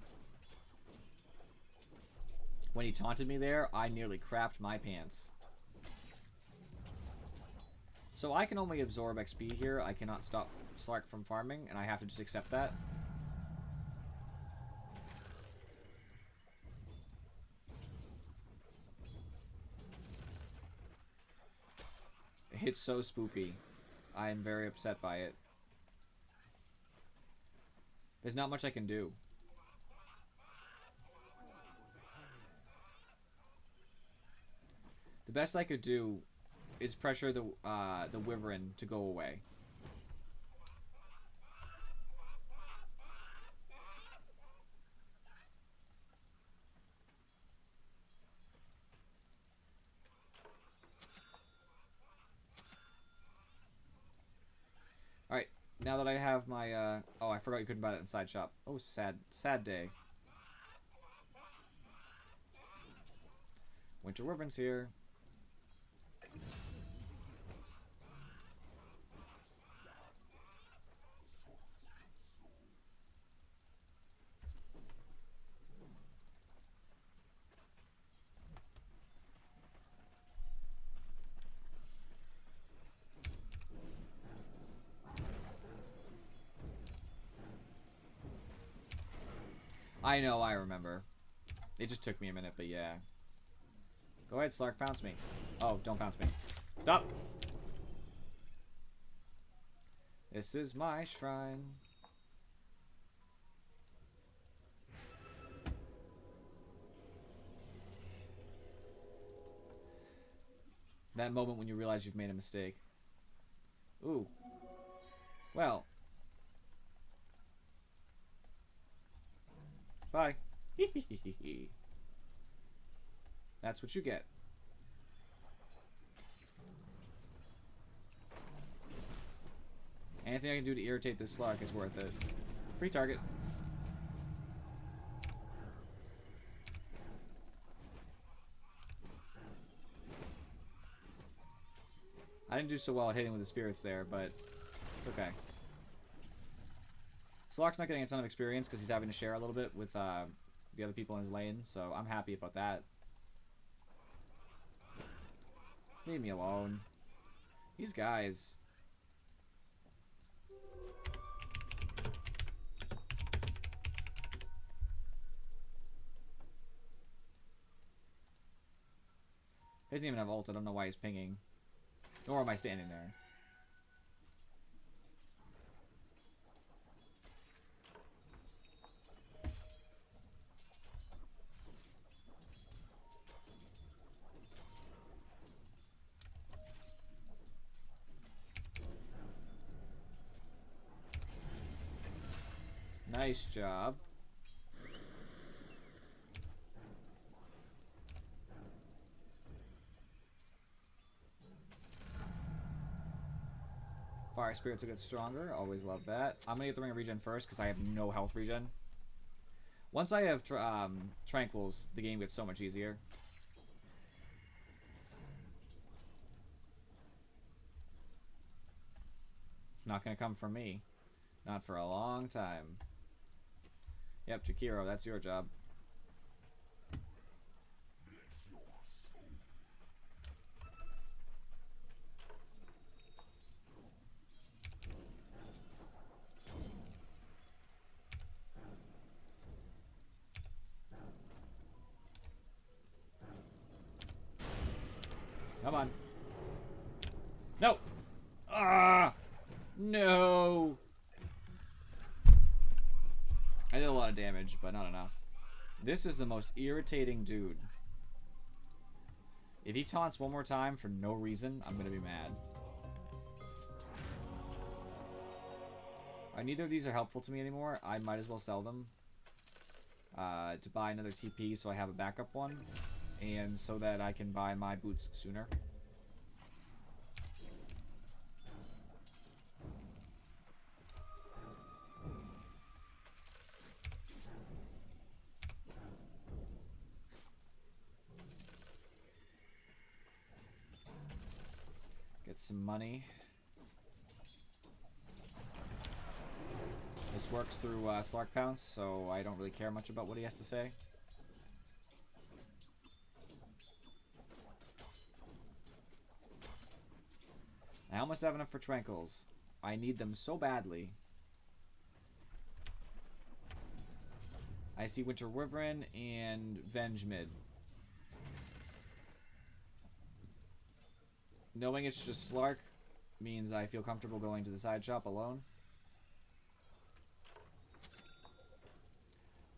When he taunted me there, I nearly crapped my pants. So I can only absorb XP here. I cannot stop Slark from farming, and I have to just accept that. It's so spoopy. I am very upset by it. There's not much I can do. The best I could do is pressure the Wyvern to go away. Alright, now that I have my, oh, I forgot you couldn't buy that inside shop. Oh, sad day. Winter Wyvern's here. I know, I remember. It just took me a minute, but yeah. Go ahead, Slark, pounce me. Oh, don't pounce me. Stop! This is my shrine. That moment when you realize you've made a mistake. Ooh. Well. Bye. That's what you get. Anything I can do to irritate this Slark is worth it. Free target. I didn't do so well at hitting with the spirits there, but it's okay. Slark's not getting a ton of experience because he's having to share a little bit with the other people in his lane, so I'm happy about that. Leave me alone. These guys. He doesn't even have ult. I don't know why he's pinging. Nor am I standing there. Nice job. Fire spirits will get stronger. Always love that. I'm gonna get the ring of regen first because I have no health regen. Once I have tranquils, the game gets so much easier. Not gonna come from me. Not for a long time. Yep, Jakiro, that's your job. Come on. No! Ah! No! I did a lot of damage, but not enough. This is the most irritating dude. If he taunts one more time for no reason, I'm gonna be mad. Neither of these are helpful to me anymore. I might as well sell them. To buy another TP so I have a backup one. And so that I can buy my boots sooner. Get some money. This works through Slark Pounce, so I don't really care much about what he has to say. I almost have enough for Tranquils. I need them so badly. I see Winter Wyvern and Venge mid. Knowing it's just Slark means I feel comfortable going to the side shop alone.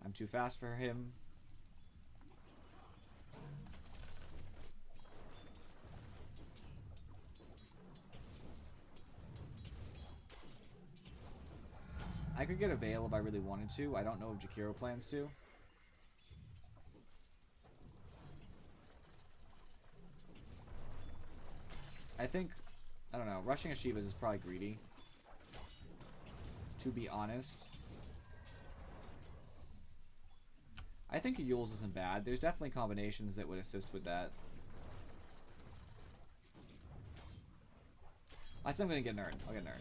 I'm too fast for him. I could get a Veil if I really wanted to. I don't know if Jakiro plans to. I think, I don't know, rushing a Shivas is probably greedy. To be honest. I think a Yule's isn't bad. There's definitely combinations that would assist with that. I think I'm gonna get Nerd. I'll get Nerd.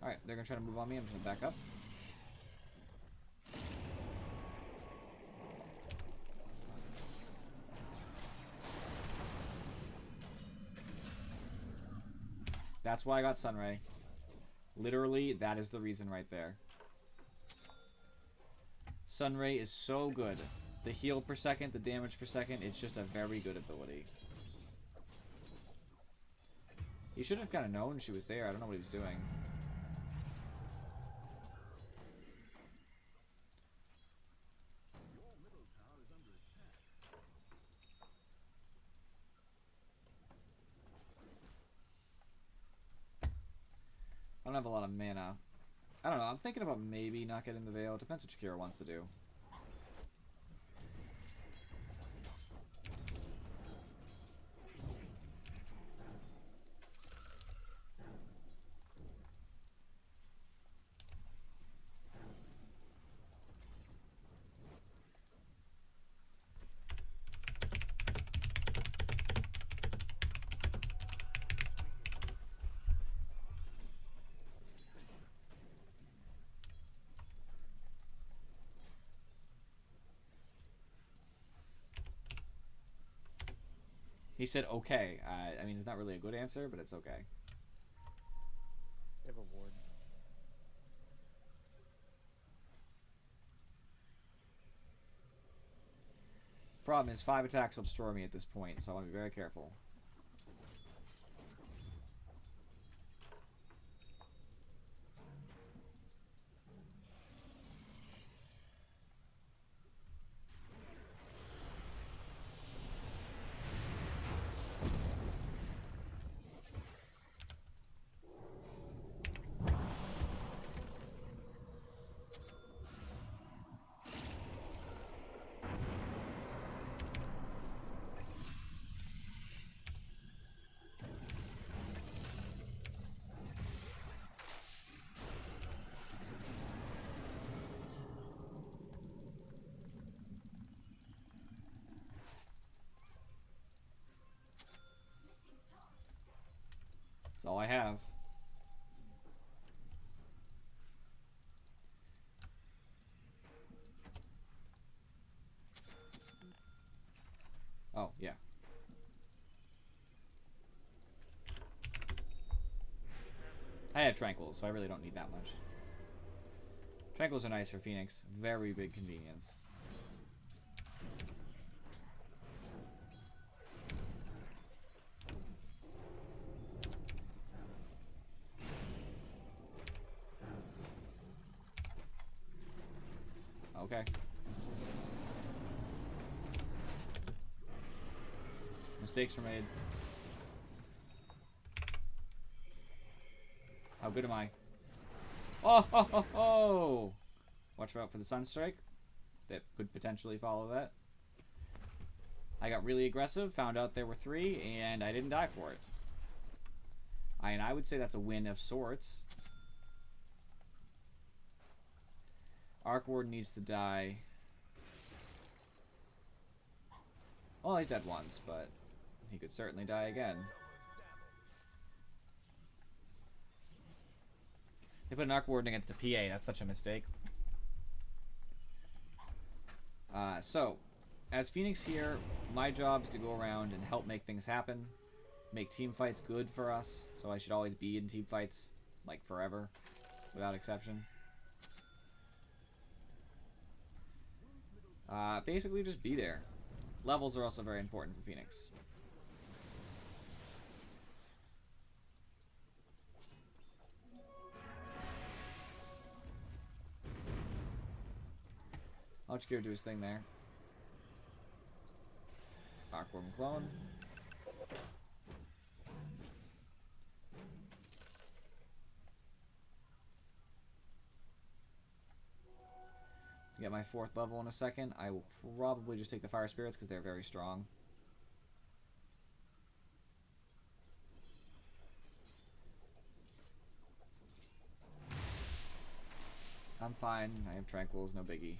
Alright, they're gonna try to move on me. I'm just gonna back up. That's why I got Sunray. Literally, that is the reason right there. Sunray is so good. The heal per second, the damage per second, it's just a very good ability. He should have kind of known she was there. I don't know what he was doing. I don't have a lot of mana. I don't know. I'm thinking about maybe not getting the Veil. It depends what Shakira wants to do. He said, okay. I mean, it's not really a good answer, but it's okay. They have a ward. Problem is, 5 attacks will destroy me at this point, so I want to be very careful. That's all I have. Oh, yeah. I have Tranquils, so I really don't need that much. Tranquils are nice for Phoenix. Very big convenience. Okay. Mistakes were made. How good am I? Oh, ho, ho, ho! Watch out for the Sunstrike. That could potentially follow that. I got really aggressive, found out there were 3, and I didn't die for it. And I would say that's a win of sorts. Arc Ward needs to die. Well, he's dead once, but he could certainly die again. They put an Arc Warden against a PA. That's such a mistake. So, as Phoenix here, my job is to go around and help make things happen. Make team fights good for us. So I should always be in team fights, like forever, without exception. Basically just be there. Levels are also very important for Phoenix. I'll let Kira do his thing there. Awkward clone. Get my 4th level in a second. I will probably just take the Fire Spirits because they're very strong. I'm fine. I have Tranquils, no biggie.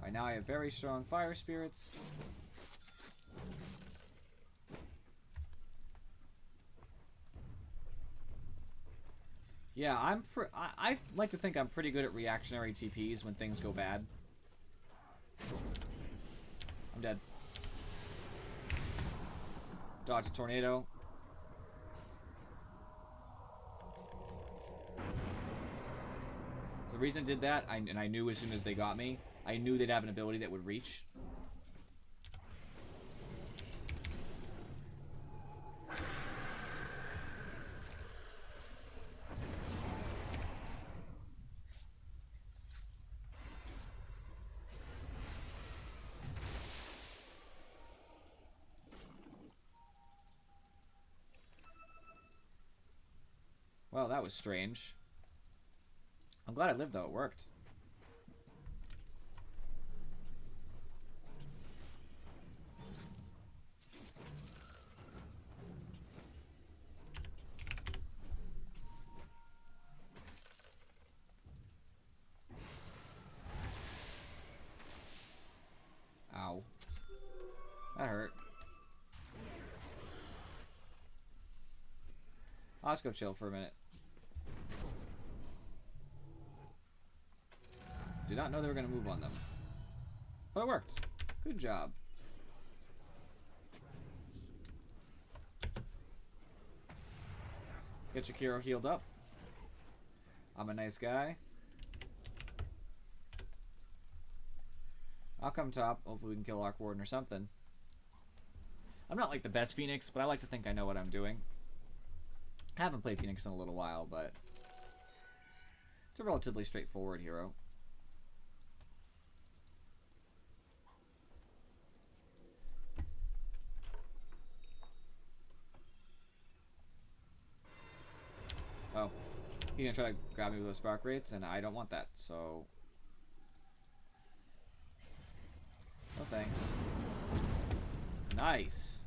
Alright, now I have very strong Fire Spirits. Yeah, I like to think I'm pretty good at reactionary TPs when things go bad. I'm dead. Dodge a tornado. The reason I did that, and I knew as soon as they got me, I knew they'd have an ability that would reach. Well, that was strange. I'm glad I lived though, it worked. Ow. That hurt. Let's go chill for a minute. Did not know they were going to move on them. But it worked. Good job. Get your Kiro healed up. I'm a nice guy. I'll come top. Hopefully we can kill Arc Warden or something. I'm not like the best Phoenix, but I like to think I know what I'm doing. I haven't played Phoenix in a little while, but it's a relatively straightforward hero. Oh, he's gonna try to grab me with those spark rates, and I don't want that, so no thanks. Nice.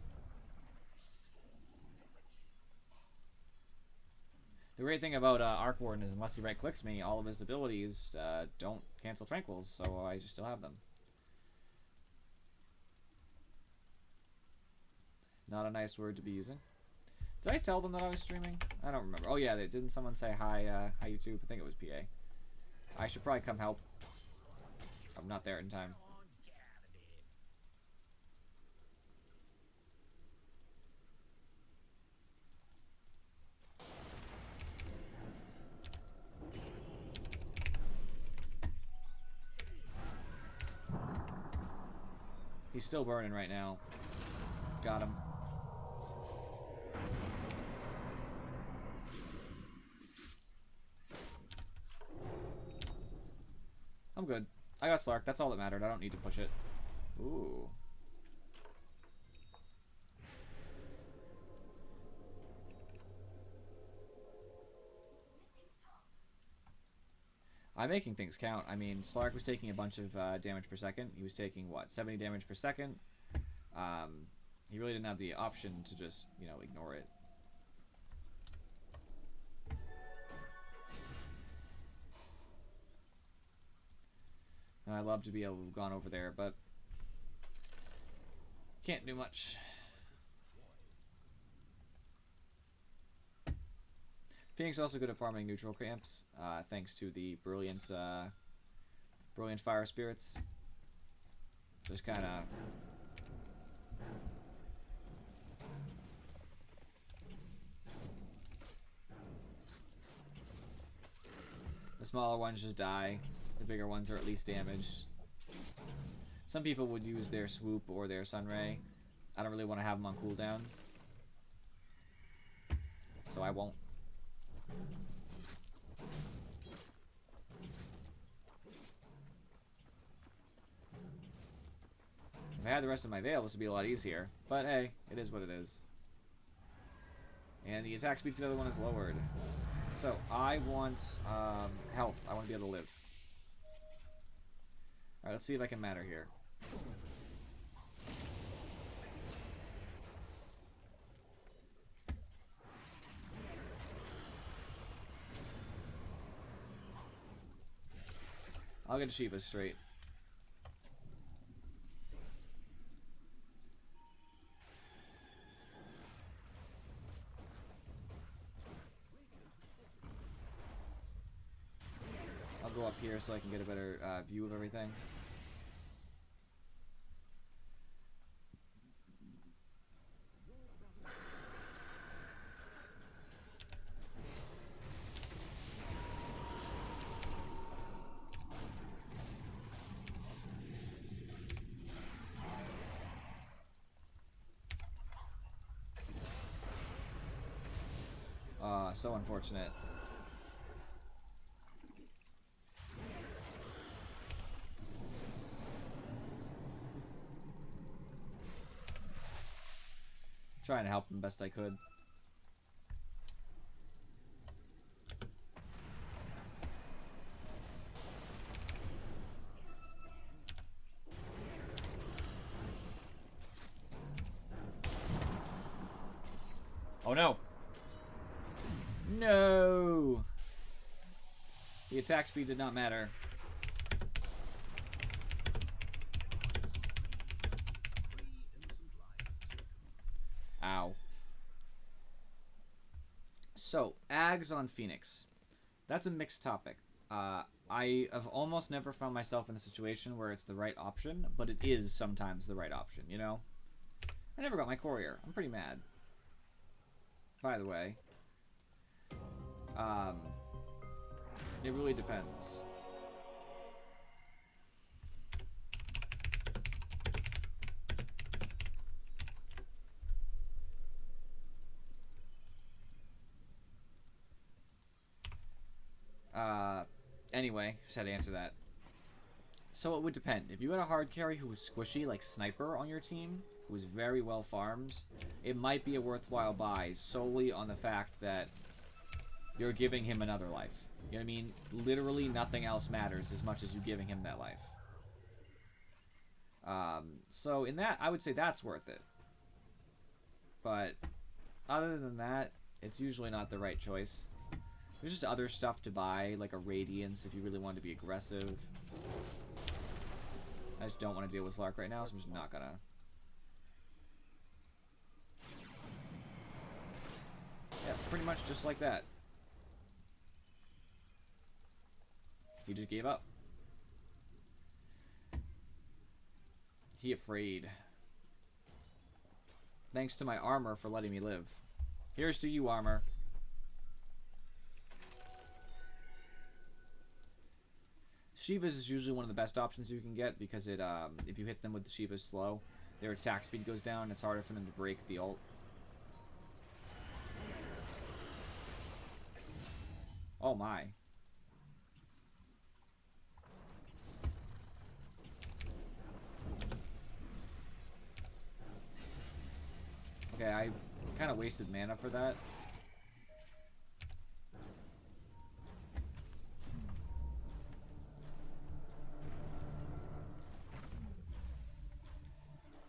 The great thing about Arc Warden is unless he right-clicks me, all of his abilities don't cancel Tranquils, so I just still have them. Not a nice word to be using. Did I tell them that I was streaming? I don't remember. Oh yeah, didn't someone say hi, hi YouTube? I think it was PA. I should probably come help. I'm not there in time. He's still burning right now. Got him. I'm good. I got Slark. That's all that mattered. I don't need to push it. Ooh. I'm making things count. I mean, Slark was taking a bunch of damage per second. He was taking, what, 70 damage per second? He really didn't have the option to just, you know, ignore it. And I'd love to be able to have gone over there, but can't do much. Phoenix also good at farming neutral camps, thanks to the brilliant fire spirits. Just kind of the smaller ones just die. The bigger ones are at least damaged. Some people would use their swoop or their sunray. I don't really want to have them on cooldown, so I won't. If I had the rest of my veil, this would be a lot easier. But hey, it is what it is. And the attack speed for the other one is lowered. So I want health. I want to be able to live. Alright, let's see if I can matter here. I'll get Shiva straight. I'll go up here so I can get a better view of everything. So unfortunate. Trying to help him best I could. Oh no! No! The attack speed did not matter. Ow. So, Ags on Phoenix. That's a mixed topic. I have almost never found myself in a situation where it's the right option, but it is sometimes the right option, you know? I never got my courier. I'm pretty mad. By the way. It really depends. Anyway, just had to answer that. So it would depend. If you had a hard carry who was squishy, like Sniper on your team, who was very well farmed, it might be a worthwhile buy solely on the fact that you're giving him another life. You know what I mean? Literally nothing else matters as much as you giving him that life. So in that, I would say that's worth it. But other than that, it's usually not the right choice. There's just other stuff to buy, like a Radiance if you really want to be aggressive. I just don't want to deal with Slark right now, so I'm just not gonna. pretty much just like that. He just gave up. He afraid. Thanks to my armor for letting me live. Here's to you, armor. Shivas is usually one of the best options you can get because it, if you hit them with the Shivas slow, their attack speed goes down and it's harder for them to break the ult. Oh my. Okay, I kind of wasted mana for that.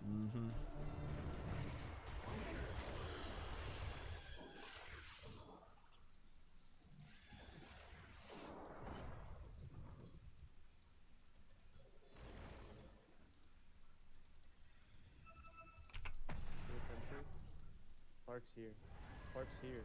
Mm-hmm. Park's here. Park's here.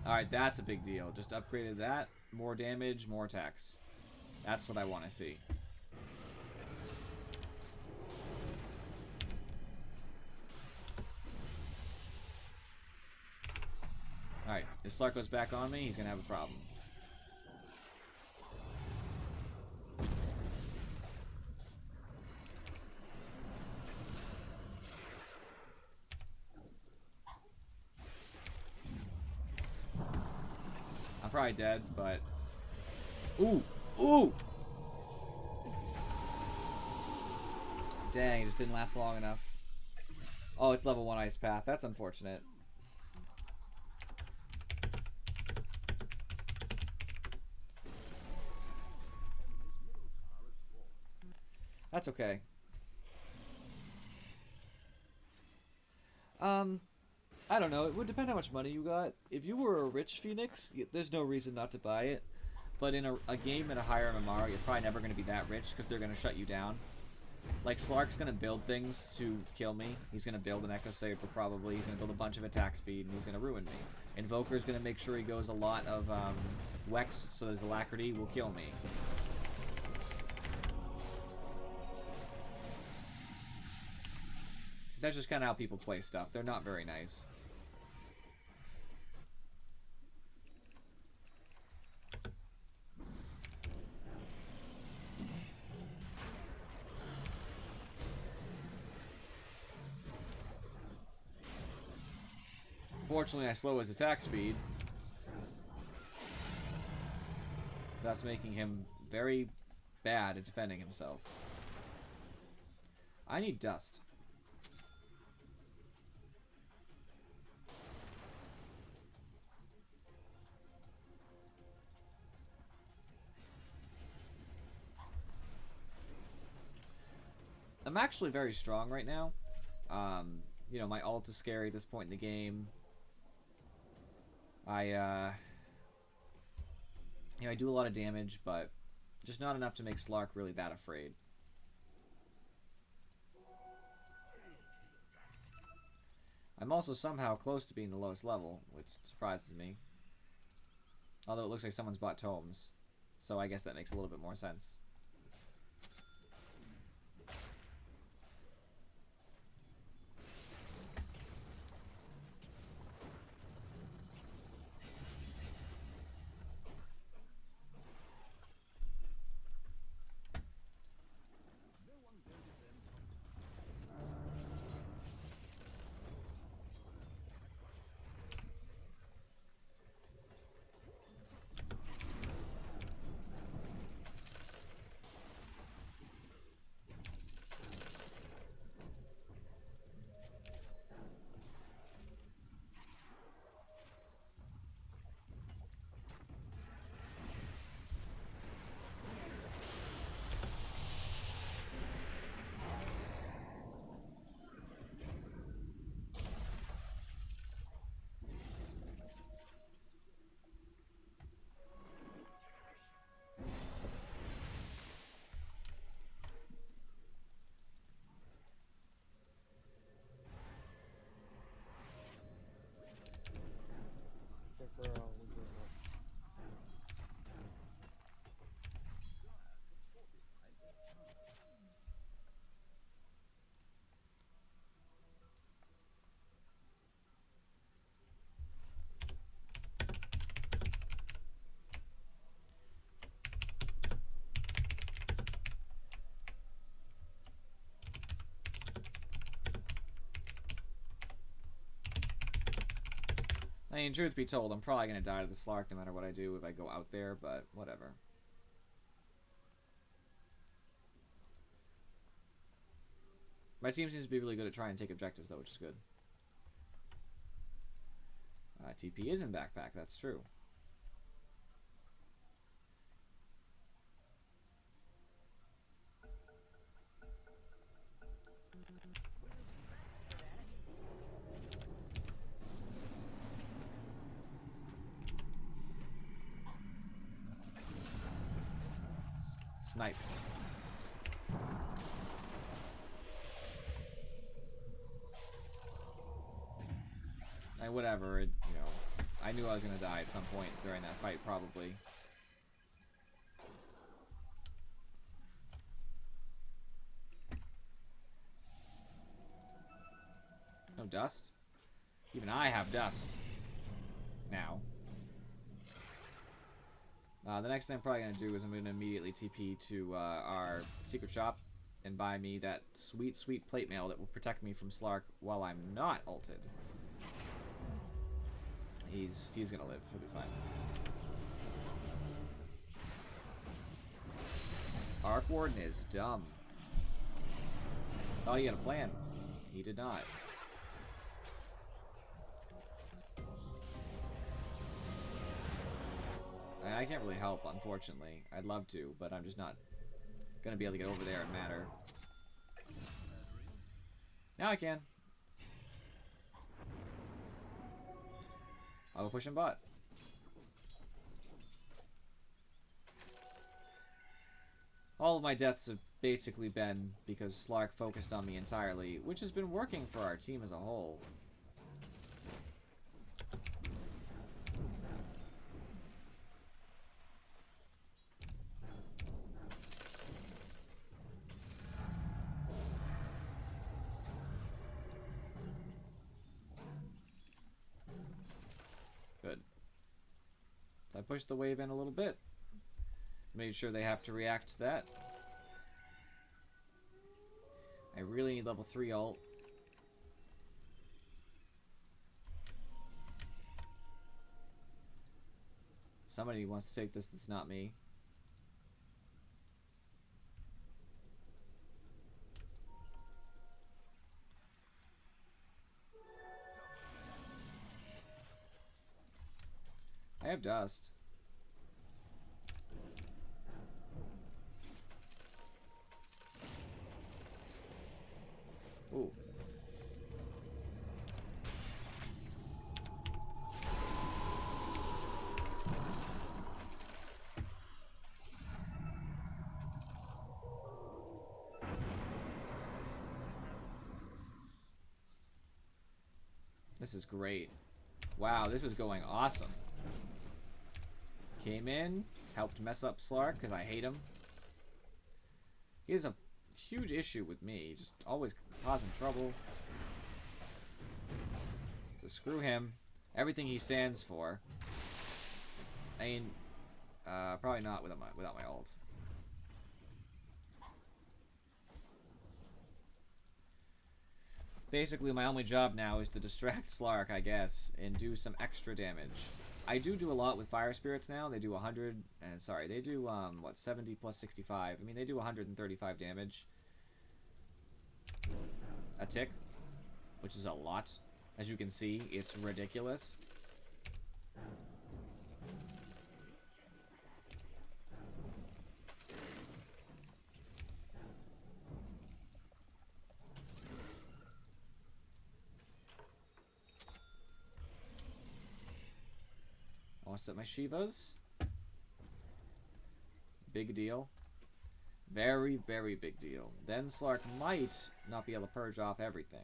Alright, that's a big deal. Just upgraded that. More damage, more attacks. That's what I want to see. Alright, if Slark goes back on me, he's going to have a problem. I'm probably dead, but... Ooh! Ooh! Dang, it just didn't last long enough. Oh, it's level 1 Ice Path. That's unfortunate. That's okay. I don't know. It would depend how much money you got. If you were a rich Phoenix, there's no reason not to buy it. But in a game at a higher MMR, you're probably never going to be that rich because they're going to shut you down. Like, Slark's going to build things to kill me. He's going to build an Echo Saber, probably. He's going to build a bunch of attack speed, and he's going to ruin me. Invoker's going to make sure he goes a lot of Wex, so his Alacrity will kill me. That's just kind of how people play stuff. They're not very nice. Fortunately, I slow his attack speed. Thus making him very bad at defending himself. I need dust. I'm actually very strong right now. You know, my ult is scary at this point in the game. You know, I do a lot of damage, but just not enough to make Slark really that afraid. I'm also somehow close to being the lowest level, which surprises me. Although it looks like someone's bought tomes, so I guess that makes a little bit more sense. I mean, truth be told, I'm probably going to die to the Slark no matter what I do if I go out there, but whatever. My team seems to be really good at trying to take objectives, though, which is good. TP is in backpack, that's true. Sniped. And whatever, you know, I knew I was gonna die at some point during that fight, probably. No dust? Even I have dust. Now. The next thing I'm probably going to do is I'm going to immediately TP to our secret shop and buy me that sweet, sweet plate mail that will protect me from Slark while I'm not ulted. He's going to live. He'll be fine. Arc Warden is dumb. Thought he had a plan. He did not. I can't really help, unfortunately. I'd love to, but I'm just not gonna be able to get over there and matter. Now I can. I'll go push him bot. All of my deaths have basically been because Slark focused on me entirely, which has been working for our team as a whole. Good. I pushed the wave in a little bit. Made sure they have to react to that. I really need level 3 ult. Somebody wants to take this that's not me. I have dust. Ooh. This is great. Wow, this is going awesome. Came in, helped mess up Slark because I hate him. He has a huge issue with me, just always causing trouble. So screw him. Everything he stands for. I mean, probably not without my ult. Basically, my only job now is to distract Slark, I guess, and do some extra damage. I do a lot with Fire Spirits now. They do 100, and sorry, they do, what, 70 plus 65. I mean, they do 135 damage. A tick, which is a lot. As you can see, it's ridiculous. I want to set my Shivas. Big deal. Very, very big deal. Then Slark might not be able to purge off everything.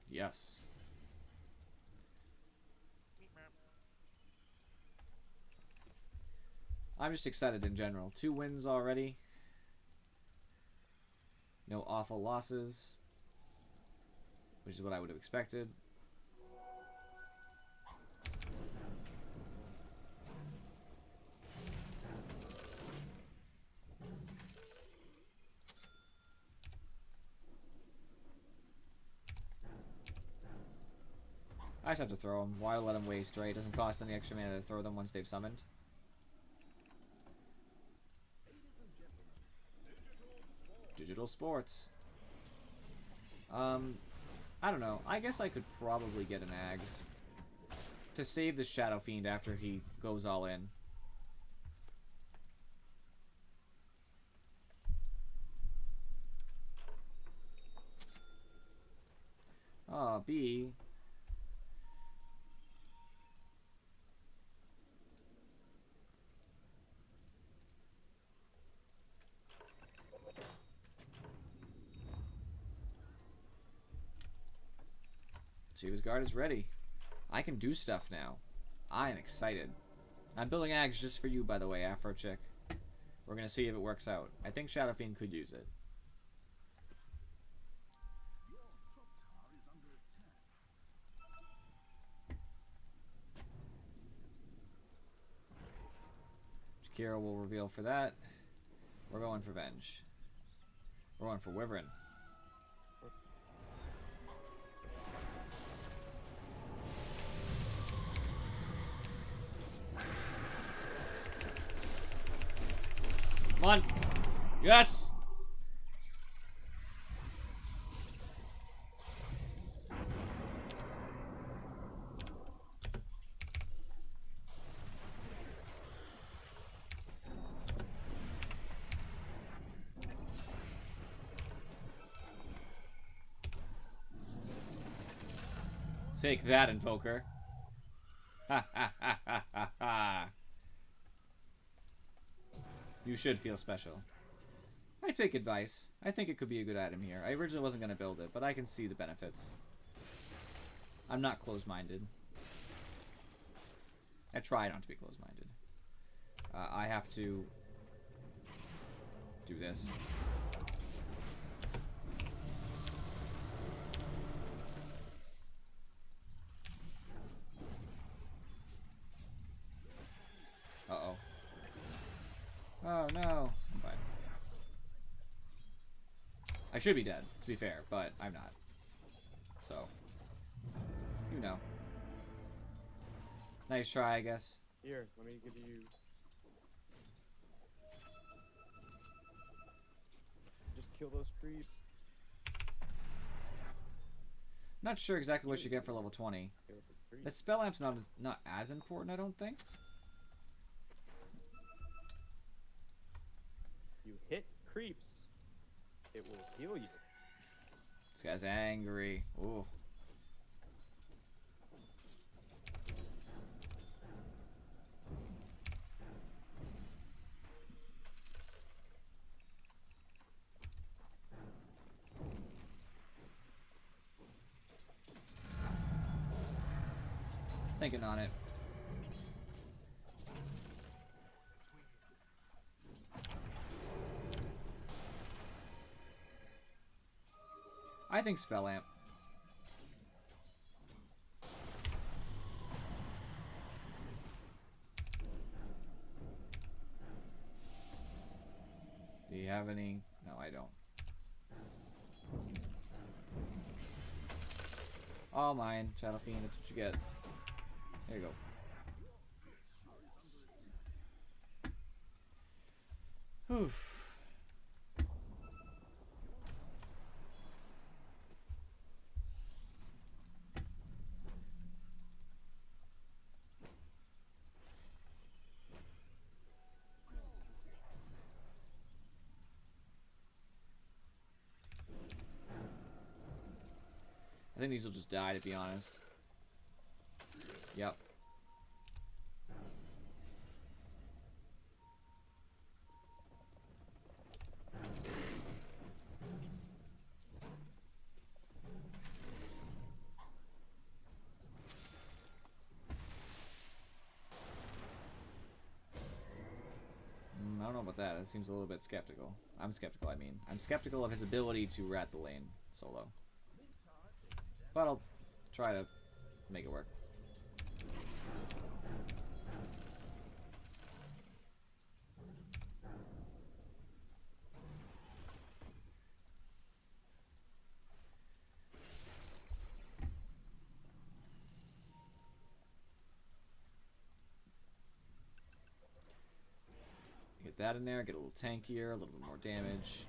Yes. I'm just excited in general. 2 wins already. No awful losses, which is what I would have expected. I just have to throw them. Why let them waste, right? It doesn't cost any extra mana to throw them once they've summoned. Digital sports. I don't know. I guess I could probably get an Ags to save the Shadow Fiend after he goes all in. Oh, B. Shiva's Guard is ready. I can do stuff now. I am excited. I'm building Ags just for you, by the way, Afro Chick. We're gonna see if it works out. I think Shadow Fiend could use it. Kira will reveal for that. We're going for Venge. We're going for Wyvern. Come on. Yes! Take that, Invoker. Ha ha ha ha ha ha. You should feel special. I take advice. I think it could be a good item here. I originally wasn't going to build it, but I can see the benefits. I'm not close-minded. I try not to be close-minded. I have to do this. Uh-oh. Oh, no. I'm fine. I should be dead, to be fair, but I'm not. So, you know. Nice try, I guess. Here, let me give you. Just kill those creeps. Not sure exactly what you get for level 20. Kill the creeps. The spell amp's not as important, I don't think. You hit creeps, it will heal you. This guy's angry. Ooh. Thinking on it. I think Spell Amp. Do you have any? No, I don't. All mine. Shadow Fiend, that's what you get. There you go. Whew. I think these will just die, to be honest. Yep. I don't know about that. It seems a little bit skeptical. I'm skeptical, I mean. I'm skeptical of his ability to rat the lane solo. But I'll try to make it work. that in there, get a little tankier, a little bit more damage.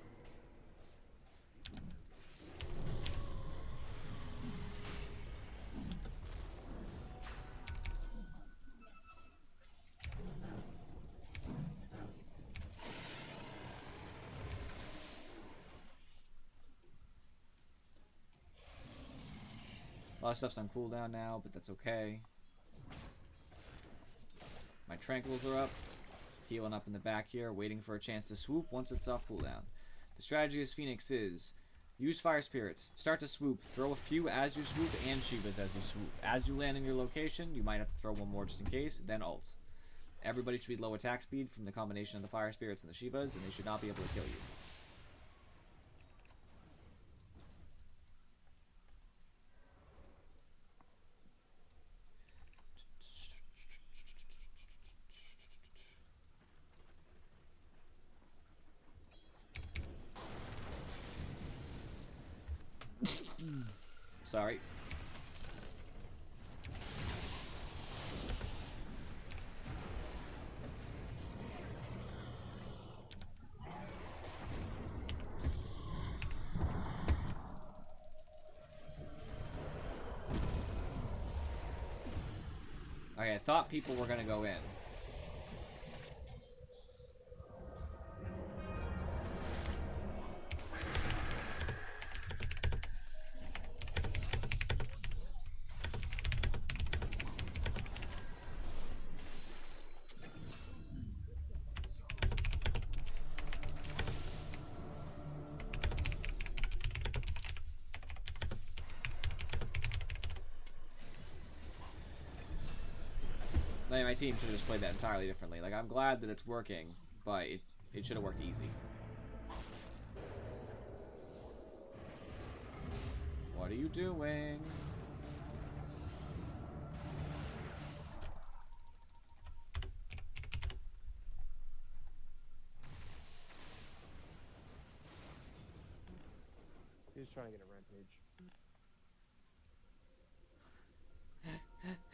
A lot of stuff's on cooldown now, but that's okay. My tranquils are up. Healing up in the back here, waiting for a chance to swoop once it's off cooldown. The strategy as Phoenix is use Fire Spirits, start to swoop, throw a few as you swoop, and Shivas as you swoop. As you land in your location, you might have to throw one more just in case, then ult. Everybody should be low attack speed from the combination of the Fire Spirits and the Shivas, and they should not be able to kill you. Sorry. Okay, I thought people were gonna go in. Like, my team should have just played that entirely differently. Like, I'm glad that it's working, but it should have worked easy. What are you doing? He's trying to get a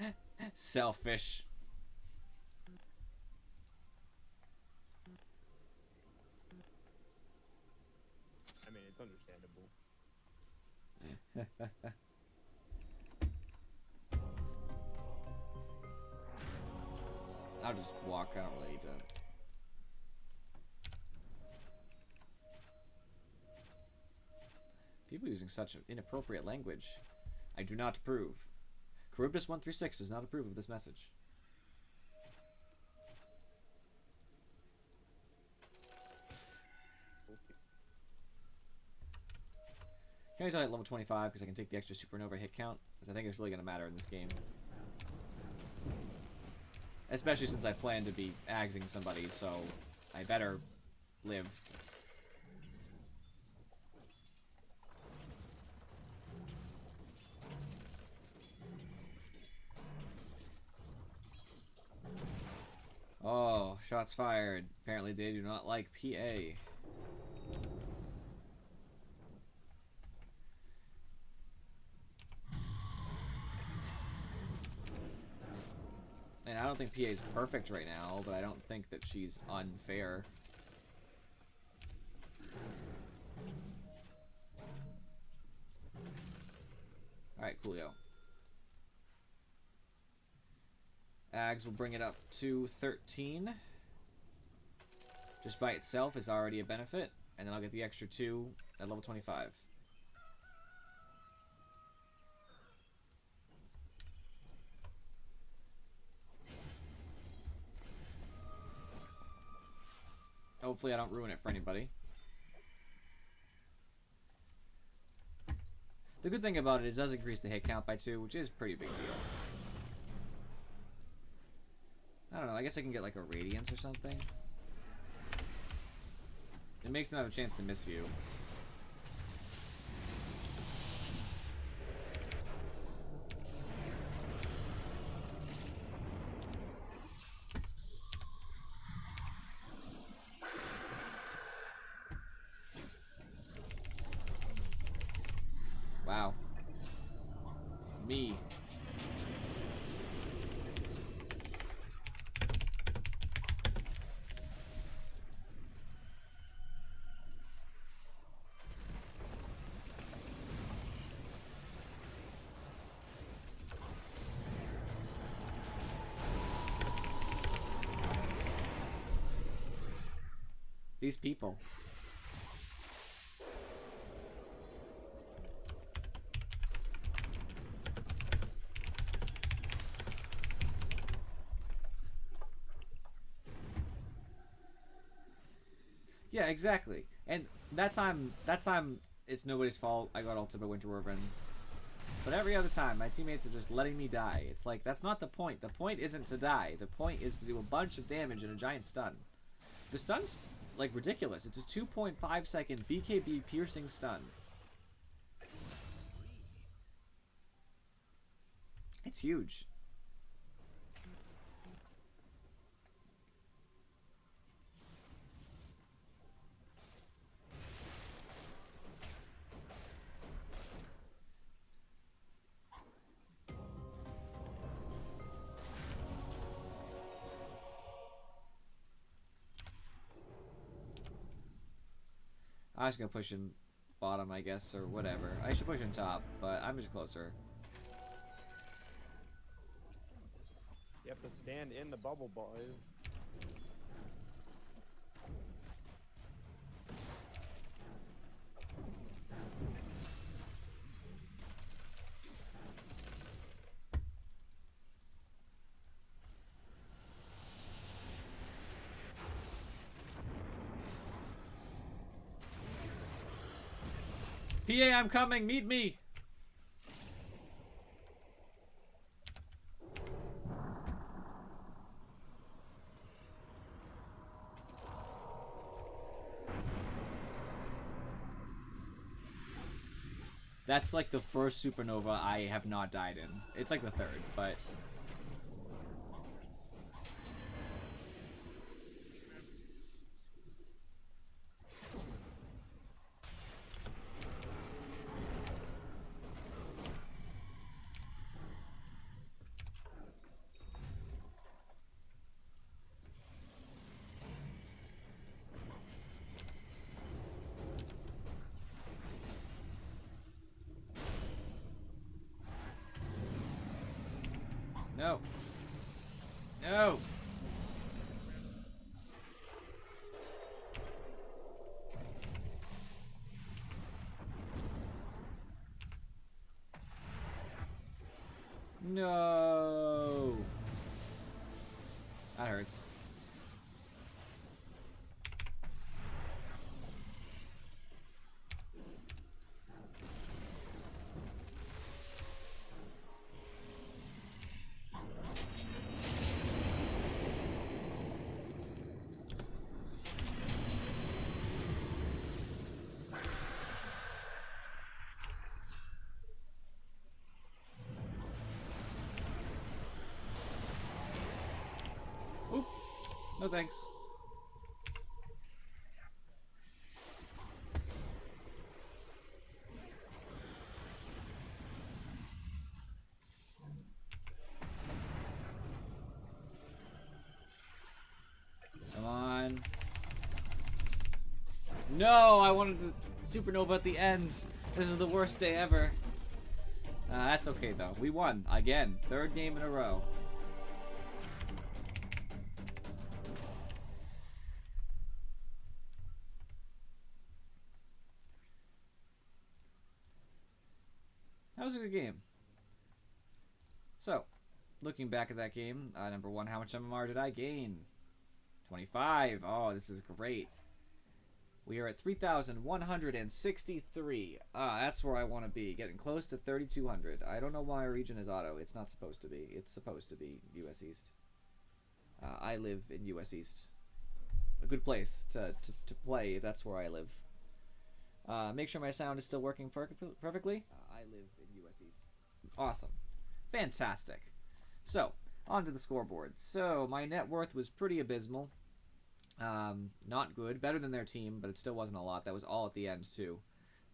rampage. Selfish. I mean, it's understandable. I'll just walk. I don't really need to. People using such inappropriate language. I do not approve. Charybdis136 does not approve of this message. Can I tell at level 25 because I can take the extra supernova hit count? Because I think it's really going to matter in this game. Especially since I plan to be agsing somebody, so I better live. Oh, shots fired. Apparently they do not like PA. And I don't think PA is perfect right now, but I don't think that she's unfair. Alright, coolio. Ags will bring it up to 13. Just by itself is already a benefit. And then I'll get the extra 2 at level 25. Hopefully I don't ruin it for anybody. The good thing about it is it does increase the hit count by 2, which is a pretty big deal. I don't know, I guess I can get like a Radiance or something. It makes them have a chance to miss you. Wow. Me. These people. Yeah, exactly. And that time, it's nobody's fault. I got ulted by Winter Wyvern. But every other time, my teammates are just letting me die. It's like, that's not the point. The point isn't to die. The point is to do a bunch of damage in a giant stun. The stun's, like, ridiculous. It's a 2.5 second BKB piercing stun. It's huge. I was gonna push in bottom, I guess, or whatever. I should push in top, but I'm just closer. You have to stand in the bubble, boys. PA, I'm coming. Meet me. That's like the first supernova I have not died in. It's like the third, but... No. No. No. That hurts. Oop. No thanks. Come on. No, I wanted to supernova at the end. This is the worst day ever. That's okay though. We won again. Third game in a row. That was a good game. So, looking back at that game, number one, how much MMR did I gain? 25. Oh, this is great. We are at 3,163. That's where I want to be. Getting close to 3,200. I don't know why our region is auto. It's not supposed to be. It's supposed to be US East. I live in US East. A good place to play if that's where I live. Make sure my sound is still working perfectly. I live in US East. Awesome. Fantastic. So, on to the scoreboard. So, my net worth was pretty abysmal. Not good. Better than their team, but it still wasn't a lot. That was all at the end, too.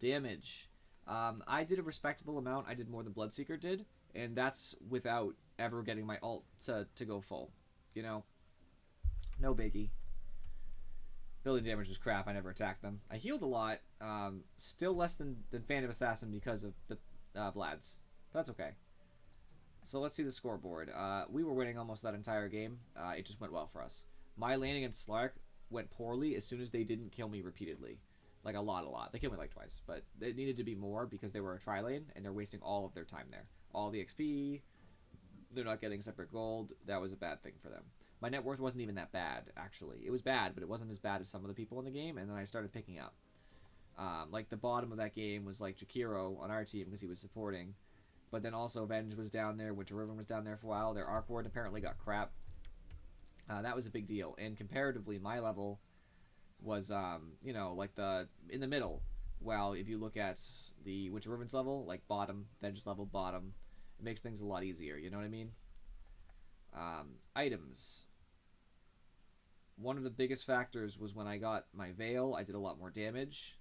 Damage. I did a respectable amount. I did more than Bloodseeker did, and that's without ever getting my ult to go full. You know? No biggie. Building damage was crap. I never attacked them. I healed a lot. Still less than Phantom Assassin because of the Vlads. That's okay. So let's see the scoreboard. We were winning almost that entire game. It just went well for us. My lane against Slark went poorly as soon as they didn't kill me repeatedly. Like a lot. They killed me like twice, but it needed to be more because they were a tri-lane and they're wasting all of their time there. All the XP, they're not getting separate gold. That was a bad thing for them. My net worth wasn't even that bad, actually. It was bad, but it wasn't as bad as some of the people in the game, and then I started picking up. Like the bottom of that game was like Jakiro on our team because he was supporting, but then also Venge was down there, Winter Riven was down there for a while. Their Arc Ward apparently got crap. That was a big deal, and comparatively, my level was, you know, like in the middle. Well, if you look at the Winter Riven's level, like bottom, Venge's level, bottom, it makes things a lot easier, you know what I mean? Items. One of the biggest factors was when I got my Veil, I did a lot more damage.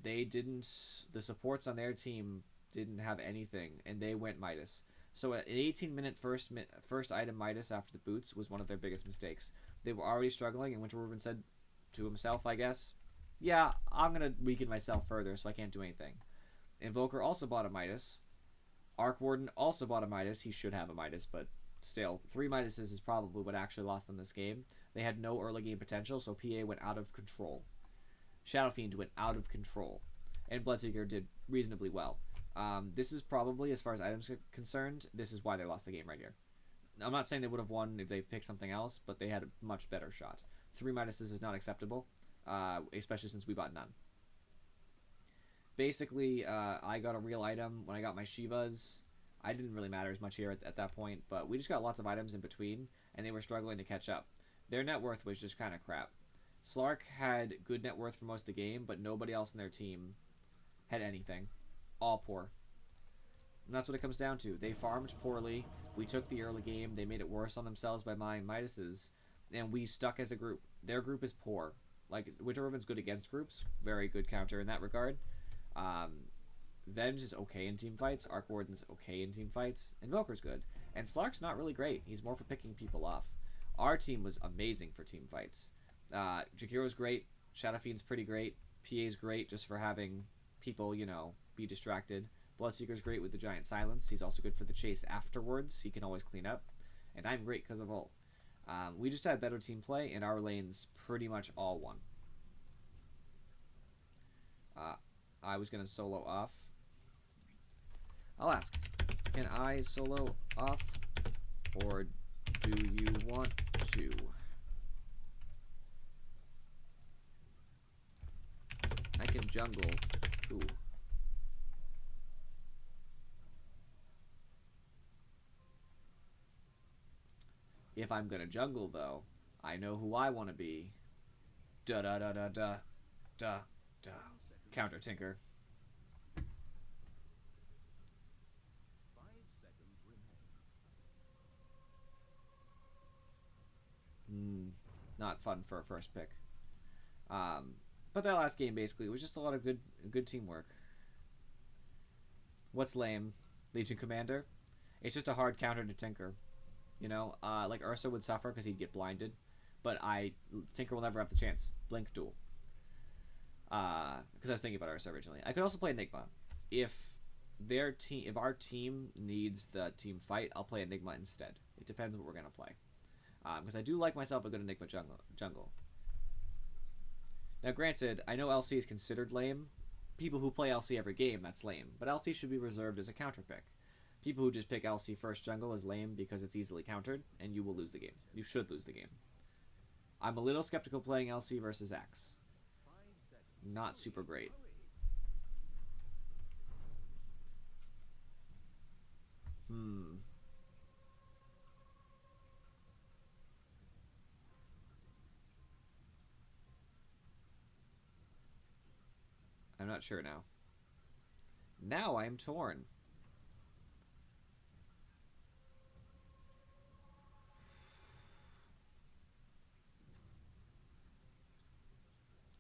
The supports on their team didn't have anything, and they went Midas. So an 18-minute first item Midas after the boots was one of their biggest mistakes. They were already struggling, and Winter Riven said to himself, I guess, yeah, I'm going to weaken myself further, so I can't do anything. Invoker also bought a Midas. Arc Warden also bought a Midas. He should have a Midas, but still, 3 Midases is probably what actually lost them this game. They had no early game potential, so PA went out of control. Shadow Fiend went out of control. And Bloodseeker did reasonably well. This is probably, as far as items are concerned, this is why they lost the game right here. I'm not saying they would have won if they picked something else, but they had a much better shot. 3 Midases is not acceptable, especially since we bought none. Basically, I got a real item when I got my Shivas. I didn't really matter as much here at that point, but we just got lots of items in between, and they were struggling to catch up. Their net worth was just kind of crap. Slark had good net worth for most of the game, but nobody else in their team had anything. All poor. And that's what it comes down to. They farmed poorly. We took the early game. They made it worse on themselves by buying Midases, and we stuck as a group. Their group is poor. Like, Winter Riven's good against groups. Very good counter in that regard. Venge is okay in team fights. Arc Warden's okay in team fights. Invoker's good. And Slark's not really great. He's more for picking people off. Our team was amazing for team fights. Jakiro's great. Shadow Fiend's pretty great. PA's great just for having people, you know, be distracted. Bloodseeker's great with the giant silence. He's also good for the chase afterwards. He can always clean up. And I'm great because of ult. We just had better team play, and our lanes pretty much all won. I was going to solo off. I'll ask, can I solo off, or do you want to? I can jungle. Ooh. If I'm gonna jungle, though, I know who I want to be. Da da da da da da da. Counter Tinker. Not fun for a first pick. But that last game basically was just a lot of good teamwork. What's lame? Legion Commander? It's just a hard counter to Tinker. You know, like Ursa would suffer because he'd get blinded, but Tinker will never have the chance. Blink duel. Because I was thinking about Ursa originally. I could also play Enigma. If our team needs the team fight, I'll play Enigma instead. It depends what we're gonna play. Because I do like myself a good Enigma jungle. Now, granted, I know LC is considered lame. People who play LC every game, that's lame. But LC should be reserved as a counter pick. People who just pick LC first jungle is lame because it's easily countered, and you will lose the game. You should lose the game. I'm a little skeptical playing LC versus Axe. Not super great. I'm not sure now. Now I am torn.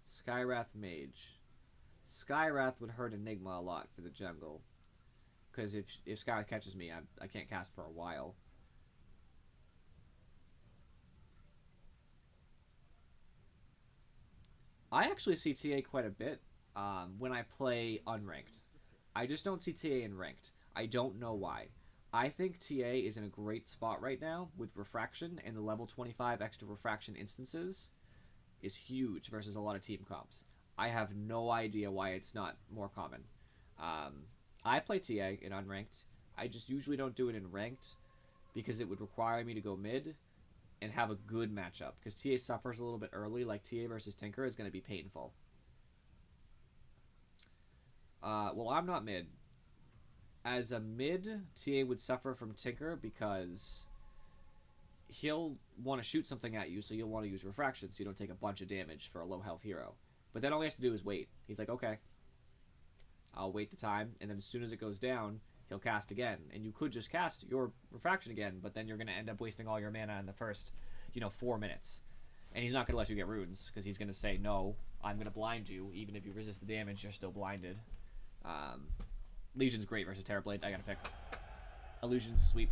Skywrath Mage. Skywrath would hurt Enigma a lot for the jungle. Because if Skywrath catches me, I can't cast for a while. I actually see TA quite a bit when I play unranked. I just don't see TA in ranked. I don't know why. I think TA is in a great spot right now with refraction, and the level 25 extra refraction instances is huge versus a lot of team comps. I have no idea why it's not more common. I play TA in unranked. I just usually don't do it in ranked because it would require me to go mid and have a good matchup, because TA suffers a little bit early. Like TA versus Tinker is going to be painful. Well, I'm not mid. As a mid, TA would suffer from Tinker because he'll want to shoot something at you, so you'll want to use refraction so you don't take a bunch of damage for a low health hero. But then all he has to do is wait. He's like, okay, I'll wait the time, and then as soon as it goes down, he'll cast again. And you could just cast your refraction again, but then you're going to end up wasting all your mana in the first, 4 minutes. And he's not going to let you get runes, because he's going to say, no, I'm going to blind you. Even if you resist the damage, you're still blinded. Legion's great versus Terrorblade. I got to pick. Illusion, sweep.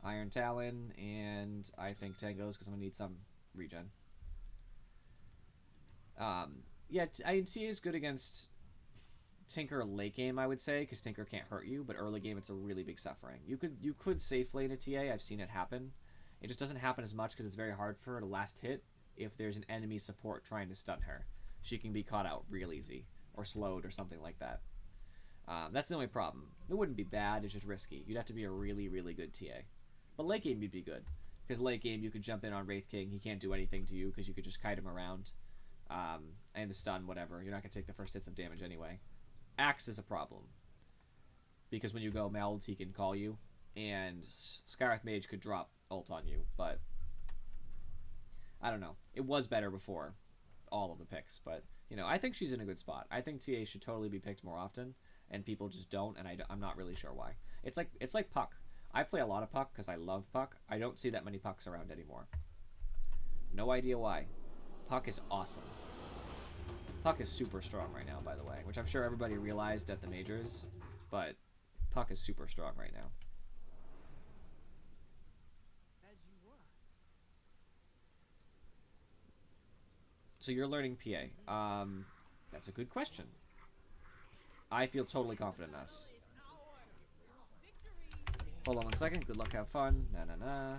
Iron Talon, and I think Tangos, because I'm going to need some regen. Yeah, TA is good against Tinker late game, I would say, because Tinker can't hurt you, but early game it's a really big suffering. You could safe lane a TA. I've seen it happen. It just doesn't happen as much because it's very hard for her to last hit if there's an enemy support trying to stun her. She can be caught out real easy, or slowed, or something like that. That's the only problem. It wouldn't be bad, it's just risky. You'd have to be a really, really good TA. But late game you'd be good, because late game you could jump in on Wraith King. He can't do anything to you because you could just kite him around. And the stun, whatever. You're not going to take the first hits of damage anyway. Axe is a problem, because when you go meld, he can call you, and Scarith Mage could drop ult on you, but I don't know. It was better before all of the picks, but, I think she's in a good spot. I think TA should totally be picked more often, and people just don't, and I'm not really sure why. It's like Puck. I play a lot of Puck because I love Puck. I don't see that many Pucks around anymore. No idea why. Puck is awesome. Puck is super strong right now, by the way, which I'm sure everybody realized at the majors, but Puck is super strong right now. So you're learning PA. That's a good question. I feel totally confident in us. Hold on one second. Good luck, have fun. Nah.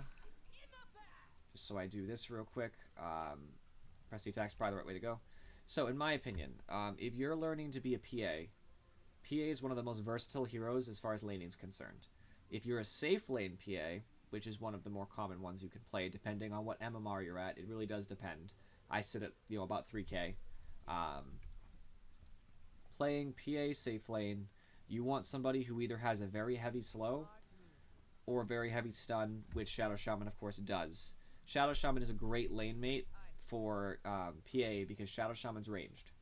Just so I do this real quick. Press the attack's probably the right way to go. So, in my opinion, if you're learning to be a PA, PA is one of the most versatile heroes as far as laning is concerned. If you're a safe lane PA, which is one of the more common ones you can play, depending on what MMR you're at, it really does depend. I sit at, about 3k. Playing PA safe lane, you want somebody who either has a very heavy slow or a very heavy stun, which Shadow Shaman, of course, does. Shadow Shaman is a great lane mate for PA because Shadow Shaman's ranged,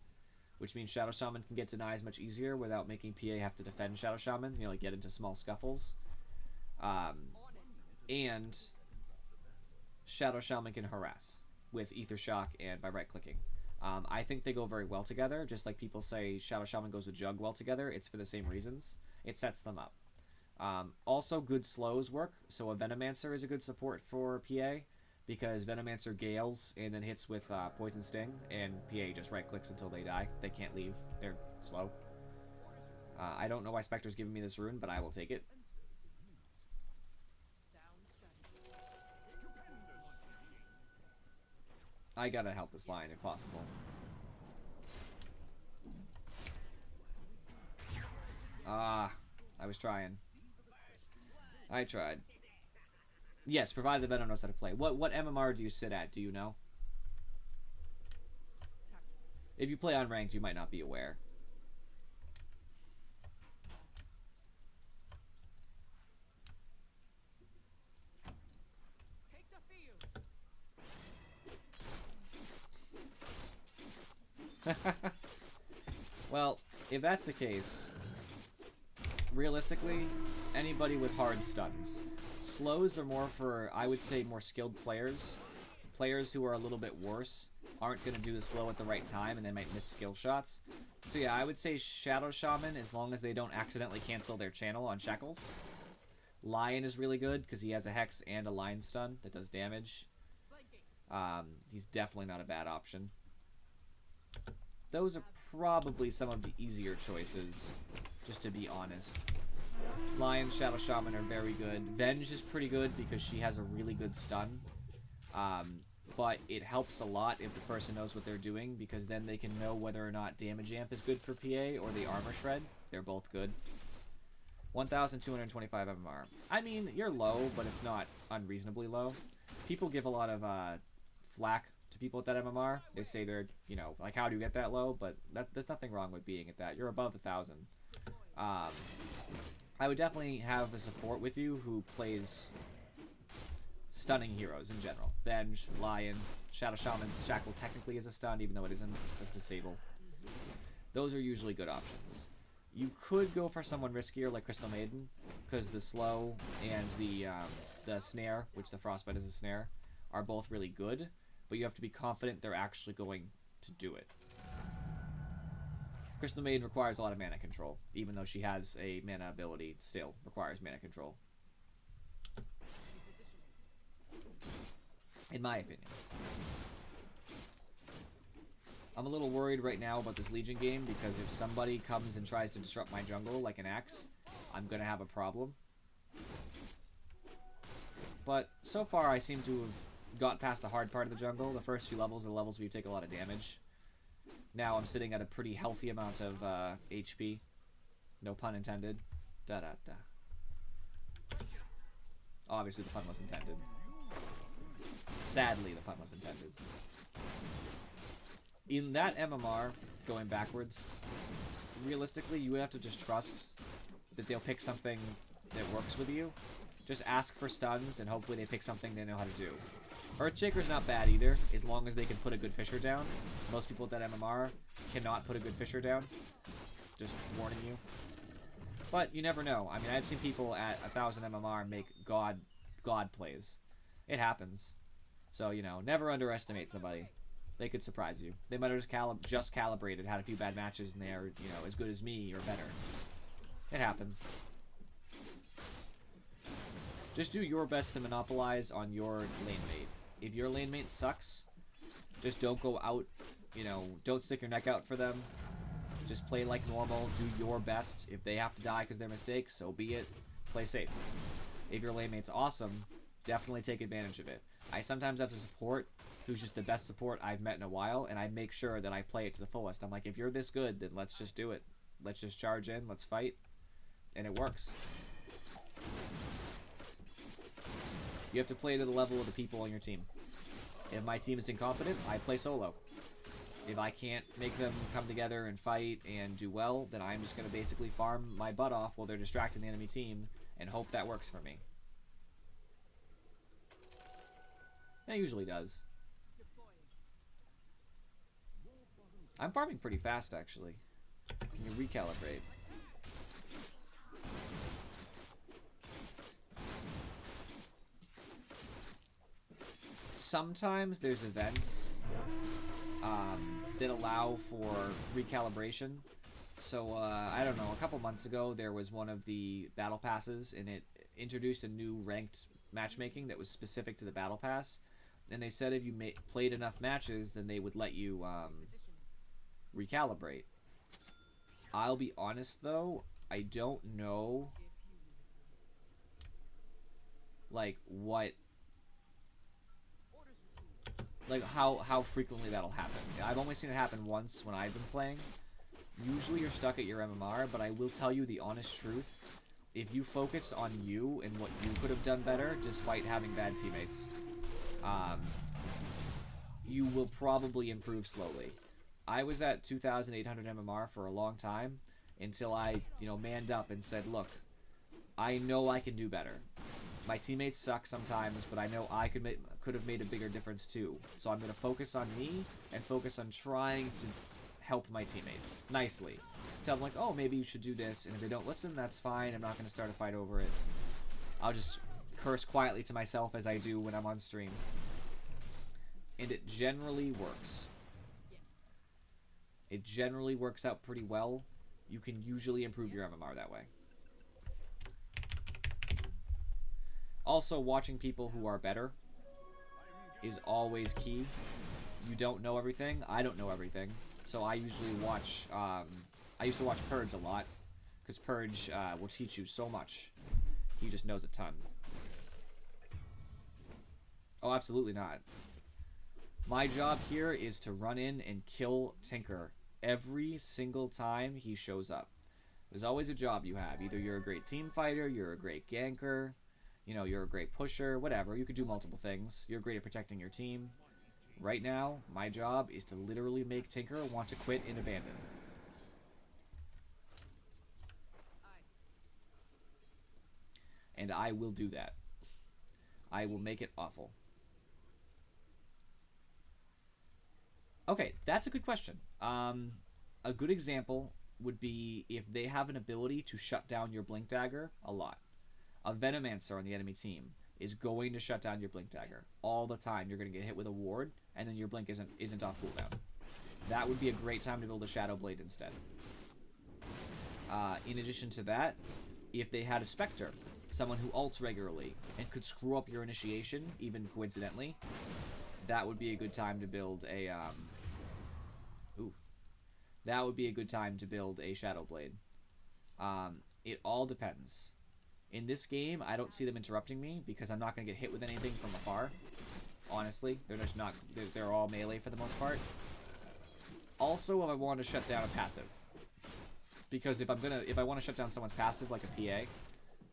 which means Shadow Shaman can get denies much easier without making PA have to defend Shadow Shaman, like get into small scuffles. And Shadow Shaman can harass with Ether Shock and by right-clicking. I think they go very well together, just like people say Shadow Shaman goes with Jug well together. It's for the same reasons. It sets them up. Also, good slows work, so a Venomancer is a good support for PA, because Venomancer gales and then hits with Poison Sting, and PA just right-clicks until they die. They can't leave. They're slow. I don't know why Spectre's giving me this rune, but I will take it. I gotta help this line if possible. I was trying. I tried. Yes, provided the Venom knows how to play. What MMR do you sit at? Do you know? If you play unranked, you might not be aware. Well, if that's the case, realistically, anybody with hard stuns. Slows are more for, I would say, more skilled players. Players who are a little bit worse aren't going to do the slow at the right time and they might miss skill shots. So yeah, I would say Shadow Shaman as long as they don't accidentally cancel their channel on Shackles. Lion is really good because he has a Hex and a Lion stun that does damage. He's definitely not a bad option. those are probably some of the easier choices, just to be honest. Lion, Shadow Shaman are very good. Venge is pretty good because she has a really good stun. But it helps a lot if the person knows what they're doing, because then they can know whether or not Damage Amp is good for PA or the Armor Shred. They're both good. 1,225 MMR. I mean, you're low, but it's not unreasonably low. People give a lot of flack to people at that MMR. They say they're, you know, like, how do you get that low? But there's nothing wrong with being at that. You're above 1,000. I would definitely have a support with you who plays stunning heroes in general. Venge, Lion, Shadow Shaman's Shackle technically is a stun, even though it isn't. It's Disable. Those are usually good options. You could go for someone riskier like Crystal Maiden, because the slow and the snare, which the Frostbite is a snare, are both really good, but you have to be confident they're actually going to do it. Crystal Maiden requires a lot of mana control, even though she has a mana ability, still requires mana control. In my opinion. I'm a little worried right now about this Legion game, because if somebody comes and tries to disrupt my jungle like an axe, I'm gonna have a problem. But so far I seem to have got past the hard part of the jungle. The first few levels are the levels where you take a lot of damage. Now I'm sitting at a pretty healthy amount of HP. No pun intended. Da-da-da. Obviously the pun was intended. Sadly, the pun was intended. In that MMR, going backwards, realistically, you would have to just trust that they'll pick something that works with you. Just ask for stuns, and hopefully they pick something they know how to do. Earthshaker's not bad either, as long as they can put a good Fisher down. Most people at that MMR cannot put a good Fisher down. Just warning you. But you never know. I mean, I've seen people at 1,000 MMR make God plays. It happens. So, you know, never underestimate somebody. They could surprise you. They might have just calibrated, had a few bad matches, and they're, you know, as good as me or better. It happens. Just do your best to monopolize on your lane mate. If your lane mate sucks, just don't go out, you know, don't stick your neck out for them. Just play like normal, do your best. If they have to die because they're mistakes, so be it. Play safe. If your lane mate's awesome, definitely take advantage of it. I sometimes have to support who's just the best support I've met in a while, and I make sure that I play it to the fullest. I'm like, if you're this good, then let's just do it. Let's just charge in, let's fight, and it works. You have to play to the level of the people on your team. If my team is incompetent, I play solo. If I can't make them come together and fight and do well, then I'm just going to basically farm my butt off while they're distracting the enemy team and hope that works for me. It usually does. I'm farming pretty fast, actually. Can you recalibrate? Sometimes there's events that allow for recalibration. So, I don't know, a couple months ago there was one of the battle passes, and it introduced a new ranked matchmaking that was specific to the battle pass. And they said if you played enough matches, then they would let you recalibrate. I'll be honest though, I don't know like how frequently that'll happen. I've only seen it happen once when I've been playing. Usually you're stuck at your MMR, but I will tell you the honest truth. If you focus on you and what you could have done better despite having bad teammates, you will probably improve slowly. I was at 2,800 MMR for a long time until I, you know, manned up and said, look, I know I can do better. My teammates suck sometimes, but I know I could have made a bigger difference too. So I'm going to focus on me and focus on trying to help my teammates nicely. Tell them like, oh, maybe you should do this, and if they don't listen, that's fine. I'm not going to start a fight over it. I'll just curse quietly to myself as I do when I'm on stream. And it generally works. It generally works out pretty well. You can usually improve your MMR that way. Also, watching people who are better is always key. You don't know everything. I don't know everything. So I usually watch, I used to watch Purge a lot, because Purge will teach you so much. He just knows a ton. Oh, absolutely not. My job here is to run in and kill Tinker every single time he shows up. There's always a job you have. Either you're a great team fighter, you're a great ganker, you know, you're a great pusher, whatever. You could do multiple things. You're great at protecting your team. Right now, my job is to literally make Tinker want to quit and abandon. And I will do that. I will make it awful. Okay, that's a good question. A good example would be if they have an ability to shut down your Blink Dagger a lot. A Venomancer on the enemy team is going to shut down your Blink Dagger all the time. You're going to get hit with a ward, and then your Blink isn't off cooldown. That would be a great time to build a Shadow Blade instead. In addition to that, if they had a Spectre, someone who ults regularly and could screw up your initiation, even coincidentally, that would be a good time to build a that would be a good time to build a Shadow Blade. It all depends. In this game, I don't see them interrupting me because I'm not going to get hit with anything from afar. Honestly, they're just not. They're all melee for the most part. Also, if I want to shut down a passive, because if I want to shut down someone's passive like a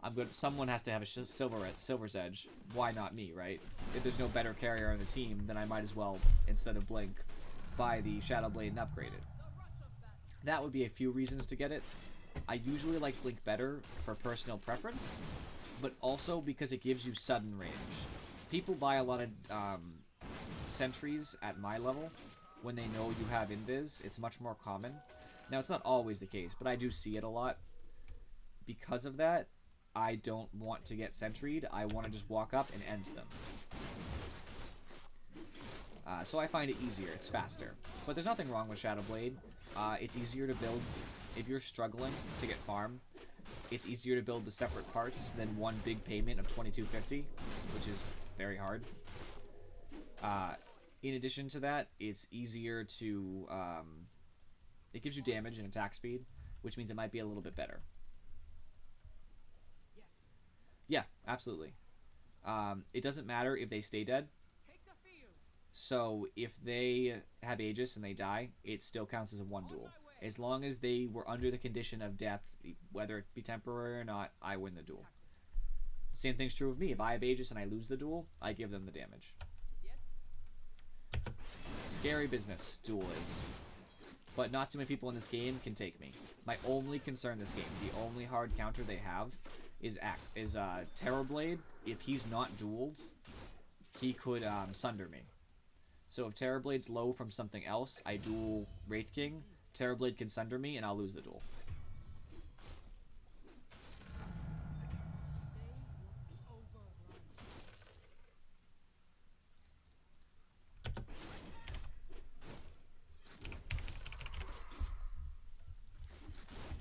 PA, someone has to have a Silver's Edge. Why not me, right? If there's no better carrier on the team, then I might as well, instead of Blink, buy the Shadow Blade and upgrade it. That would be a few reasons to get it. I usually like Blink better for personal preference, but also because it gives you sudden range. People buy a lot of sentries at my level when they know you have invis. It's much more common. Now, it's not always the case, but I do see it a lot. Because of that, I don't want to get sentried. I want to just walk up and end them. So I find it easier. It's faster. But there's nothing wrong with Shadow Blade. It's easier to build if you're struggling to get farm. It's easier to build the separate parts than one big payment of $22.50, which is very hard. In addition to that, it's easier to... it gives you damage and attack speed, which means it might be a little bit better. Yeah, absolutely. It doesn't matter if they stay dead. So if they have Aegis and they die, it still counts as a one duel. As long as they were under the condition of death, whether it be temporary or not, I win the duel. Same thing's true of me. If I have Aegis and I lose the duel, I give them the damage. Scary business, duel is. But not too many people in this game can take me. My only concern this game, the only hard counter they have, is Terrorblade. If he's not dueled, he could sunder me. So if Terrorblade's low from something else, I duel Wraith King, Terrorblade can sunder me, and I'll lose the duel.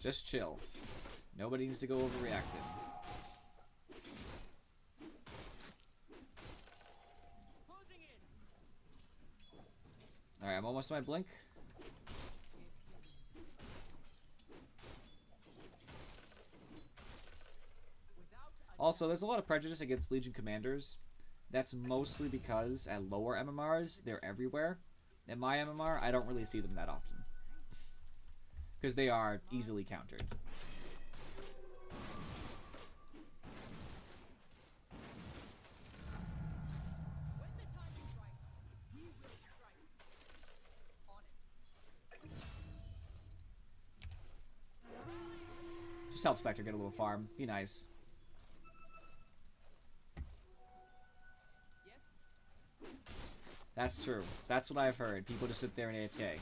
Just chill. Nobody needs to go overreacted. Alright, I'm almost to my blink. Also, there's a lot of prejudice against Legion commanders. That's mostly because at lower MMRs, they're everywhere. In my MMR, I don't really see them that often. Because they are easily countered. Just help Spectre get a little farm. Be nice. That's true. That's what I've heard. People just sit there and AFK.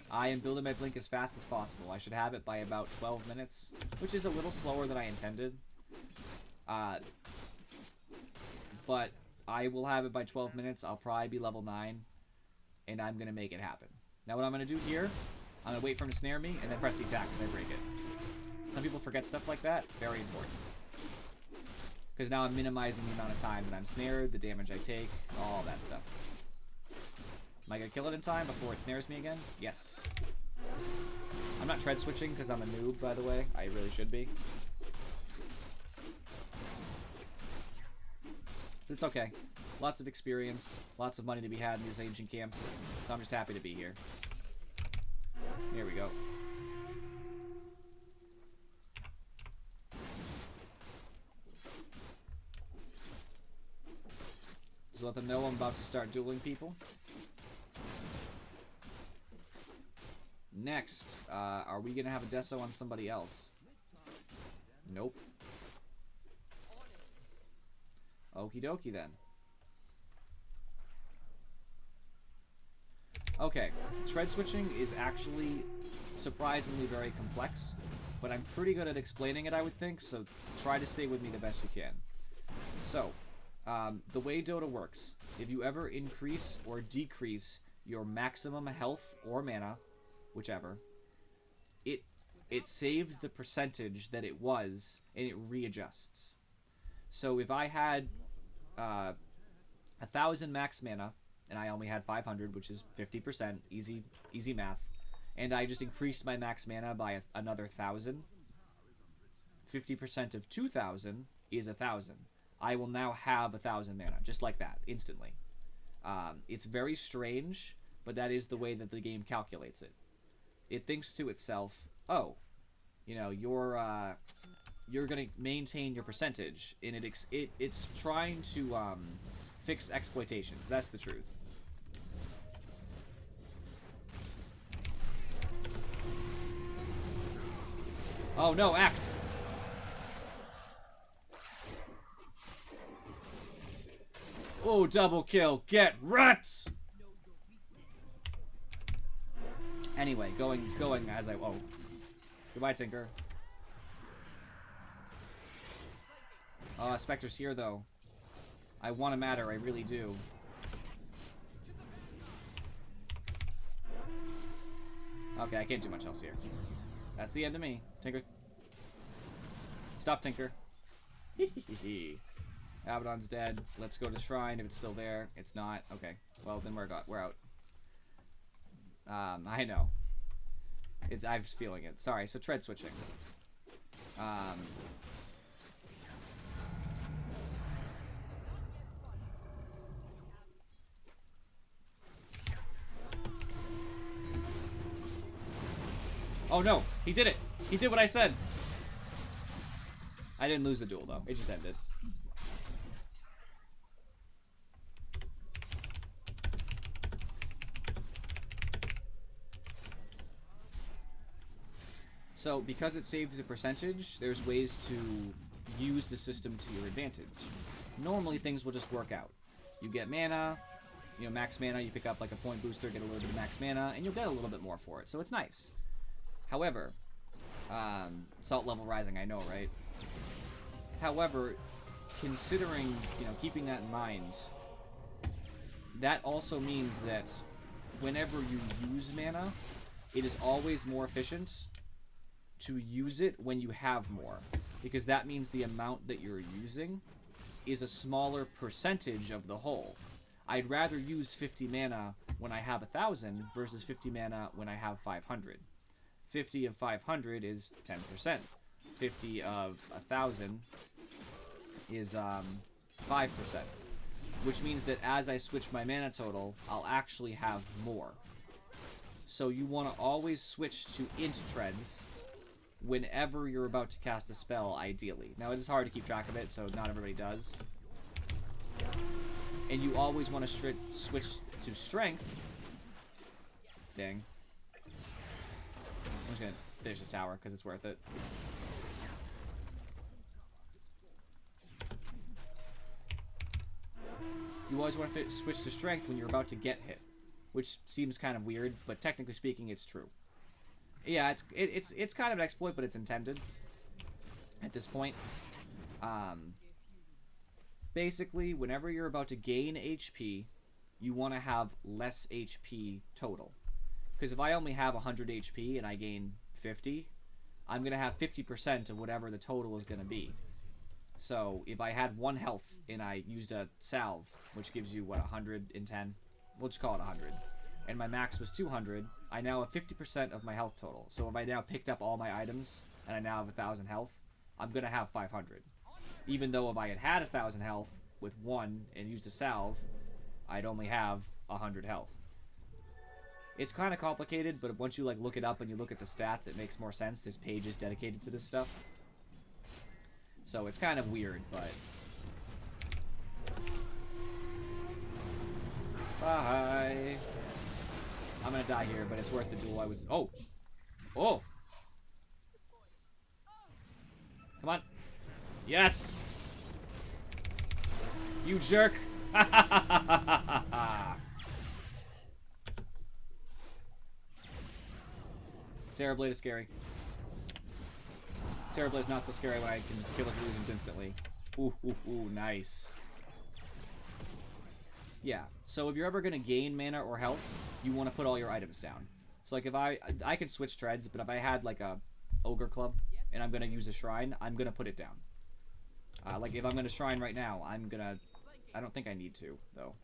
I am building my blink as fast as possible. I should have it by about 12 minutes, which is a little slower than I intended. But I will have it by 12 minutes. I'll probably be level 9, and I'm going to make it happen. Now what I'm going to do here, I'm going to wait for him to snare me, and then press the attack as I break it. Some people forget stuff like that. Very important. Because now I'm minimizing the amount of time that I'm snared, the damage I take, all that stuff. Am I going to kill it in time before it snares me again? Yes. I'm not tread switching because I'm a noob, by the way. I really should be. It's okay. Lots of experience, lots of money to be had in these ancient camps, so I'm just happy to be here. Here we go. Just let them know I'm about to start dueling people. Next, are we gonna have a deso on somebody else? Nope. Okie dokie then. Okay, tread switching is actually surprisingly very complex, but I'm pretty good at explaining it, I would think, so try to stay with me the best you can. So, the way Dota works, if you ever increase or decrease your maximum health or mana, whichever, it saves the percentage that it was, and it readjusts. So if I had 1,000 max mana, and I only had 500, which is 50%, easy math, and I just increased my max mana by another 1,000, 50% of 2,000 is 1,000. I will now have 1,000 mana, just like that, instantly. It's very strange, but that is the way that the game calculates it. It thinks to itself, oh, you know, you're gonna maintain your percentage, and it's trying to fix exploitations. That's the truth. Oh no, Axe! Oh, double kill. Get wrecked! Anyway, going as I... Oh. Goodbye, Tinker. Spectre's here, though. I want to matter, I really do. Okay, I can't do much else here. That's the end of me. Tinker. Stop, Tinker. Abaddon's dead. Let's go to Shrine if it's still there. It's not. Okay. Well, then we're out. I know. I was feeling it. Sorry, so tread switching. Oh no, he did it! He did what I said! I didn't lose the duel though, it just ended. So, because it saves a percentage, there's ways to use the system to your advantage. Normally, things will just work out. You get mana, you know, max mana, you pick up like a point booster, get a little bit of max mana, and you'll get a little bit more for it, so it's nice. However, salt level rising, I know, right? However, considering, you know, keeping that in mind, that also means that whenever you use mana, it is always more efficient to use it when you have more, because that means the amount that you're using is a smaller percentage of the whole. I'd rather use 50 mana when I have 1,000 versus 50 mana when I have 500. 50 of 500 is 10%. 50 of 1,000 is 5%, which means that as I switch my mana total, I'll actually have more. So you want to always switch to int treads whenever you're about to cast a spell, ideally. Now, it is hard to keep track of it, so not everybody does. And you always want to switch to strength. Dang. I'm just going to finish this tower, because it's worth it. You always want to switch to strength when you're about to get hit, which seems kind of weird, but technically speaking, it's true. Yeah, it's kind of an exploit, but it's intended at this point. Basically, whenever you're about to gain HP, you want to have less HP total. Because if I only have 100 HP and I gain 50, I'm going to have 50% of whatever the total is going to be. So, if I had 1 health and I used a salve, which gives you, what, 110? We'll just call it 100. and my max was 200, I now have 50% of my health total. So if I now picked up all my items, and I now have 1,000 health, I'm gonna have 500. Even though if I had 1,000 health with 1 and used a salve, I'd only have 100 health. It's kind of complicated, but once you like look it up and you look at the stats, it makes more sense. This page is dedicated to this stuff. So it's kind of weird, but... Bye! I'm gonna die here, but it's worth the duel. I was... Oh! Oh! Come on. Yes! You jerk! Terrorblade is scary. Terrorblade is not so scary when I can kill his illusions instantly. Ooh, ooh, ooh, nice. Yeah, so if you're ever gonna gain mana or health, you want to put all your items down. So like if I could switch treads, but if I had like a ogre club and I'm gonna use a shrine, I'm gonna put it down. Like if I'm gonna shrine right now, I don't think I need to though.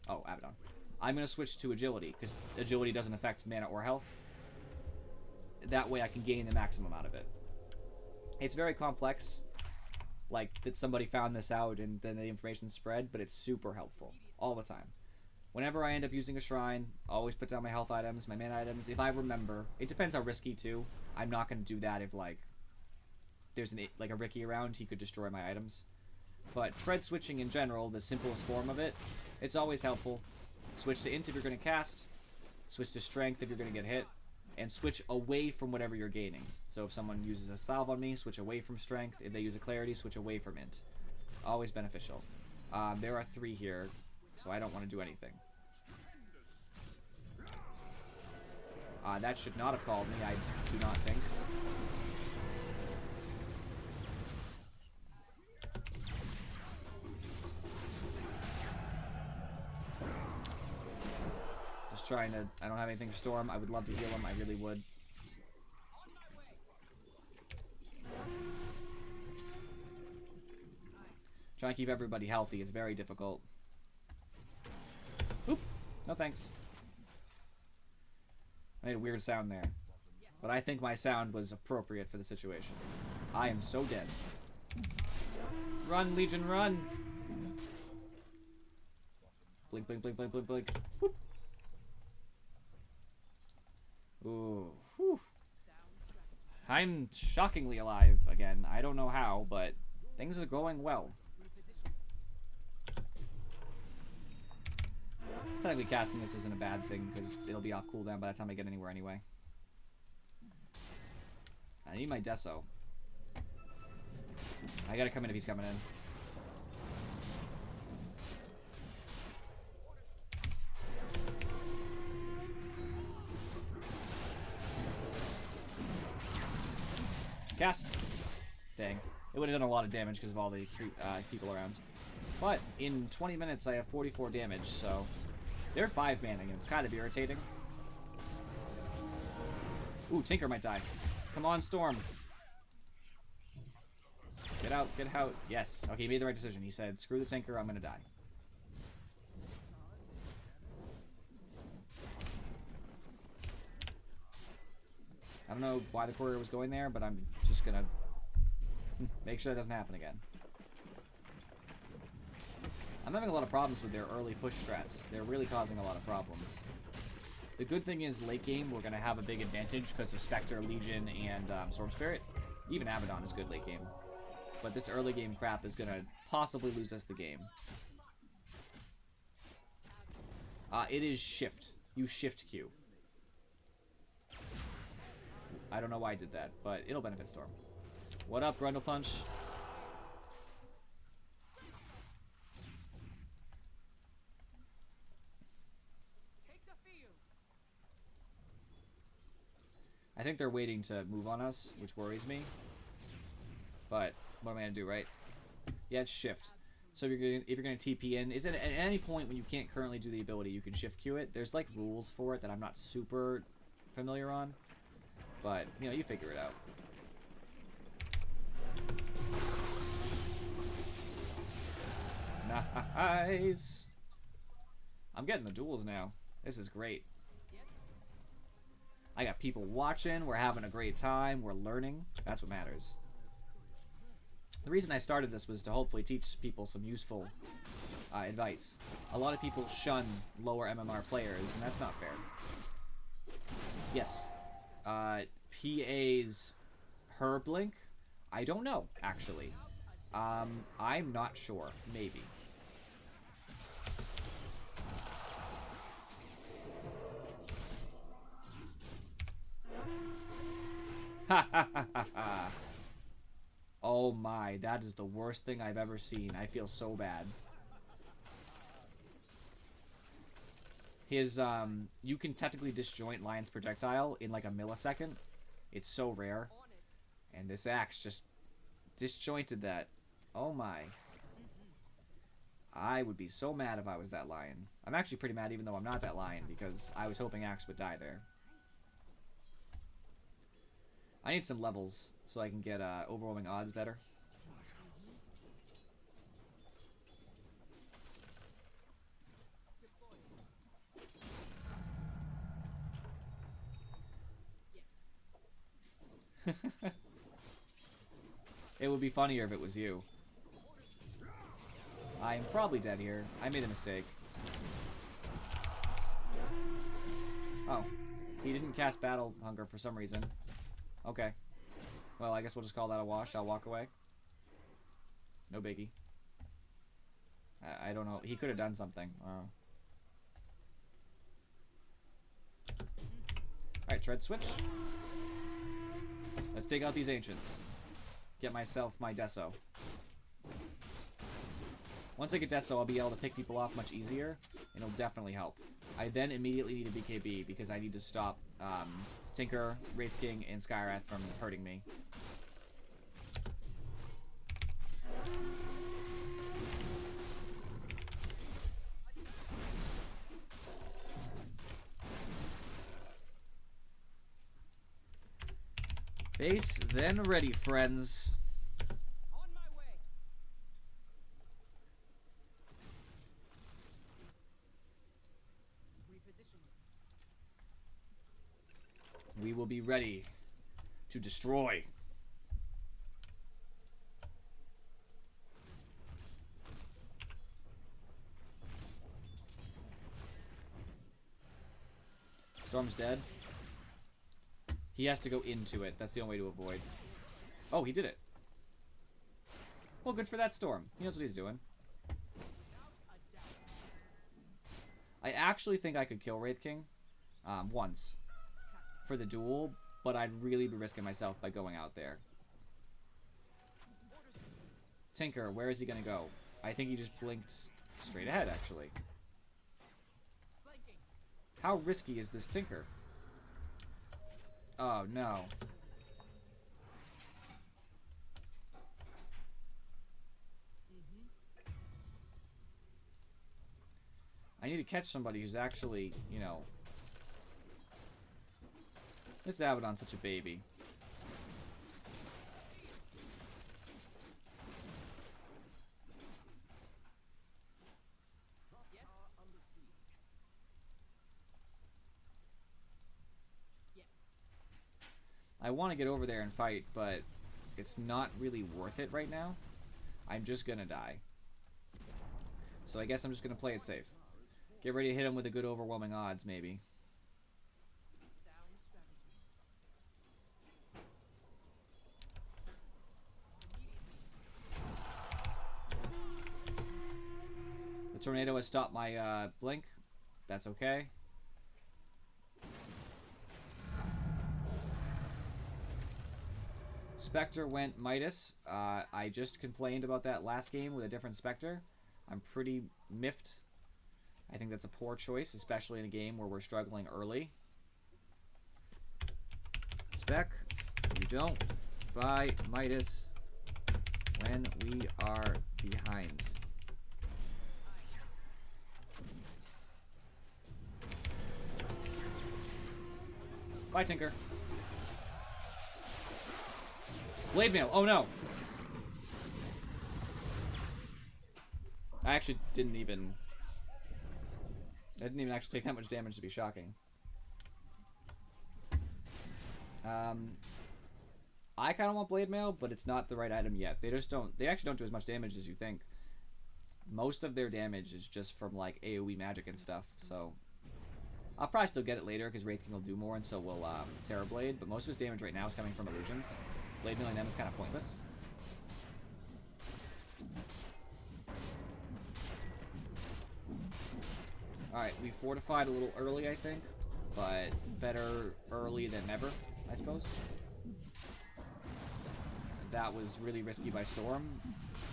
Oh, Abaddon. I'm gonna switch to agility because agility doesn't affect mana or health. That way I can gain the maximum out of it. It's very complex, like that somebody found this out and then the information spread, but it's super helpful all the time. Whenever I end up using a shrine, I always put down my health items, my mana items. If I remember, it depends how risky too. I'm not going to do that if like there's a Ricky around, he could destroy my items. But tread switching in general, the simplest form of it, it's always helpful. Switch to int if you're going to cast, switch to strength if you're going to get hit, and switch away from whatever you're gaining. So if someone uses a salve on me, switch away from strength. If they use a clarity, switch away from int. Always beneficial. There are 3 here, so I don't want to do anything. That should not have called me, I do not think. Just trying to... I don't have anything for Storm. I would love to heal him, I really would. Trying to keep everybody healthy is very difficult. Oop! No thanks. I made a weird sound there. But I think my sound was appropriate for the situation. I am so dead. Run, Legion, run! Blink, blink, blink, blink, blink, blink. Whoop. Ooh. Whew. I'm shockingly alive again. I don't know how, but things are going well. Technically casting this isn't a bad thing because it'll be off cooldown by the time I get anywhere anyway. I need my Deso. I gotta come in if he's coming in. Cast! Dang. It would have done a lot of damage because of all the people around. But in 20 minutes I have 44 damage, so... They're 5-manning, and it's kind of irritating. Ooh, Tinker might die. Come on, Storm. Get out, get out. Yes. Okay, he made the right decision. He said, screw the Tinker, I'm gonna die. I don't know why the courier was going there, but I'm just gonna make sure that doesn't happen again. I'm having a lot of problems with their early push strats. They're really causing a lot of problems. The good thing is, late game, we're going to have a big advantage because of Spectre, Legion, and Storm Spirit. Even Abaddon is good late game. But this early game crap is going to possibly lose us the game. It is shift. You shift Q. I don't know why I did that, but it'll benefit Storm. What up, Grundle Punch? I think they're waiting to move on us, which worries me. But what am I gonna do, right? Yeah, it's shift. So if you're gonna TP in, it's at any point when you can't currently do the ability, you can shift Q it. There's like rules for it that I'm not super familiar on, but you know, you figure it out. Nice. I'm getting the duels now. This is great. I got people watching. We're having a great time. We're learning. That's what matters. The reason I started this was to hopefully teach people some useful advice. A lot of people shun lower MMR players, and that's not fair. Yes. PA's Herblink? I don't know, actually. I'm not sure. Maybe. Ha ha ha ha ha. Oh my, that is the worst thing I've ever seen. I feel so bad. His, you can technically disjoint Lion's projectile in like a millisecond. It's so rare. And this axe just disjointed that. Oh my. I would be so mad if I was that Lion. I'm actually pretty mad even though I'm not that Lion, because I was hoping Axe would die there. I need some levels so I can get overwhelming odds better. It would be funnier if it was you. I am probably dead here. I made a mistake. Oh. He didn't cast Battle Hunger for some reason. Okay. Well, I guess we'll just call that a wash. I'll walk away. No biggie. I don't know. He could have done something. Alright, tread switch. Let's take out these ancients. Get myself my Deso. Once I get Deso, I'll be able to pick people off much easier, and it'll definitely help. I then immediately need a BKB because I need to stop Tinker, Wraith King, and Skywrath from hurting me. Base, then ready, friends. On my way. Reposition. We will be ready to destroy. Storm's dead. He has to go into it. That's the only way to avoid. Oh, he did it. Well, good for that Storm. He knows what he's doing. I actually think I could kill Wraith King once for the duel, but I'd really be risking myself by going out there. Tinker, where is he going to go? I think he just blinked straight ahead, actually. How risky is this Tinker? Oh, no. I need to catch somebody who's actually, you know... This Abaddon's such a baby. I want to get over there and fight, but it's not really worth it right now. I'm just gonna die. So I guess I'm just gonna play it safe. Get ready to hit him with a good overwhelming odds, maybe. The tornado has stopped my blink. That's okay. Spectre went Midas. I just complained about that last game with a different Spectre. I'm pretty miffed. I think that's a poor choice, especially in a game where we're struggling early. Spec, you don't buy Midas when we are behind. Bye, Tinker. Blade Mail. Oh no. I actually didn't even... I didn't even actually take that much damage to be shocking. I kind of want Blade Mail, but it's not the right item yet. They just don't. They actually don't do as much damage as you think. Most of their damage is just from like AoE magic and stuff. So I'll probably still get it later because Wraith King will do more, and so will Terror Blade. But most of his damage right now is coming from illusions. Blade Mailing them is kind of pointless. Alright, we fortified a little early, I think. But better early than never, I suppose. That was really risky by Storm.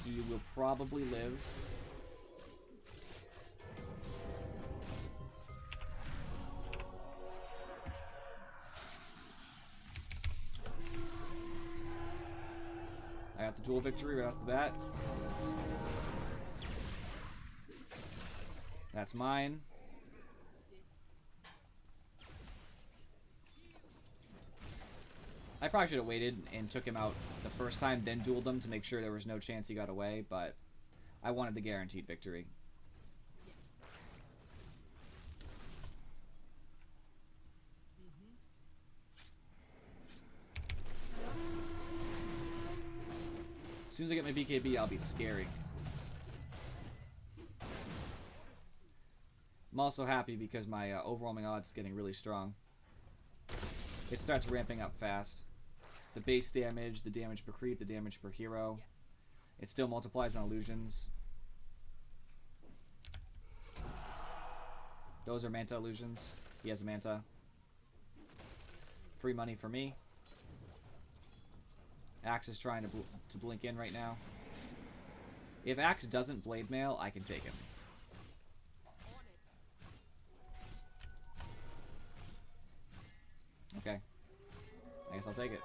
He will probably live. I got the duel victory right off the bat. That's mine. I probably should have waited and took him out the first time, then dueled him to make sure there was no chance he got away, but I wanted the guaranteed victory. As soon as I get my BKB, I'll be scary. I'm also happy because my overwhelming odds is getting really strong. It starts ramping up fast. The base damage, the damage per creep, the damage per hero. It still multiplies on illusions. Those are Manta illusions. He has a Manta. Free money for me. Axe is trying to blink in right now. If Axe doesn't Blade Mail, I can take him. Okay. I guess I'll take it.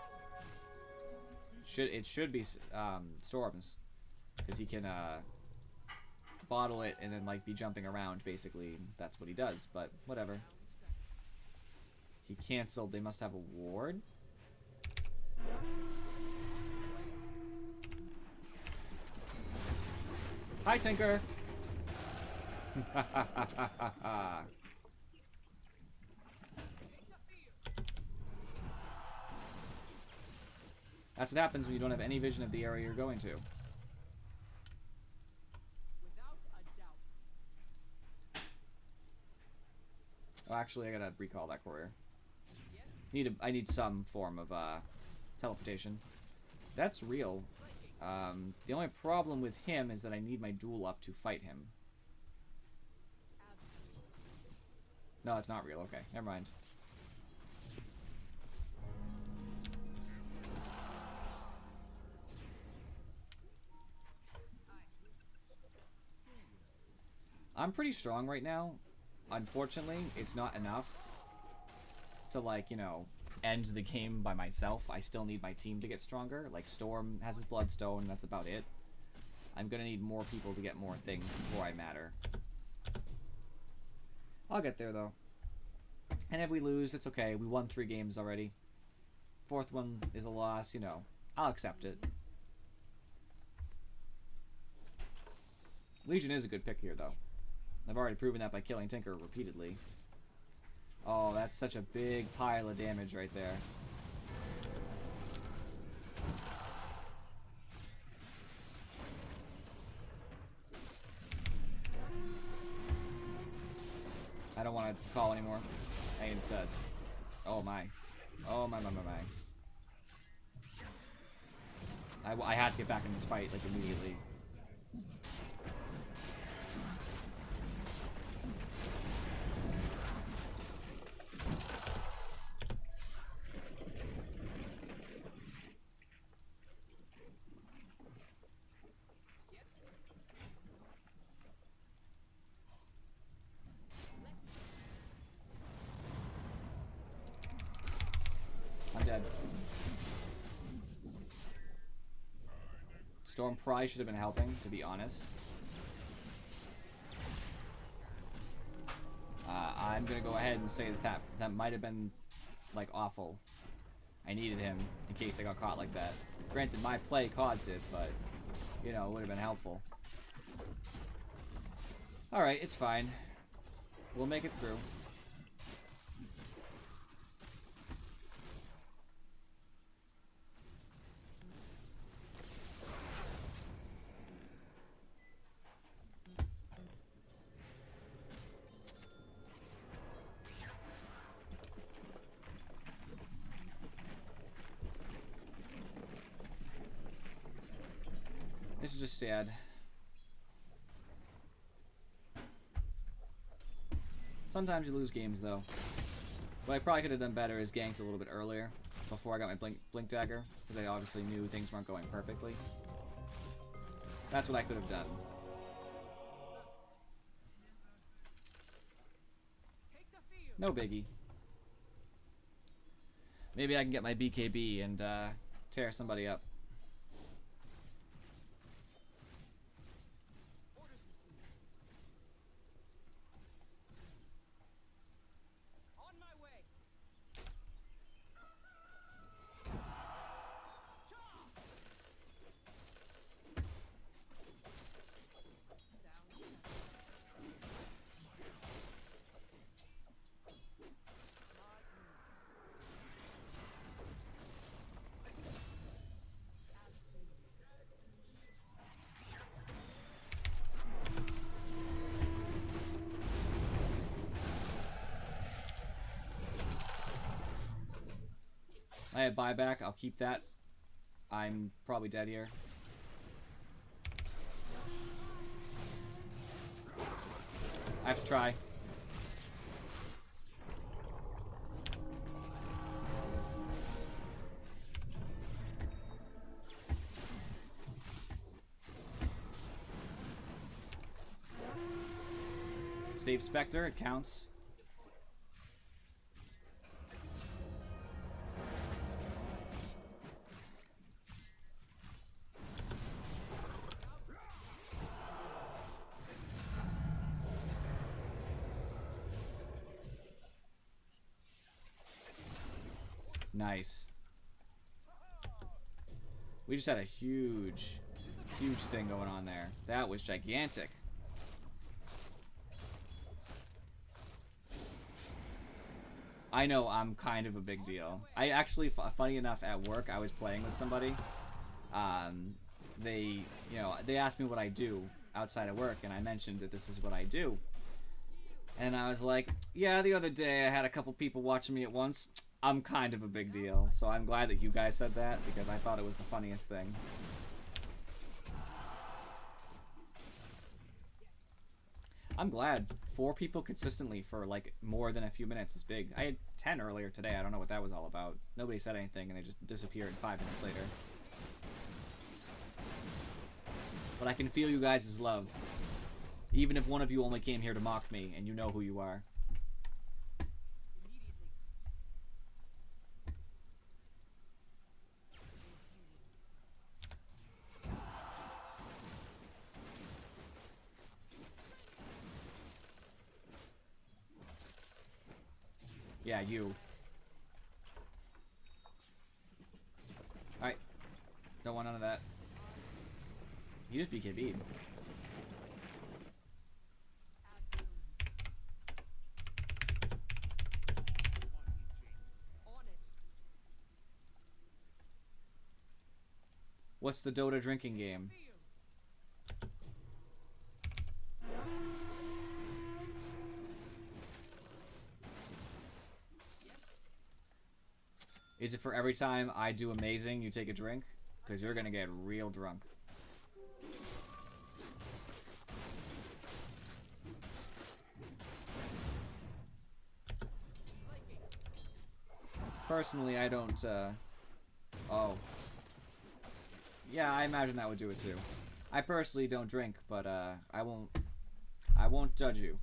It should be Storms, because he can bottle it and then like be jumping around. Basically, that's what he does. But whatever. He canceled. They must have a ward. Hi, Tinker. That's what happens when you don't have any vision of the area you're going to. Oh, actually, I gotta recall that courier. I need some form of teleportation. That's real. The only problem with him is that I need my duel up to fight him. No, it's not real. Okay, never mind. I'm pretty strong right now. Unfortunately, it's not enough to, like, you know, end the game by myself. I still need my team to get stronger. Like, Storm has his Bloodstone, that's about it. I'm gonna need more people to get more things before I matter. I'll get there, though. And if we lose, it's okay. We won 3 games already. 4th one is a loss, you know. I'll accept it. Legion is a good pick here, though. I've already proven that by killing Tinker repeatedly. Oh, that's such a big pile of damage right there. I don't want to call anymore. I need to... Oh my. Oh my. I had to get back in this fight, like, immediately. I'm dead. Storm probably should have been helping, to be honest. I'm gonna go ahead and say that might have been, like, awful. I needed him in case I got caught like that. Granted, my play caused it, but, you know, it would have been helpful. Alright, it's fine. We'll make it through. This is just sad. Sometimes you lose games, though. What I probably could have done better is ganked a little bit earlier, before I got my blink dagger, because I obviously knew things weren't going perfectly. That's what I could have done. No biggie. Maybe I can get my BKB and tear somebody up. I have buyback. I'll keep that. I'm probably dead here. I have to try. Save Spectre. It counts. Nice. We just had a huge thing going on there. That was gigantic. I know I'm kind of a big deal. I actually, funny enough, at work I was playing with somebody. They asked me what I do outside of work, and I mentioned that this is what I do. And I was like, yeah, the other day I had a couple people watching me at once. I'm kind of a big deal, so I'm glad that you guys said that, because I thought it was the funniest thing. I'm glad. 4 people consistently for, like, more than a few minutes is big. I had 10 earlier today. I don't know what that was all about. Nobody said anything, and they just disappeared 5 minutes later. But I can feel you guys' love. Even if one of you only came here to mock me, and you know who you are. Yeah, you. Alright. Don't want none of that. You just BKB'd. What's the Dota drinking game? Is it for every time I do amazing, you take a drink? Because you're gonna get real drunk. Personally, I don't, oh. Yeah, I imagine that would do it too. I personally don't drink, but, I won't judge you.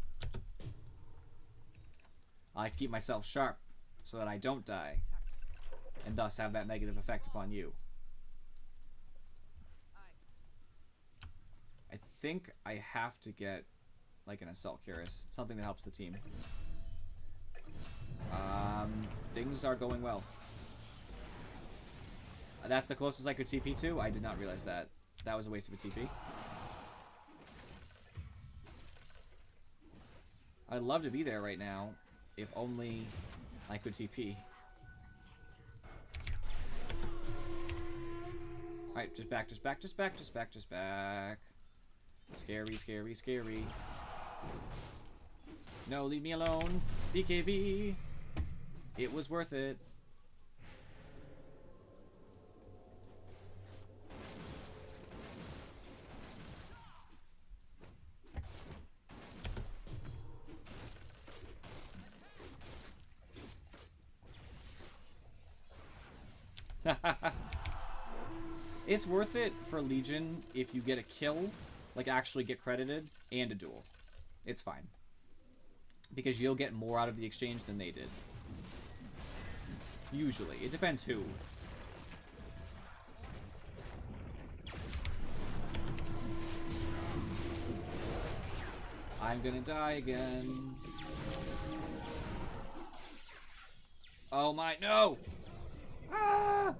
I like to keep myself sharp so that I don't die, and thus have that negative effect upon you. I think I have to get, like, an Assault Cuirass. Something that helps the team. Things are going well. That's the closest I could TP to? I did not realize that. That was a waste of a TP. I'd love to be there right now, if only I could TP. Alright, just back, just back, just back, just back, just back. Scary, scary, scary. No, leave me alone. BKB. It was worth it. It's worth it for Legion if you get a kill, like actually get credited, and a duel. It's fine. Because you'll get more out of the exchange than they did. Usually. It depends who. I'm gonna die again. Oh my, no! Ah!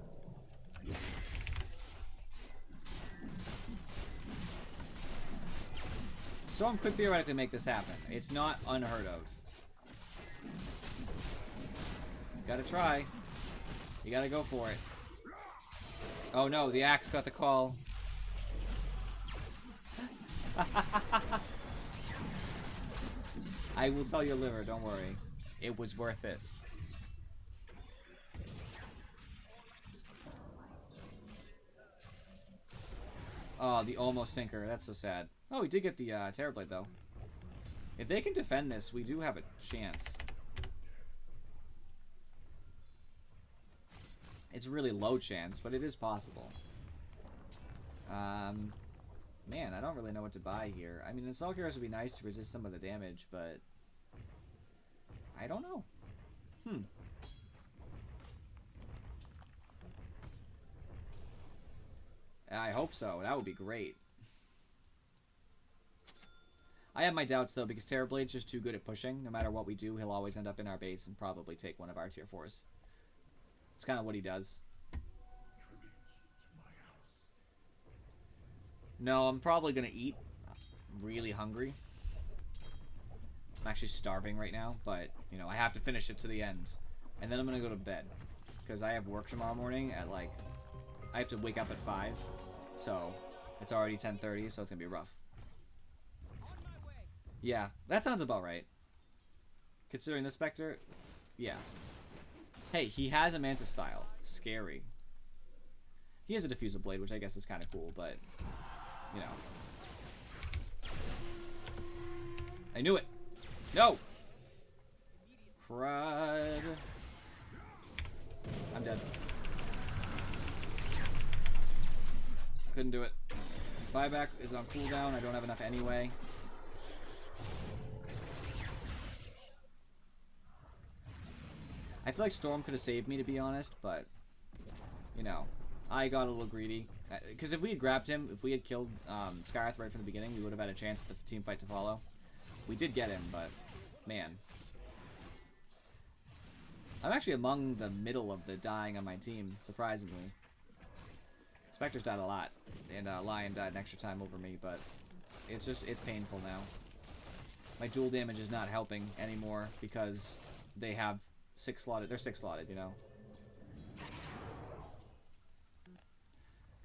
Storm could theoretically make this happen. It's not unheard of. Gotta try. You gotta go for it. Oh no, the axe got the call. I will tell your liver, don't worry. It was worth it. Oh, the almost sinker. That's so sad. Oh, we did get the Terrorblade, though. If they can defend this, we do have a chance. It's a really low chance, but it is possible. Man, I don't really know what to buy here. I mean, the Assault Heroes would be nice to resist some of the damage, but... I don't know. I hope so. That would be great. I have my doubts, though, because Terrorblade's just too good at pushing. No matter what we do, he'll always end up in our base and probably take one of our tier 4s. It's kind of what he does. No, I'm probably going to eat. I'm really hungry. I'm actually starving right now, but, you know, I have to finish it to the end. And then I'm going to go to bed. Because I have work tomorrow morning at, like... I have to wake up at 5. So, it's already 10:30, so it's going to be rough. Yeah, that sounds about right. Considering the Spectre, yeah. Hey, he has a Mantis style. Scary. He has a Diffusal Blade, which I guess is kind of cool, but, you know. I knew it! No! Crud. I'm dead. Couldn't do it. Buyback is on cooldown. I don't have enough anyway. I feel like Storm could have saved me, to be honest, but, you know, I got a little greedy. Because if we had grabbed him, if we had killed Skyrath right from the beginning, we would have had a chance at the team fight to follow. We did get him, but, man. I'm actually among the middle of the dying on my team, surprisingly. Spectre's died a lot, and Lion died an extra time over me, but it's painful now. My dual damage is not helping anymore because they have 6 slotted. They're 6 slotted, you know.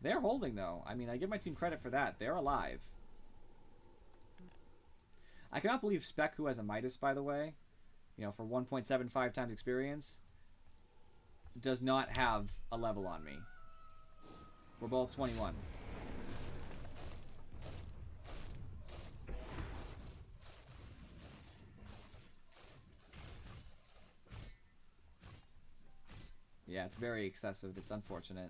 They're holding, though. I mean, I give my team credit for that. They're alive. I cannot believe Spec, who has a Midas, by the way, you know, for 1.75 times experience, does not have a level on me. We're both 21. Yeah, it's very excessive. It's unfortunate.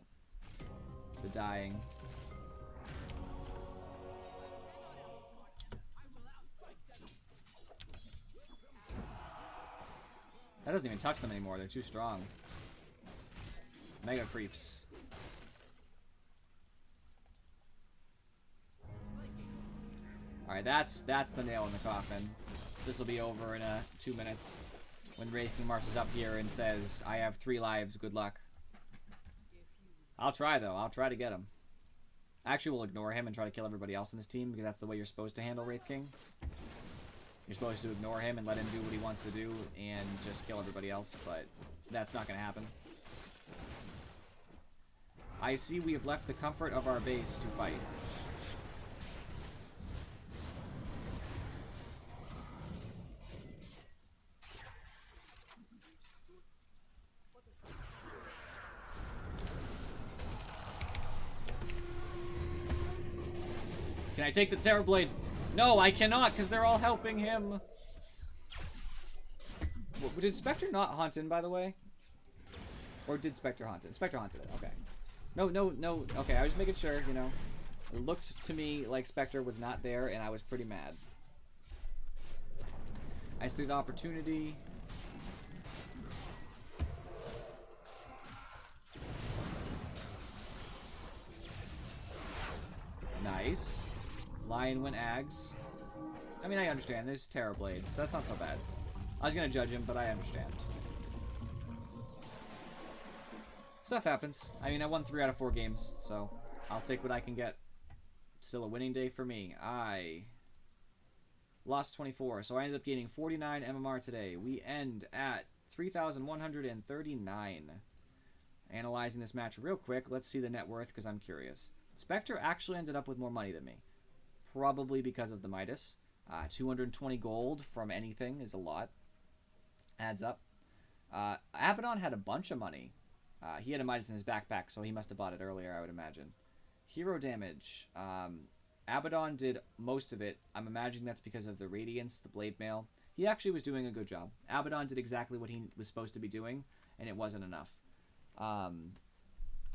The dying. That doesn't even touch them anymore. They're too strong. Mega creeps. Alright, that's the nail in the coffin. This will be over in 2 minutes. When Wraith King marches up here and says, I have 3 lives, good luck. I'll try, though. I'll try to get him. Actually, we'll ignore him and try to kill everybody else in this team, because that's the way you're supposed to handle Wraith King. You're supposed to ignore him and let him do what he wants to do and just kill everybody else, but that's not going to happen. I see we have left the comfort of our base to fight. Can I take the Terrorblade? No, I cannot, because they're all helping him. Did Spectre not hunt in, by the way? Or did Spectre haunt it? Spectre haunted it. Okay. No. Okay, I was making sure, you know. It looked to me like Spectre was not there, and I was pretty mad. I see the opportunity. Nice. Lion went Ags. I mean, I understand. There's Terrorblade, so that's not so bad. I was going to judge him, but I understand. Stuff happens. I mean, I won 3 out of 4 games, so I'll take what I can get. Still a winning day for me. I lost 24, so I ended up gaining 49 MMR today. We end at 3,139. Analyzing this match real quick, let's see the net worth because I'm curious. Spectre actually ended up with more money than me. Probably because of the Midas. 220 gold from anything is a lot. Adds up. Abaddon had a bunch of money. He had a Midas in his backpack, so he must have bought it earlier, I would imagine. Hero damage. Abaddon did most of it. I'm imagining that's because of the Radiance, the Blade Mail. He actually was doing a good job. Abaddon did exactly what he was supposed to be doing, and it wasn't enough.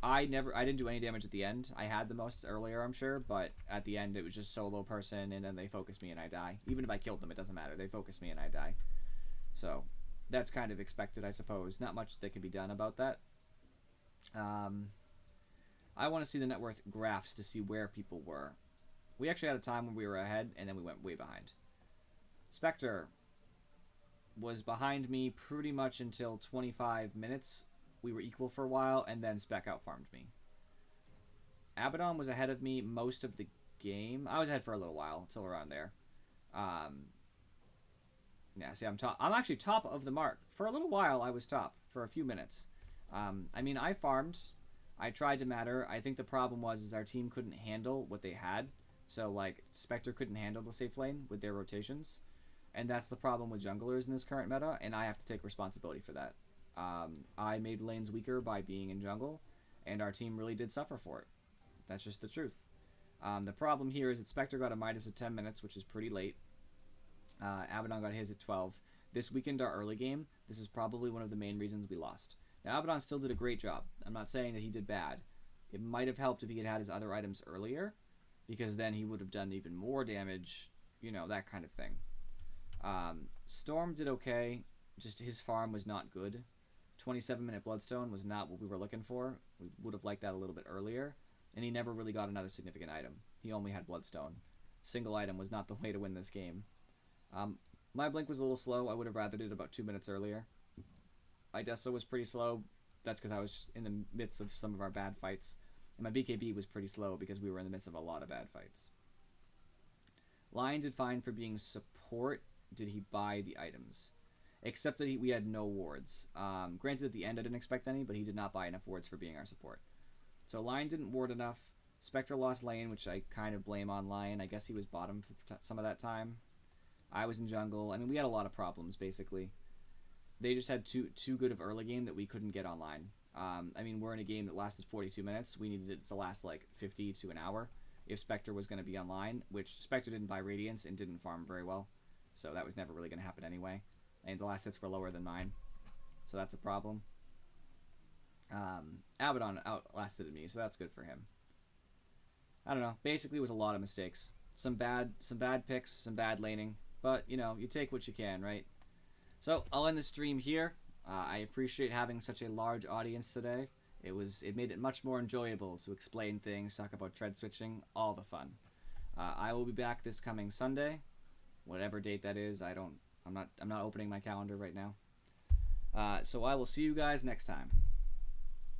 I didn't do any damage at the end. I had the most earlier, I'm sure, but at the end it was just solo person, and then they focus me and I die. Even if I killed them, it doesn't matter. They focus me and I die. So that's kind of expected, I suppose. Not much that can be done about that. I want to see the net worth graphs to see where people were. We actually had a time when we were ahead, and then we went way behind. Spectre was behind me pretty much until 25 minutes. We were equal for a while, and then Spec out-farmed me. Abaddon was ahead of me most of the game. I was ahead for a little while, until around there. Yeah, see, I'm top. I'm actually top of the mark. For a little while, I was top. For a few minutes. I mean, I farmed. I tried to matter. I think the problem was our team couldn't handle what they had. So, like, Spectre couldn't handle the safe lane with their rotations. And that's the problem with junglers in this current meta, and I have to take responsibility for that. I made lanes weaker by being in jungle, and our team really did suffer for it. That's just the truth. The problem here is that Spectre got a Midas at 10 minutes, which is pretty late. Abaddon got his at 12. This weakened our early game. This is probably one of the main reasons we lost. Now, Abaddon still did a great job. I'm not saying that he did bad. It might have helped if he had had his other items earlier, because then he would have done even more damage, you know, that kind of thing. Storm did okay, just his farm was not good. 27-minute Bloodstone was not what we were looking for. We would have liked that a little bit earlier, and he never really got another significant item. He only had Bloodstone. Single item was not the way to win this game. My blink was a little slow. I would have rathered it about 2 minutes earlier. Idesso was pretty slow. That's because I was in the midst of some of our bad fights. And my BKB was pretty slow because we were in the midst of a lot of bad fights. Lion did fine for being support. Did he buy the items? Except that we had no wards. Granted, at the end I didn't expect any, but he did not buy enough wards for being our support. So Lion didn't ward enough. Spectre lost lane, which I kind of blame on Lion. I guess he was bottom for some of that time. I was in jungle. I mean, we had a lot of problems, basically. They just had too good of early game that we couldn't get online. I mean, we're in a game that lasted 42 minutes. We needed it to last like 50 to an hour if Spectre was going to be online, which Spectre didn't buy Radiance and didn't farm very well. So that was never really going to happen anyway. And the last hits were lower than mine. So that's a problem. Abaddon outlasted me, so that's good for him. I don't know. Basically, it was a lot of mistakes. Some bad picks, some bad laning. But, you know, you take what you can, right? So, I'll end the stream here. I appreciate having such a large audience today. It made it much more enjoyable to explain things, talk about tread switching, all the fun. I will be back this coming Sunday, whatever date that is. I'm not opening my calendar right now. So I will see you guys next time.